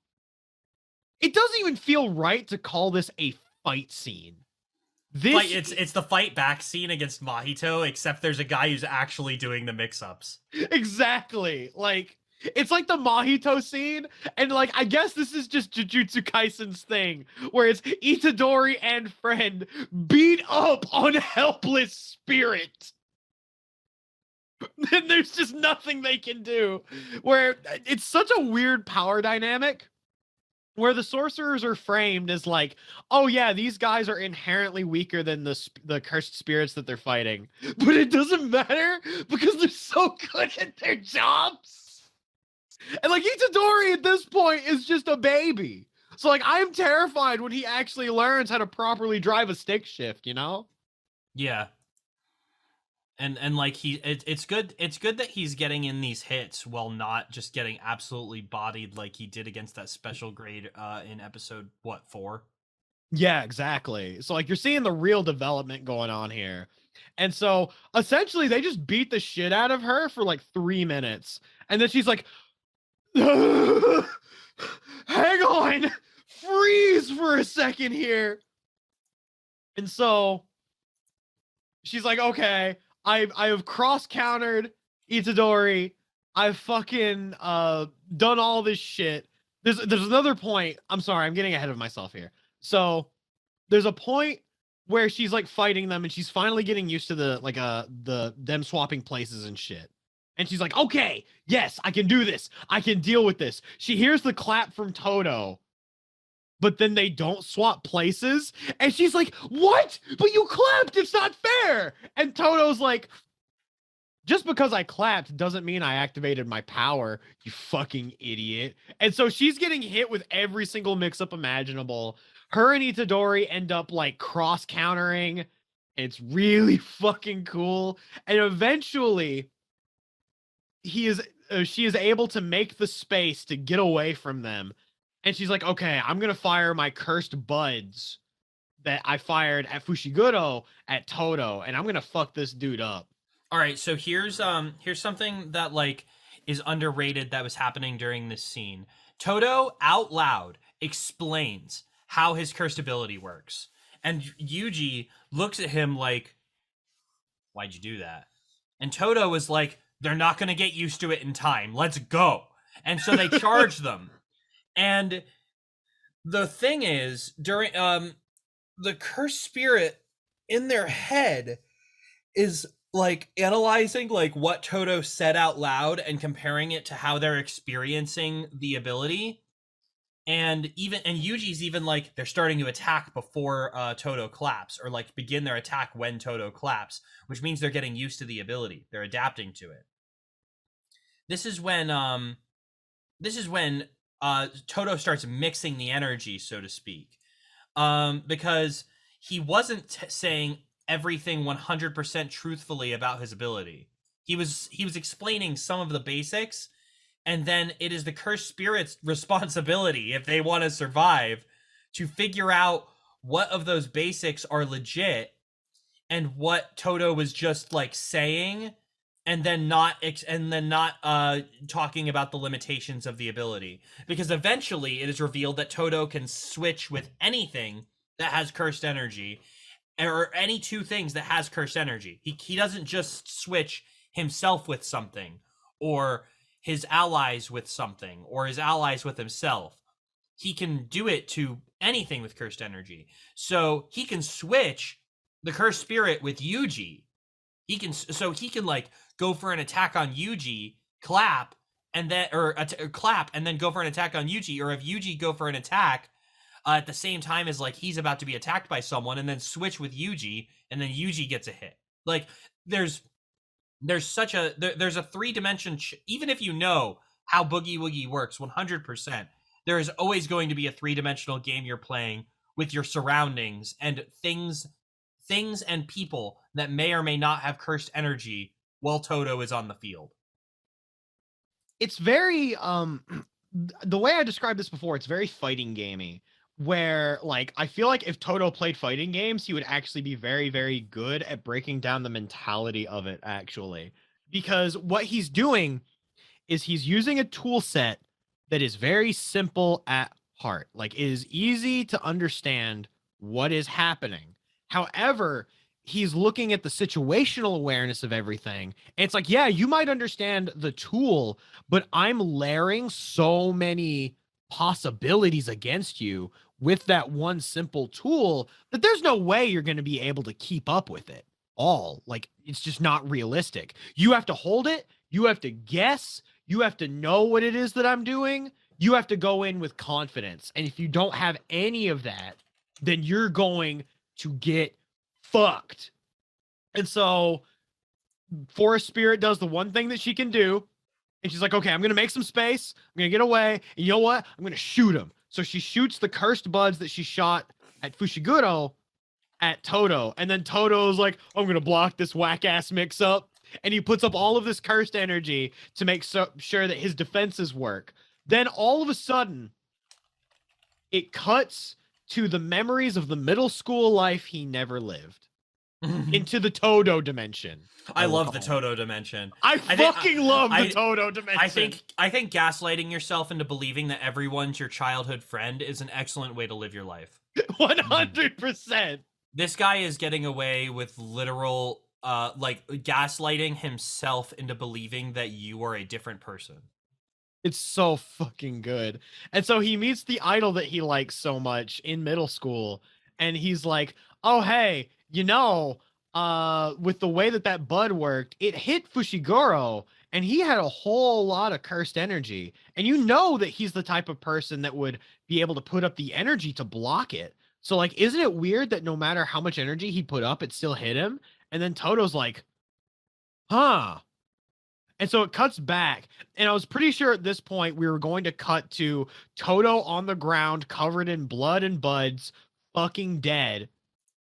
it doesn't even feel right to call this a fight scene. It's the fight back scene against Mahito, except there's a guy who's actually doing the mix-ups. Exactly. Like, it's like the Mahito scene, and like, I guess this is just Jujutsu Kaisen's thing, where it's Itadori and friend beat up on helpless spirit. And there's just nothing they can do. Where it's such a weird power dynamic, where the sorcerers are framed as like, oh yeah, these guys are inherently weaker than the cursed spirits that they're fighting, but it doesn't matter because they're so good at their jobs. And like, Itadori at this point is just a baby, so like, I'm terrified when he actually learns how to properly drive a stick shift, you know? Yeah. And like, it's good that he's getting in these hits while not just getting absolutely bodied like he did against that special grade in episode 4. Yeah, exactly. So like, you're seeing the real development going on here. And so essentially they just beat the shit out of her for like 3 minutes. And then she's like, hang on, freeze for a second here. And so she's like, okay, I have cross-countered Itadori. I've fucking done all this shit. There's another point. I'm sorry, I'm getting ahead of myself here. So there's a point where she's like fighting them, and she's finally getting used to them swapping places and shit. And she's like, okay, yes, I can do this. I can deal with this. She hears the clap from Toto, but then they don't swap places. And she's like, what? But you clapped. It's not fair. And Toto's like, just because I clapped doesn't mean I activated my power, you fucking idiot. And so she's getting hit with every single mix-up imaginable. Her and Itadori end up like cross-countering. It's really fucking cool. And eventually, she is able to make the space to get away from them. And she's like, okay, I'm going to fire my cursed buds that I fired at Fushiguro at Toto, and I'm going to fuck this dude up. All right, so here's something that like is underrated that was happening during this scene. Toto out loud explains how his cursed ability works. And Yuji looks at him like, why'd you do that? And Toto is like, they're not going to get used to it in time. Let's go. And so they charge them. And the thing is, during the cursed spirit in their head is like analyzing like what Toto said out loud and comparing it to how they're experiencing the ability. And Yuji's even like, they're starting to attack before Toto claps, or like begin their attack when Toto claps, which means they're getting used to the ability. They're adapting to it. This is when Toto starts mixing the energy, so to speak, because he wasn't saying everything 100% truthfully about his ability. He was explaining some of the basics, and then it is the cursed spirit's responsibility, if they want to survive, to figure out what of those basics are legit and what Toto was just like saying, and then not talking about the limitations of the ability. Because eventually it is revealed that Toto can switch with anything that has cursed energy, or any two things that has cursed energy. He doesn't just switch himself with something, or his allies with something, or his allies with himself. He can do it to anything with cursed energy. So he can switch the cursed spirit with Yuji. He can like go for an attack on Yuji, clap, and then clap and then go for an attack on Yuji, or if Yuji go for an attack at the same time as like he's about to be attacked by someone, and then switch with Yuji, and then Yuji gets a hit. Like there's a 3-dimension even if you know how Boogie Woogie works 100%, there is always going to be a 3-dimensional game you're playing with your surroundings and things and people that may or may not have cursed energy while Toto is on the field. it's very the way I described this before, it's very fighting gamey, where like I feel like if Toto played fighting games, he would actually be very, very good at breaking down the mentality of it, actually. Because what he's doing is he's using a tool set that is very simple at heart. Like it is easy to understand what is happening. However, he's looking at the situational awareness of everything. And it's like, yeah, you might understand the tool, but I'm layering so many possibilities against you with that one simple tool that there's no way you're going to be able to keep up with it all. Like it's just not realistic. You have to hold it, you have to guess, you have to know what it is that I'm doing. You have to go in with confidence. And if you don't have any of that, then you're going to get fucked. And so Forest Spirit does the one thing that she can do. And she's like, okay, I'm going to make some space. I'm going to get away. And you know what? I'm going to shoot him. So she shoots the cursed buds that she shot at Fushiguro at Toto. And then Toto's like, I'm going to block this whack ass mix up. And he puts up all of this cursed energy to make sure that his defenses work. Then all of a sudden, it cuts to the memories of the middle school life he never lived into the Toto dimension. I love the Toto dimension. I fucking love the Toto dimension. I think gaslighting yourself into believing that everyone's your childhood friend is an excellent way to live your life. 100%. This guy is getting away with literal like gaslighting himself into believing that you are a different person. It's so fucking good. And so he meets the idol that he likes so much in middle school. And he's like, oh, hey, you know, with the way that bud worked, it hit Fushiguro and he had a whole lot of cursed energy. And you know that he's the type of person that would be able to put up the energy to block it. So like, isn't it weird that no matter how much energy he put up, it still hit him? And then Toto's like, huh. And so it cuts back. And I was pretty sure at this point we were going to cut to Toto on the ground, covered in blood and buds, fucking dead.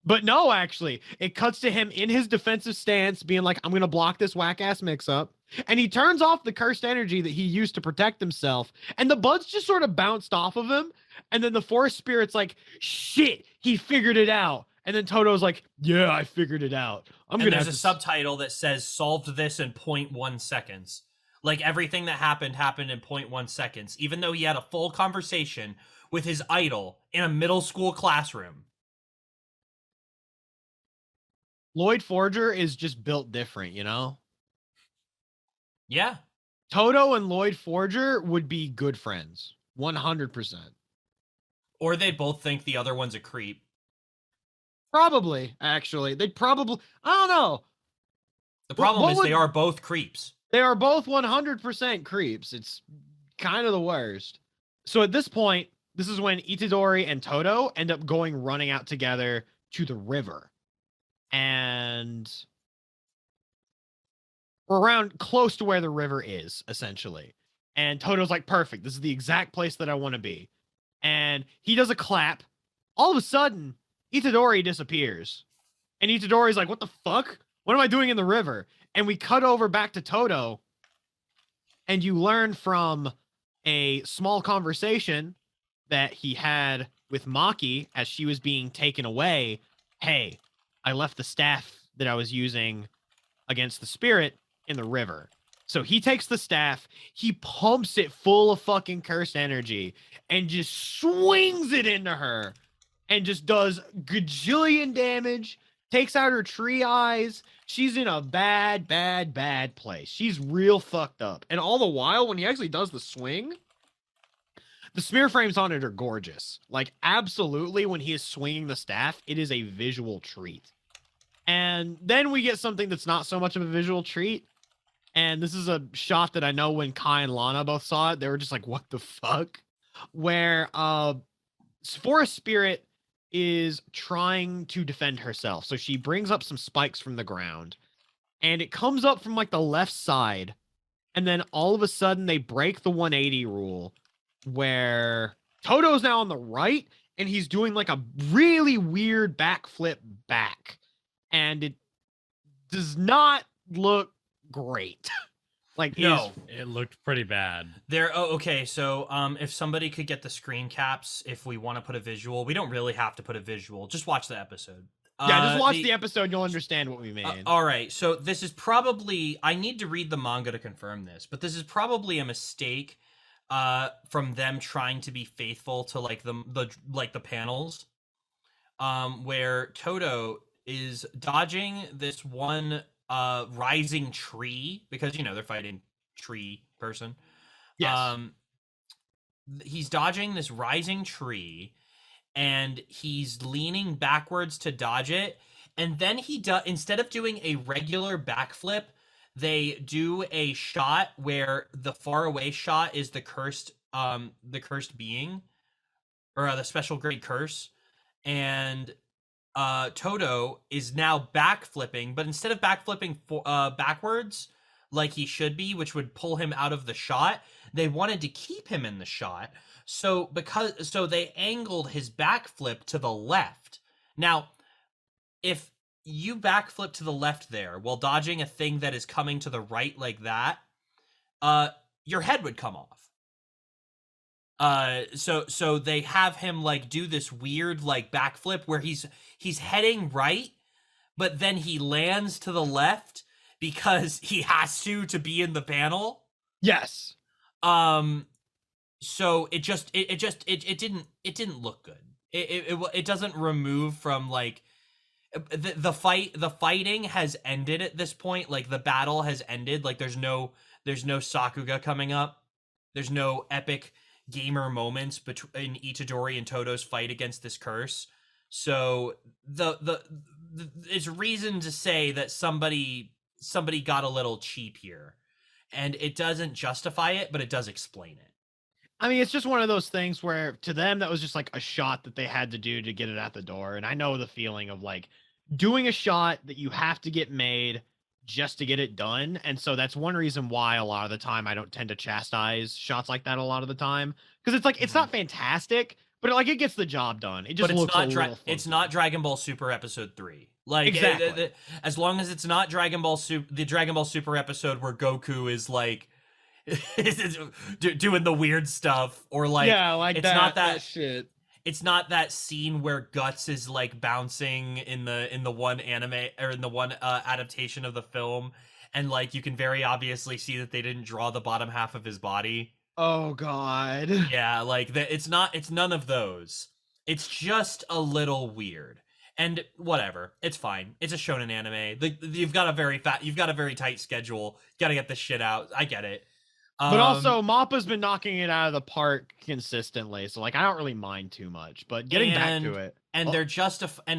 But no, actually, it cuts to him in his defensive stance, being like, I'm going to block this whack-ass mix-up. And he turns off the cursed energy that he used to protect himself. And the buds just sort of bounced off of him. And then the forest spirit's like, shit, he figured it out. And then Toto's like, yeah, I figured it out. There's a subtitle that says, solved this in 0.1 seconds. Like, everything that happened in 0.1 seconds, even though he had a full conversation with his idol in a middle school classroom. Loid Forger is just built different, you know? Yeah. Toto and Loid Forger would be good friends. 100%. Or they both think the other one's a creep. Probably, actually. They'd probably... I don't know. The problem is they are both creeps. They are both 100% creeps. It's kind of the worst. So at this point, this is when Itadori and Toto end up running out together to the river. And we're around close to where the river is, essentially. And Toto's like, perfect. This is the exact place that I want to be. And he does a clap. All of a sudden, Itadori disappears. And Itadori's like, what the fuck? What am I doing in the river? And we cut over back to Toto. And you learn from a small conversation that he had with Maki as she was being taken away. Hey, I left the staff that I was using against the spirit in the river. So he takes the staff, he pumps it full of fucking cursed energy and just swings it into her and just does gajillion damage, takes out her tree eyes. She's in a bad, bad, bad place. She's real fucked up. And all the while, when he actually does the swing, the smear frames on it are gorgeous. Like, absolutely, when he is swinging the staff, it is a visual treat. And then we get something that's not so much of a visual treat. And this is a shot that I know when Kai and Lana both saw it, they were just like, what the fuck? Where Forest Spirit is trying to defend herself. So she brings up some spikes from the ground. And it comes up from like the left side. And then all of a sudden they break the 180 rule where Toto's now on the right and he's doing like a really weird backflip back. And it does not look great. Like, No. It looked pretty bad. Okay, so if somebody could get the screen caps, if we want to put a visual, we don't really have to put a visual. Just watch the episode. Yeah, just watch the episode. You'll understand what we mean. All right, so this is probably, I need to read the manga to confirm this, but this is probably a mistake from them trying to be faithful to like the panels, where Toto is dodging this one rising tree because they're fighting tree person. Yes. He's dodging this rising tree, and he's leaning backwards to dodge it, and then instead of doing a regular backflip, they do a shot where the far away shot is the cursed being, or the special grade curse, and Toto is now backflipping, but instead of backflipping backwards like he should be, which would pull him out of the shot, they wanted to keep him in the shot. So they angled his backflip to the left. Now, if you backflip to the left there while dodging a thing that is coming to the right like that, your head would come off. So they have him like do this weird like backflip where he's heading right, but then he lands to the left because he has to be in the panel. Yes. So it didn't look good. It doesn't remove from like the fighting has ended at this point. Like the battle has ended. Like there's no Sakuga coming up. There's no epic gamer moments between Itadori and Toto's fight against this curse. So it's reason to say that somebody got a little cheap here, and it doesn't justify it, but it does explain it. I mean, it's just one of those things where to them that was just like a shot that they had to do to get it at the door. And I know the feeling of like doing a shot that you have to get made just to get it done. And so that's one reason why a lot of the time I don't tend to chastise shots like that a lot of the time, because it's like it's not fantastic, but it gets the job done. It just looks it's not Dragon Ball Super episode 3. Like exactly. As long as it's not Dragon Ball the Dragon Ball Super episode where Goku is like doing the weird stuff, or like like it's not that shit. It's not that scene where Guts is like bouncing in the one anime or in the one adaptation of the film, and like you can very obviously see that they didn't draw the bottom half of his body. Oh god. Yeah, like it's none of those. It's just a little weird. And whatever, it's fine. It's a shonen anime. You've got a very tight schedule. You got to get this shit out. I get it. But also, Mappa's been knocking it out of the park consistently, so like I don't really mind too much. But getting back to it, and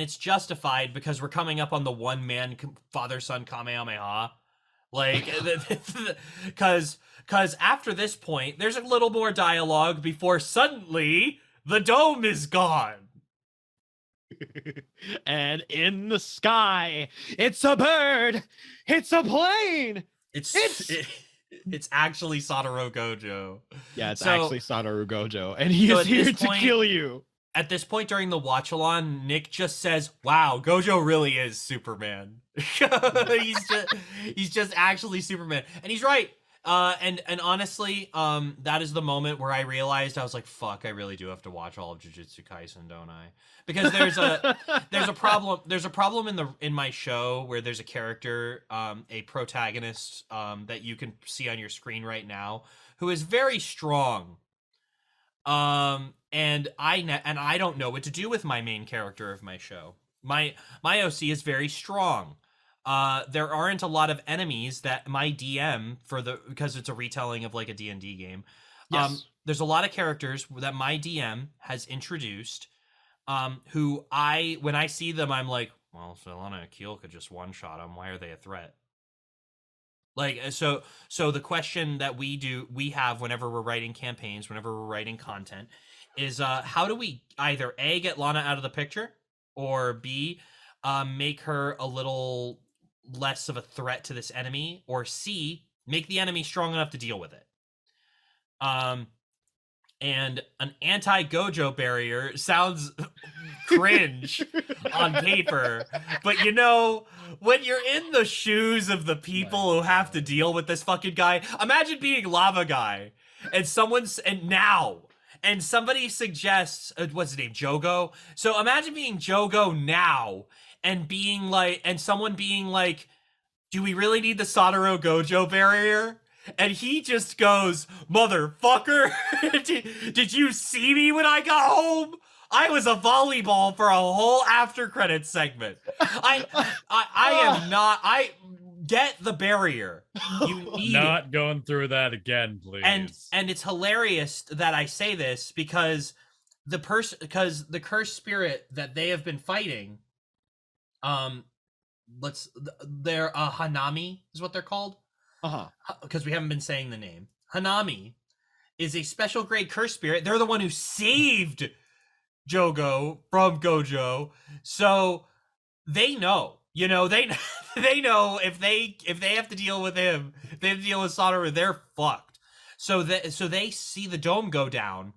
it's justified because we're coming up on the one-man father-son Kamehameha, like because after this point, there's a little more dialogue before suddenly the dome is gone. And in the sky, it's a bird, it's a plane, it's actually Satoru Gojo. Yeah, it's actually Satoru Gojo, and he is here to kill you. At this point during the watch-along, Nick just says, "Wow, Gojo really is Superman." he's just actually Superman, and he's right. And honestly, that is the moment where I realized I was like, "Fuck, I really do have to watch all of Jujutsu Kaisen, don't I?" Because there's a problem in my show where there's a character, a protagonist, that you can see on your screen right now, who is very strong. And I don't know what to do with my main character of my show. My OC is very strong. There aren't a lot of enemies that my DM because it's a retelling of like a D&D game. Yes. There's a lot of characters that my DM has introduced, who when I see them, I'm like, well, Svetlana and Keel could just one-shot them. Why are they a threat? Like, so the question that we have whenever we're writing campaigns, whenever we're writing content, is how do we either A, get Lana out of the picture, or B, make her a little less of a threat to this enemy, or C, make the enemy strong enough to deal with it. And an anti-Gojo barrier sounds cringe on paper, but you know, when you're in the shoes of the people who have to deal with this fucking guy, imagine being Lava Guy and somebody suggests what's his name, Jogo. So imagine being Jogo now and being like, and someone being like, do we really need the Sanaro Gojo barrier? And he just goes, motherfucker, did you see me when I got home? I was a volleyball for a whole after credits segment. I get the barrier. You need Not it. going through that again, please. And it's hilarious that I say this because the cursed spirit that they have been fighting, they're Hanami is what they're called. Because we haven't been saying the name. Hanami is a special grade curse spirit. They're the one who saved Jogo from Gojo. So they know, you know, they know if they have to deal with him, if they have to deal with Sadaru, they're fucked. So they see the dome go down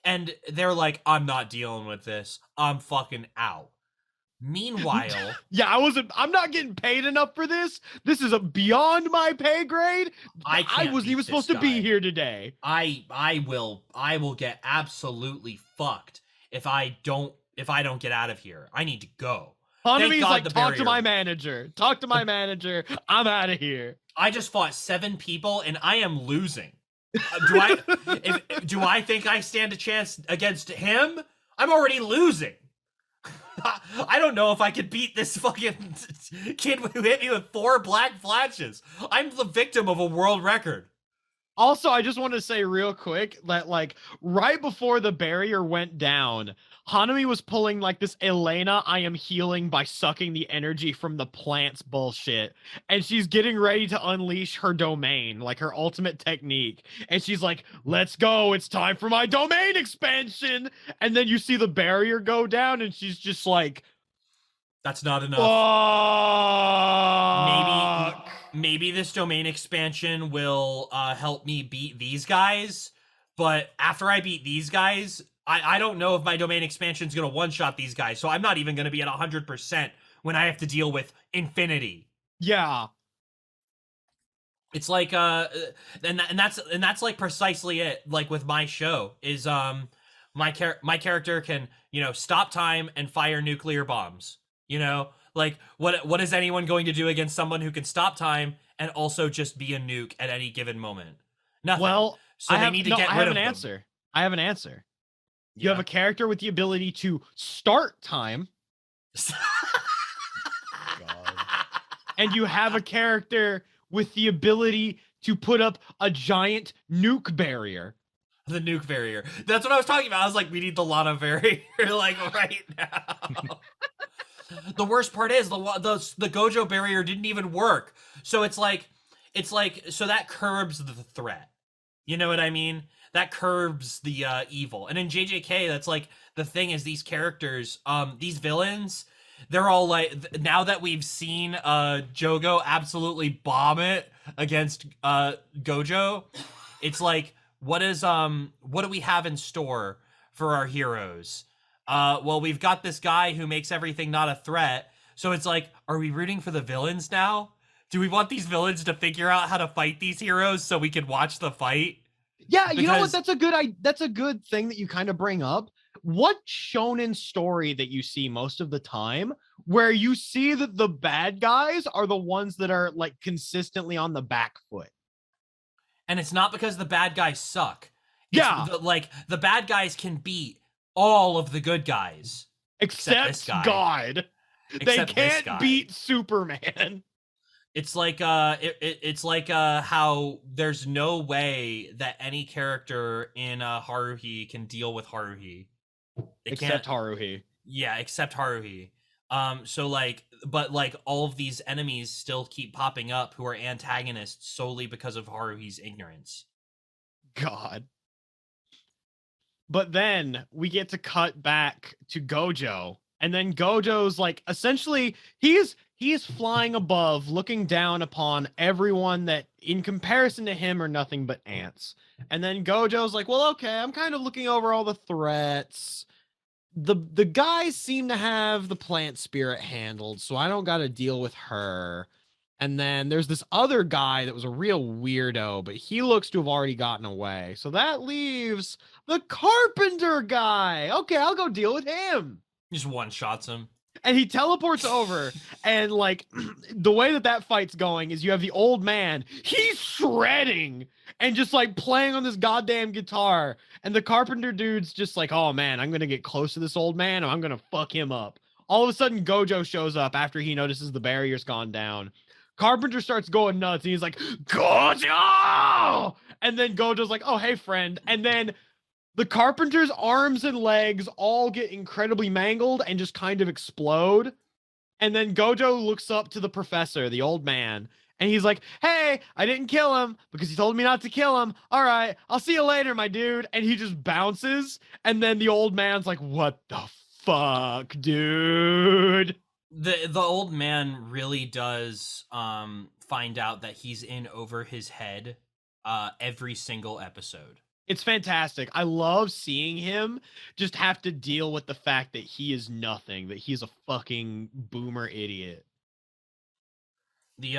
and they're like, I'm not dealing with this. I'm fucking out. Meanwhile, I'm not getting paid enough for this. This is beyond my pay grade. I wasn't even supposed to be here today. I will get absolutely fucked if I don't get out of here. I need to go. Hanami's like, talk to my manager. Talk to my manager. I'm out of here. I just fought 7 people and I am losing. Do I think I stand a chance against him? I'm already losing. I don't know if I could beat this fucking kid who hit me with 4 black flashes. I'm the victim of a world record. Also, I just want to say real quick that, like, right before the barrier went down, Hanami was pulling, like, this Elena, I am healing by sucking the energy from the plants bullshit. And she's getting ready to unleash her domain, like, her ultimate technique. And she's like, let's go, it's time for my domain expansion! And then you see the barrier go down, and she's just like... That's not enough. Maybe this domain expansion will help me beat these guys. But after I beat these guys, I don't know if my domain expansion is going to one-shot these guys. So I'm not even going to be at 100% when I have to deal with infinity. Yeah. It's like and that's like precisely it. Like with my show is my character can, you know, stop time and fire nuclear bombs. You know, like what is anyone going to do against someone who can stop time and also just be a nuke at any given moment? Nothing. Well, so they need to get rid of them. I have an answer. You have a character with the ability to start time. God. And you have a character with the ability to put up a giant nuke barrier. The nuke barrier. That's what I was talking about. I was like, we need the Lana barrier like right now. The worst part is the Gojo barrier didn't even work. So it's like so that curbs the threat. You know what I mean? That curbs the evil. And in JJK, that's like the thing is these characters, these villains, they're all like, now that we've seen Jogo absolutely bomb it against Gojo, it's like, what do we have in store for our heroes? Well, we've got this guy who makes everything not a threat. So it's like, are we rooting for the villains now? Do we want these villains to figure out how to fight these heroes so we can watch the fight? Yeah, you know what? That's a good thing that you kind of bring up. What shonen story that you see most of the time where you see that the bad guys are the ones that are like consistently on the back foot? And it's not because the bad guys suck. Yeah. The bad guys can beat all of the good guys. Except God. They can't beat Superman. It's like it's like how there's no way that any character in Haruhi can deal with Haruhi. Except Haruhi. Yeah, except Haruhi. So like, but like all of these enemies still keep popping up who are antagonists solely because of Haruhi's ignorance. God. But then we get to cut back to Gojo, and then Gojo's like, essentially, he's flying above, looking down upon everyone that, in comparison to him, are nothing but ants. And then Gojo's like, well, okay, I'm kind of looking over all the threats. the guys seem to have the plant spirit handled, so I don't got to deal with her. And then there's this other guy that was a real weirdo, but he looks to have already gotten away. So that leaves the carpenter guy. Okay, I'll go deal with him. Just one-shots him. And he teleports over, and like the way that fight's going is you have the old man, he's shredding and just like playing on this goddamn guitar, and the carpenter dude's just like, oh man, I'm gonna get close to this old man and I'm gonna fuck him up. All of a sudden Gojo shows up after he notices the barrier's gone down. Carpenter starts going nuts and he's like, Gojo! And then Gojo's like, oh hey friend. And then the carpenter's arms and legs all get incredibly mangled and just kind of explode. And then Gojo looks up to the professor, the old man, and he's like, hey, I didn't kill him because he told me not to kill him. All right, I'll see you later, my dude. And he just bounces. And then the old man's like, what the fuck, dude? The old man really does find out that he's in over his head every single episode. It's fantastic. I love seeing him just have to deal with the fact that he is nothing, that he's a fucking boomer idiot. The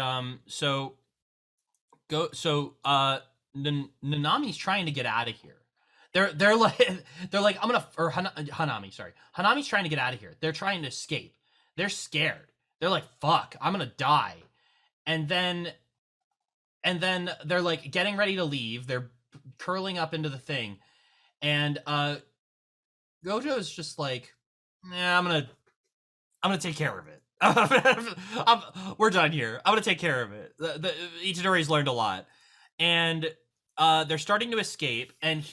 Nanami's trying to get out of here. They're like I'm gonna, or Hanami, sorry. Hanami's trying to get out of here. They're trying to escape. They're scared. They're like, fuck, I'm gonna die. And then they're like getting ready to leave. They're curling up into the thing, and Gojo is just like, yeah, I'm gonna take care of it. We're done here. I'm gonna take care of it. The Itadori's learned a lot, and they're starting to escape, and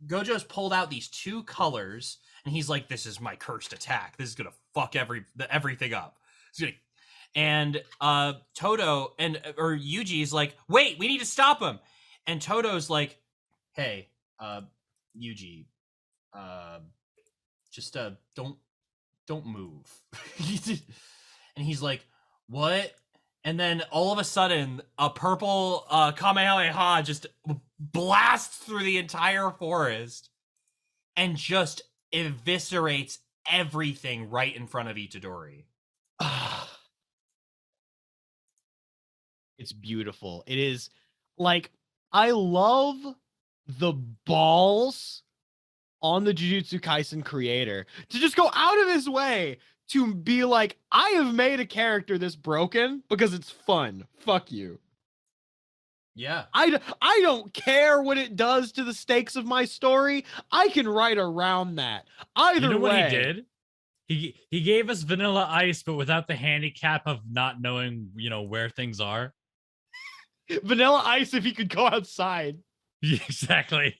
Gojo's pulled out these two colors, and he's like, this is my cursed attack. This is gonna fuck everything up. And Todo or Yuji's like, wait, we need to stop him. And Todo's like, hey, Yuji, just don't move. And he's like, what? And then all of a sudden, a purple Kamehameha just blasts through the entire forest and just eviscerates everything right in front of Itadori. It's beautiful. It is like, I love the balls on the Jujutsu Kaisen creator to just go out of his way to be like, I have made a character this broken because it's fun. Fuck you. Yeah. I don't care what it does to the stakes of my story. I can write around that. Either You know way. what he did? He gave us Vanilla Ice, but without the handicap of not knowing, where things are. Vanilla Ice if he could go outside. Exactly.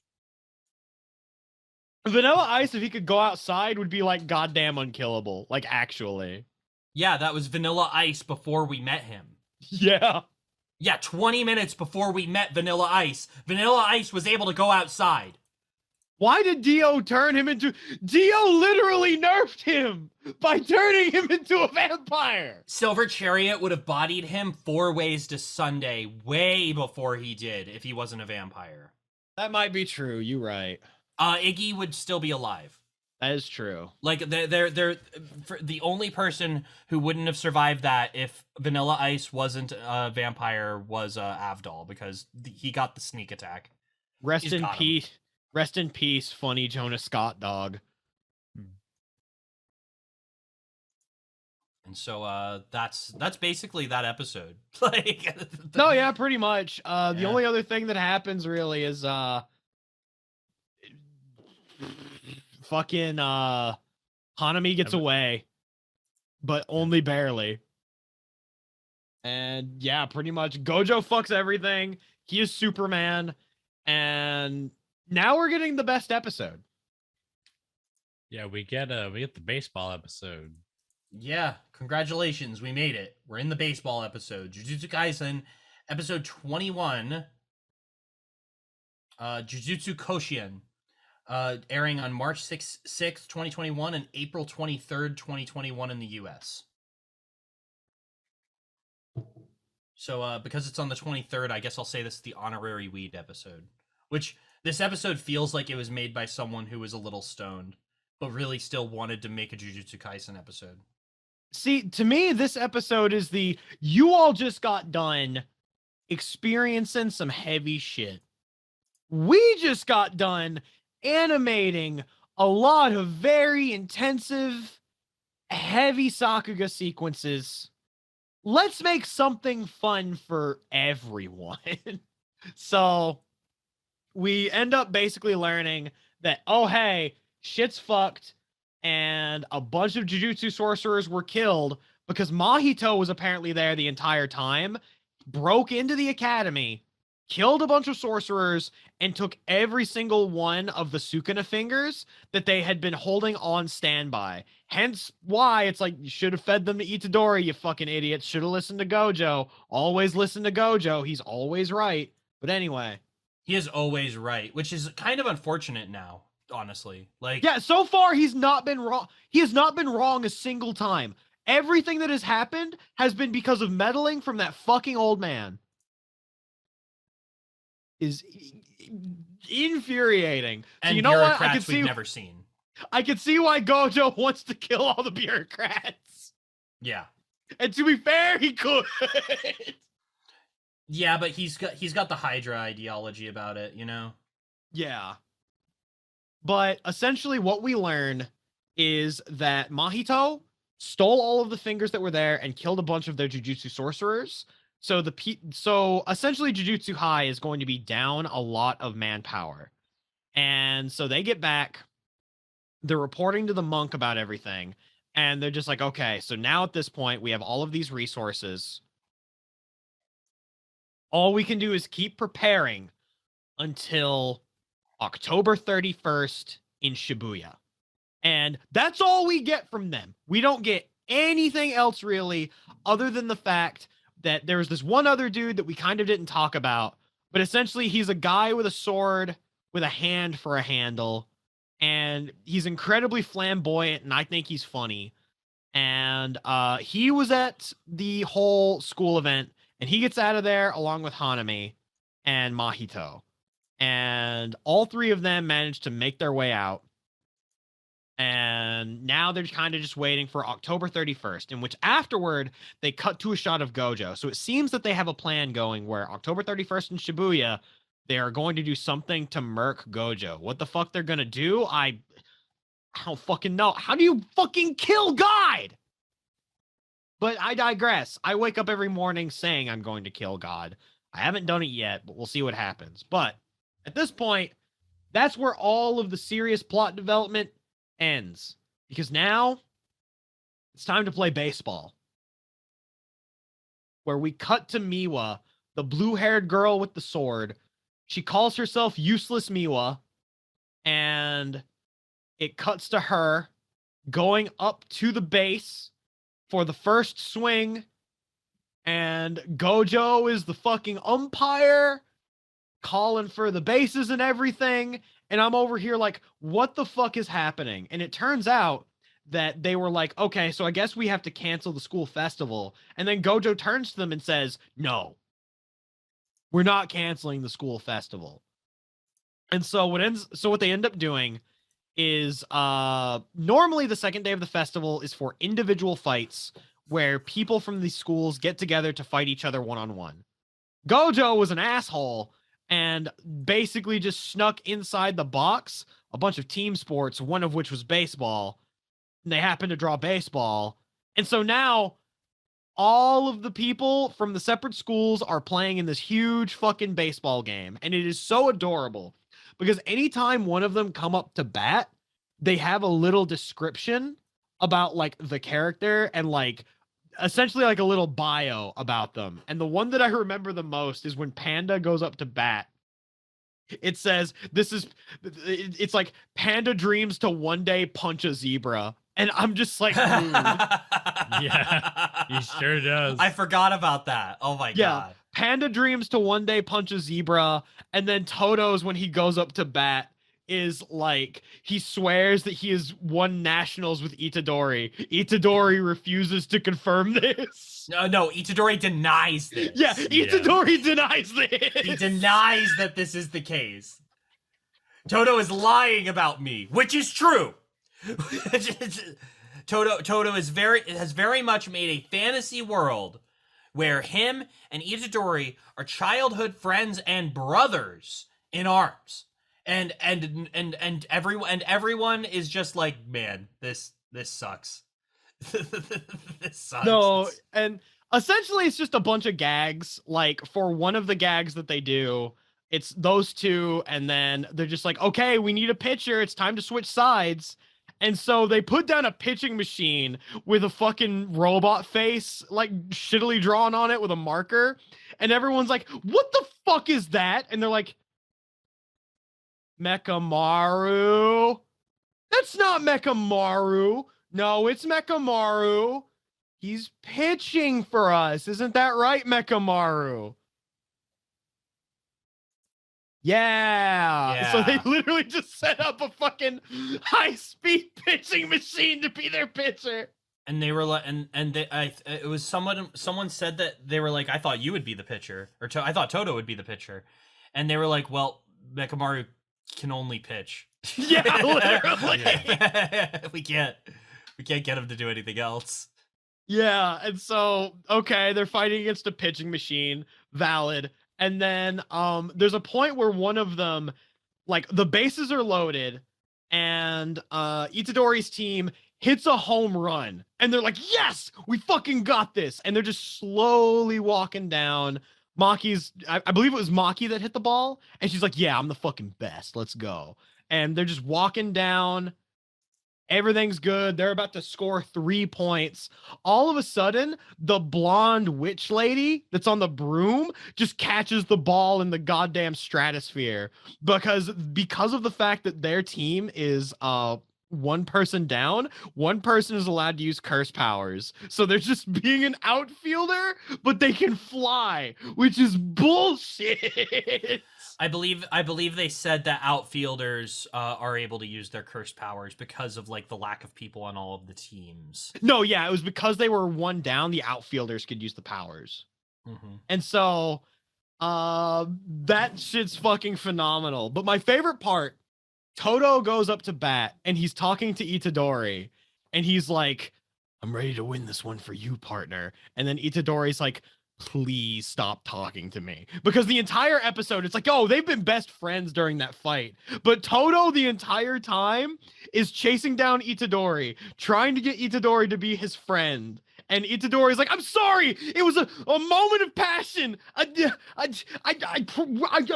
Vanilla Ice if he could go outside would be like goddamn unkillable. Like actually. Yeah, that was Vanilla Ice before we met him. Yeah. Yeah, 20 minutes before we met Vanilla Ice, Vanilla Ice was able to go outside. Why did Dio turn him into... Dio literally nerfed him by turning him into a vampire. Silver Chariot would have bodied him 4 ways to Sunday way before he did if he wasn't a vampire. That might be true. You're right. Iggy would still be alive. That is true. Like, they're the only person who wouldn't have survived that if Vanilla Ice wasn't a vampire was Avdol, because he got the sneak attack. Rest in peace. Rest in peace, funny Jonah Scott dog. And so that's basically that episode. Like, no, yeah, pretty much. The only other thing that happens really is fucking Hanami gets away, but only barely. And yeah, pretty much Gojo fucks everything. He is Superman, and now we're getting the best episode. Yeah, we get the baseball episode. Yeah, congratulations, we made it. We're in the baseball episode. Jujutsu Kaisen, episode 21. Jujutsu Koshien, airing on March 6th, 2021 and April 23rd, 2021 in the US. So because it's on the 23rd, I guess I'll say this is the honorary weed episode. Which, this episode feels like it was made by someone who was a little stoned. but really still wanted to make a Jujutsu Kaisen episode. See, to me, this episode is you all just got done experiencing some heavy shit. We just got done animating a lot of very intensive, heavy Sakuga sequences. Let's make something fun for everyone. So we end up basically learning that, oh, hey, shit's fucked, and a bunch of Jujutsu sorcerers were killed because Mahito was apparently there the entire time, broke into the academy, killed a bunch of sorcerers, and took every single one of the Sukuna fingers that they had been holding on standby. Hence why it's like, you should have fed them to Itadori, you fucking idiots. Should have listened to Gojo. Always listen to Gojo. He's always right. But anyway. He is always right, which is kind of unfortunate now, honestly. Like, yeah, so far he's not been wrong. He has not been wrong a single time. Everything that has happened has been because of meddling from that fucking old man. Is infuriating. and So you know what? bureaucrats we've never seen. I can see why Gojo wants to kill all the bureaucrats. Yeah. And to be fair, he could. Yeah, but he's got the Hydra ideology about it, you know? Yeah. But essentially what we learn is that Mahito stole all of the fingers that were there and killed a bunch of their Jujutsu sorcerers. So so essentially Jujutsu High is going to be down a lot of manpower. And so they get back, they're reporting to the monk about everything, and they're just like, okay, so now at this point we have all of these resources. All we can do is keep preparing until October 31st in Shibuya. And that's all we get from them. We don't get anything else really, other than the fact that there was this one other dude that we kind of didn't talk about, but essentially he's a guy with a sword with a hand for a handle, and he's incredibly flamboyant, and I think he's funny. And he was at the whole school event, and he gets out of there along with Hanami and Mahito. And all three of them managed to make their way out. And now they're kind of just waiting for October 31st, in which afterward they cut to a shot of Gojo. So it seems that they have a plan going where October 31st in Shibuya, they are going to do something to murk Gojo. What the fuck they're going to do? I don't fucking know. How do you fucking kill God? But I digress. I wake up every morning saying I'm going to kill God. I haven't done it yet, but we'll see what happens. But at this point, that's where all of the serious plot development ends, because now it's time to play baseball, where we cut to Miwa, the blue-haired girl with the sword. She calls herself Useless Miwa, and it cuts to her going up to the base for the first swing, and Gojo is the fucking umpire calling for the bases and everything. And I'm over here like, what the fuck is happening? And it turns out that they were like, okay, so I guess we have to cancel the school festival. And then Gojo turns to them and says, no, we're not canceling the school festival. And so what they end up doing is normally the second day of the festival is for individual fights where people from these schools get together to fight each other one-on-one. Gojo was an asshole and basically just snuck inside the box a bunch of team sports, one of which was baseball. And they happened to draw baseball. And so now all of the people from the separate schools are playing in this huge fucking baseball game. And it is so adorable because anytime one of them come up to bat, they have a little description about like the character and like essentially like a little bio about them. And the one that I remember the most is when Panda goes up to bat. It says, it's like Panda dreams to one day punch a zebra. And I'm just like, Yeah, he sure does. I forgot about that. Oh my god. Panda dreams to one day punch a zebra. And then Toto's, when he goes up to bat, is like, he swears that he has won nationals with Itadori. Itadori refuses to confirm this. No, Itadori denies this. Yeah, Itadori denies this. He denies that this is the case. Toto is lying about me, which is true. Toto has very much made a fantasy world where him and Itadori are childhood friends and brothers in arms. And everyone is just like, man, this sucks. This sucks. No, and essentially it's just a bunch of gags. Like for one of the gags that they do, it's those two, and then they're just like, okay, we need a pitcher. It's time to switch sides. And so they put down a pitching machine with a fucking robot face, like shittily drawn on it with a marker. And everyone's like, what the fuck is that? And they're like, Mechamaru. That's not Mechamaru. No, it's Mechamaru. He's pitching for us. Isn't that right, Mechamaru? Yeah. So they literally just set up a fucking high-speed pitching machine to be their pitcher. And they were like, it was someone said that they were like, I thought you would be the pitcher, or I thought Toto would be the pitcher, and they were like, well, Mechamaru can only pitch. Yeah, literally. we can't get him to do anything else. Yeah, and so okay, they're fighting against a pitching machine, valid. And then there's a point where one of them, like the bases are loaded, and Itadori's team hits a home run, and they're like, yes, we fucking got this. And they're just slowly walking down. Maki's, I believe it was Maki that hit the ball, and she's like, yeah, I'm the fucking best, let's go. And they're just walking down. Everything's good. They're about to score 3 points. All of a sudden, the blonde witch lady that's on the broom just catches the ball in the goddamn stratosphere because of the fact that their team is one person down, one person is allowed to use curse powers. So they're just being an outfielder, but they can fly, which is bullshit. I believe they said that outfielders are able to use their cursed powers because of like the lack of people on all of the teams. No, yeah, it was because they were one down, the outfielders could use the powers. Mm-hmm. And so that shit's fucking phenomenal. But my favorite part, Toto goes up to bat and he's talking to Itadori and he's like, I'm ready to win this one for you, partner. And then Itadori's like, please stop talking to me, because the entire episode it's like, oh, they've been best friends during that fight, but Toto the entire time is chasing down Itadori, trying to get Itadori to be his friend, and Itadori's like, I'm sorry, it was a moment of passion, I'm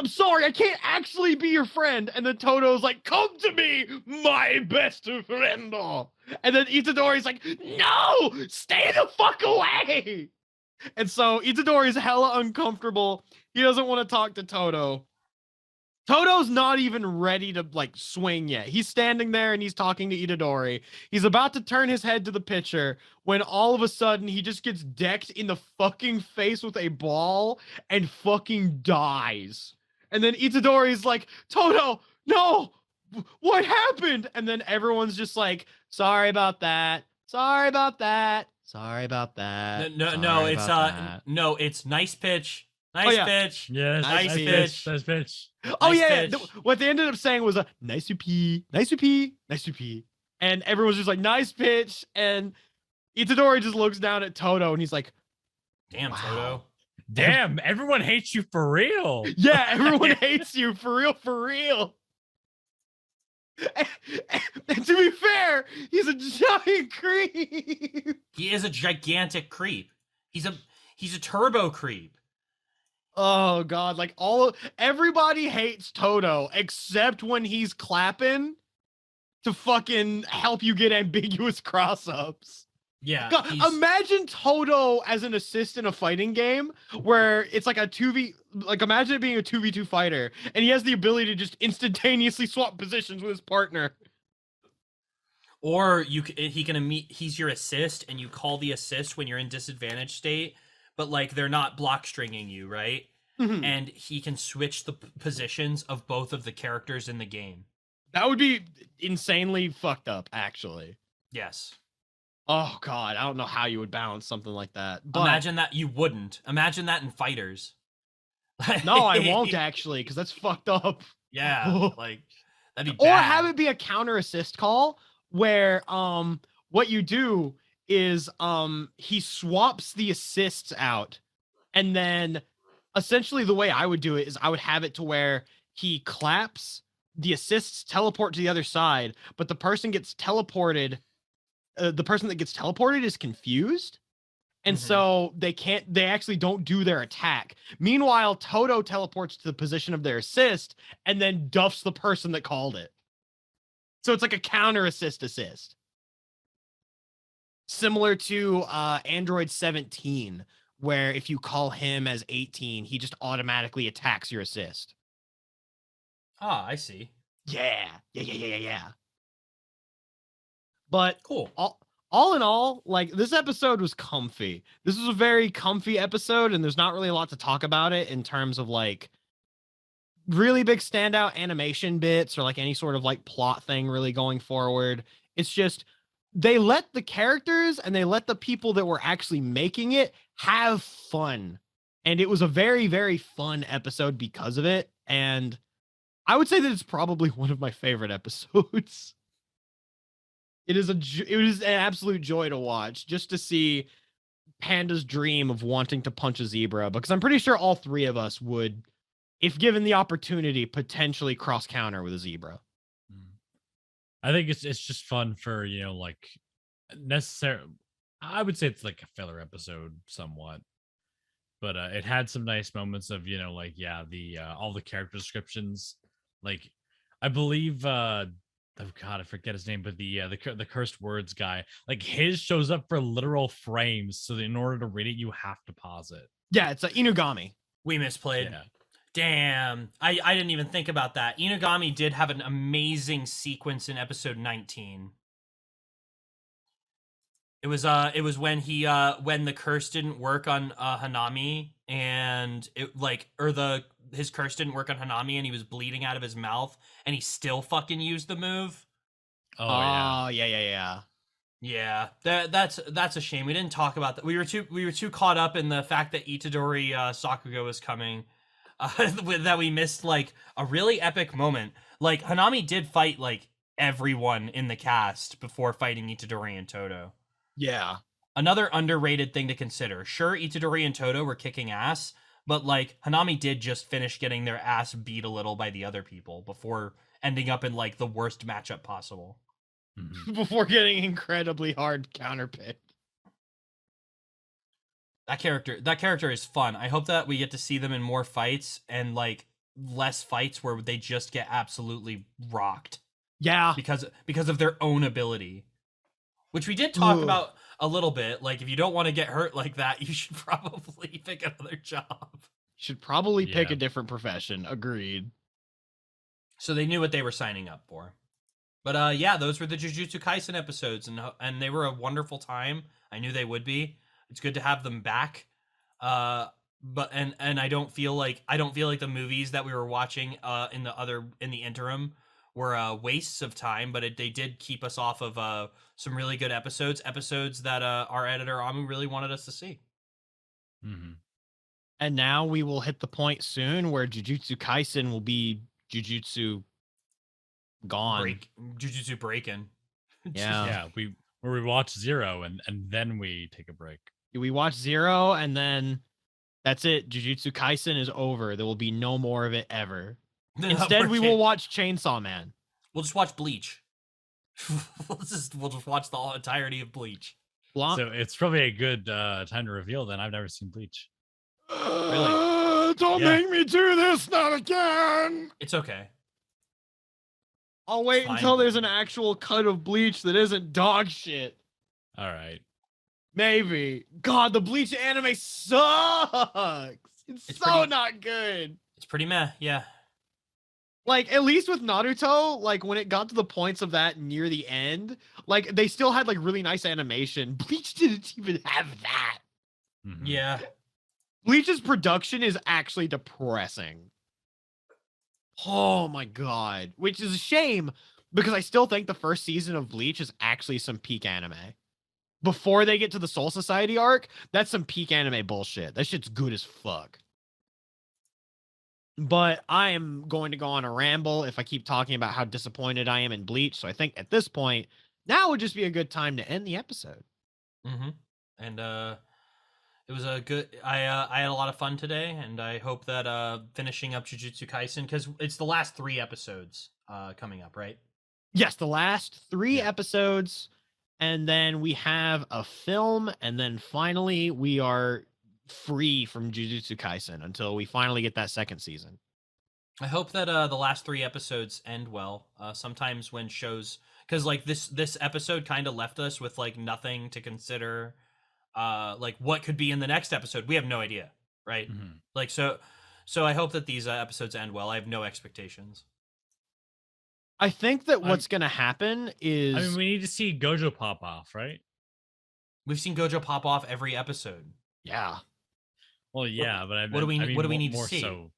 sorry, I can't actually be your friend. And then Toto's like, come to me, my best friend. And then Itadori's like, no, stay the fuck away. And so Itadori's hella uncomfortable. He doesn't want to talk to Toto. Toto's not even ready to like swing yet. He's standing there and he's talking to Itadori. He's about to turn his head to the pitcher when all of a sudden he just gets decked in the fucking face with a ball and fucking dies. And then Itadori's like, Toto, no, what happened? And then everyone's just like, sorry about that. Sorry about that. Sorry about that. No, it's nice pitch. Nice pitch. Yeah, nice pitch. Nice pitch. Oh nice yeah, pitch. what they ended up saying was a nice UP, nice UP, nice UP. And everyone's just like, nice pitch. And Itadori just looks down at Toto and he's like, damn, wow. Toto. Damn, everyone hates you for real. Yeah, everyone hates you for real, for real. And to be fair, he's a giant creep. He is a gigantic creep. He's a turbo creep. Oh god, like everybody hates Toto except when he's clapping to fucking help you get ambiguous cross-ups. Yeah. God, imagine Toto as an assist in a fighting game where it's like a 2v, like imagine it being a 2v2 fighter and he has the ability to just instantaneously swap positions with his partner. Or he's your assist and you call the assist when you're in disadvantaged state, but like they're not block stringing you, right? Mm-hmm. And he can switch the positions of both of the characters in the game. That would be insanely fucked up, actually. Yes. Oh god, I don't know how you would balance something like that. But imagine that you wouldn't. Imagine that in fighters. No, I won't actually, because that's fucked up. Yeah, like that'd be bad. Or have it be a counter assist call where what you do is he swaps the assists out, and then essentially the way I would do it is I would have it to where he claps, the assists teleport to the other side, but the person gets teleported. The person that gets teleported is confused. And so they actually don't do their attack. Meanwhile, Toto teleports to the position of their assist and then duffs the person that called it. So it's like a counter assist. Similar to Android 17, where if you call him as 18, he just automatically attacks your assist. Ah, I see. Yeah. But Cool. All in all, like, this episode was comfy. This was a very comfy episode, and there's not really a lot to talk about it in terms of like really big standout animation bits or like any sort of like plot thing really going forward. It's just they let the characters and they let the people that were actually making it have fun. And it was a very, very fun episode because of it. And I would say that it's probably one of my favorite episodes. It was an absolute joy to watch, just to see Panda's dream of wanting to punch a zebra, because I'm pretty sure all three of us would, if given the opportunity, potentially cross counter with a zebra. I think it's just fun for, like necessary. I would say it's like a filler episode somewhat, but it had some nice moments of, like, the all the character descriptions. Like, I believe oh god, I forget his name, but the cursed words guy, like, his shows up for literal frames, so that in order to read it, you have to pause it. Yeah, it's Inugami. We misplayed. Yeah. Damn, I didn't even think about that. Inugami did have an amazing sequence in episode 19. It was when he when the curse didn't work on Hanami, and his curse didn't work on Hanami, and he was bleeding out of his mouth, and he still fucking used the move. Oh Yeah, that's a shame. We didn't talk about that. We were too caught up in the fact that Itadori Sakuga was coming, that we missed like a really epic moment. Like, Hanami did fight like everyone in the cast before fighting Itadori and Toto. Yeah. Another underrated thing to consider. Sure, Itadori and Toto were kicking ass, but like, Hanami did just finish getting their ass beat a little by the other people before ending up in like the worst matchup possible. Before getting incredibly hard counterpicked. That character is fun. I hope that we get to see them in more fights and like less fights where they just get absolutely rocked. Yeah. Because of their own ability. Which we did talk about a little bit. Like, if you don't want to get hurt like that, you should probably pick another job. Should probably pick a different profession. Agreed. So they knew what they were signing up for. But those were the Jujutsu Kaisen episodes, and they were a wonderful time. I knew they would be. It's good to have them back. But I don't feel like the movies that we were watching in the interim were wastes of time, but they did keep us off of some really good episodes that our editor Amu really wanted us to see. And now we will hit the point soon where Jujutsu Kaisen will be Jujutsu gone. Jujutsu breaking. Yeah. We watch Zero and then we take a break. We watch Zero and then that's it. Jujutsu Kaisen is over. There will be no more of it ever. Instead, we will watch Chainsaw Man. We'll just watch Bleach. We'll just watch the entirety of Bleach. So it's probably a good time to reveal then. I've never seen Bleach. Really? Don't make me do this, not again. It's okay. I'll wait until there's an actual cut of Bleach that isn't dog shit. All right. Maybe. God, the Bleach anime sucks. It's so not good. It's pretty meh, yeah. Like, at least with Naruto, like, when it got to the points of that near the end, like, they still had, like, really nice animation. Bleach didn't even have that. Yeah. Bleach's production is actually depressing. Oh, my God. Which is a shame, because I still think the first season of Bleach is actually some peak anime. Before they get to the Soul Society arc, that's some peak anime bullshit. That shit's good as fuck. But I am going to go on a ramble if I keep talking about how disappointed I am in Bleach. So I think at this point, now would just be a good time to end the episode. Mm-hmm. And it was a good. I had a lot of fun today, and I hope that finishing up Jujutsu Kaisen, because it's the last 3 episodes coming up, right? Yes, the last 3 Yeah. episodes, and then we have a film, and then finally we are free from Jujutsu Kaisen until we finally get that second season. I hope that the last 3 episodes end well. Sometimes when shows, because like this episode kind of left us with like nothing to consider, like what could be in the next episode. We have no idea, right? Mhm. Like so I hope that these episodes end well. I have no expectations. I think that what's going to happen is I mean, we need to see Gojo pop off, right? We've seen Gojo pop off every episode. yeah. Well, yeah, but what do we need to more see? so,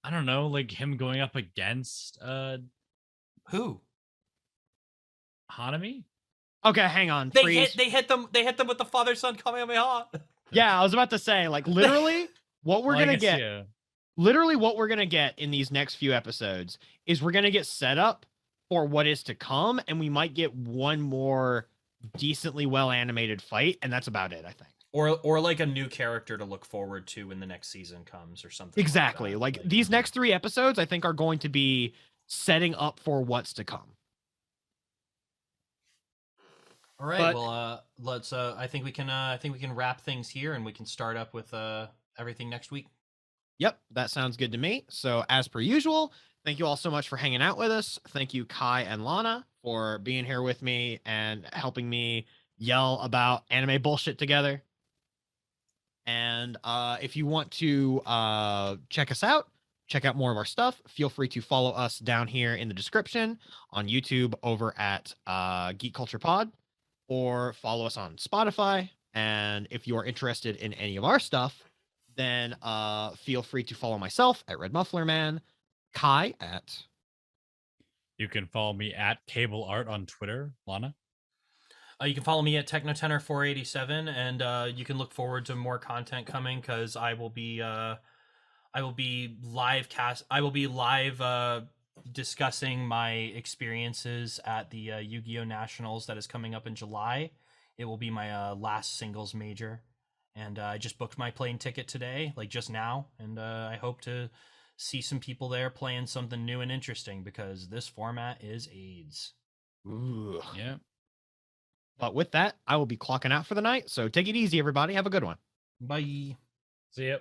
I don't know, like him going up against Who? Hanami. Okay, hang on. They Freeze. hit them with the father son Kamehameha. Yeah, I was about to say, like, literally what we're Well, I going to guess, get yeah. literally what we're going to get in these next few episodes is we're going to get set up for what is to come, and we might get one more decently well animated fight, and that's about it, I think. Or like a new character to look forward to when the next season comes or something. Exactly. Like these next 3 episodes I think are going to be setting up for what's to come. All right. But- well, let's. I think we can wrap things here, and we can start up with everything next week. Yep, that sounds good to me. So as per usual, thank you all so much for hanging out with us. Thank you, Kai and Lana, for being here with me and helping me yell about anime bullshit together. And if you want to check us out, check out more of our stuff, feel free to follow us down here in the description on YouTube over at Geek Culture Pod, or follow us on Spotify. And if you are interested in any of our stuff, then feel free to follow myself at RedMufflerMan, Kai at... You can follow me at Cable Art on Twitter, Lana. You can follow me at TechnoTenor487, and you can look forward to more content coming because I will be live discussing my experiences at the Yu-Gi-Oh! Nationals that is coming up in July. It will be my last singles major, and I just booked my plane ticket today, like just now, and I hope to see some people there playing something new and interesting because this format is AIDS. Ooh. Yeah. But with that, I will be clocking out for the night. So take it easy, everybody. Have a good one. Bye. See ya.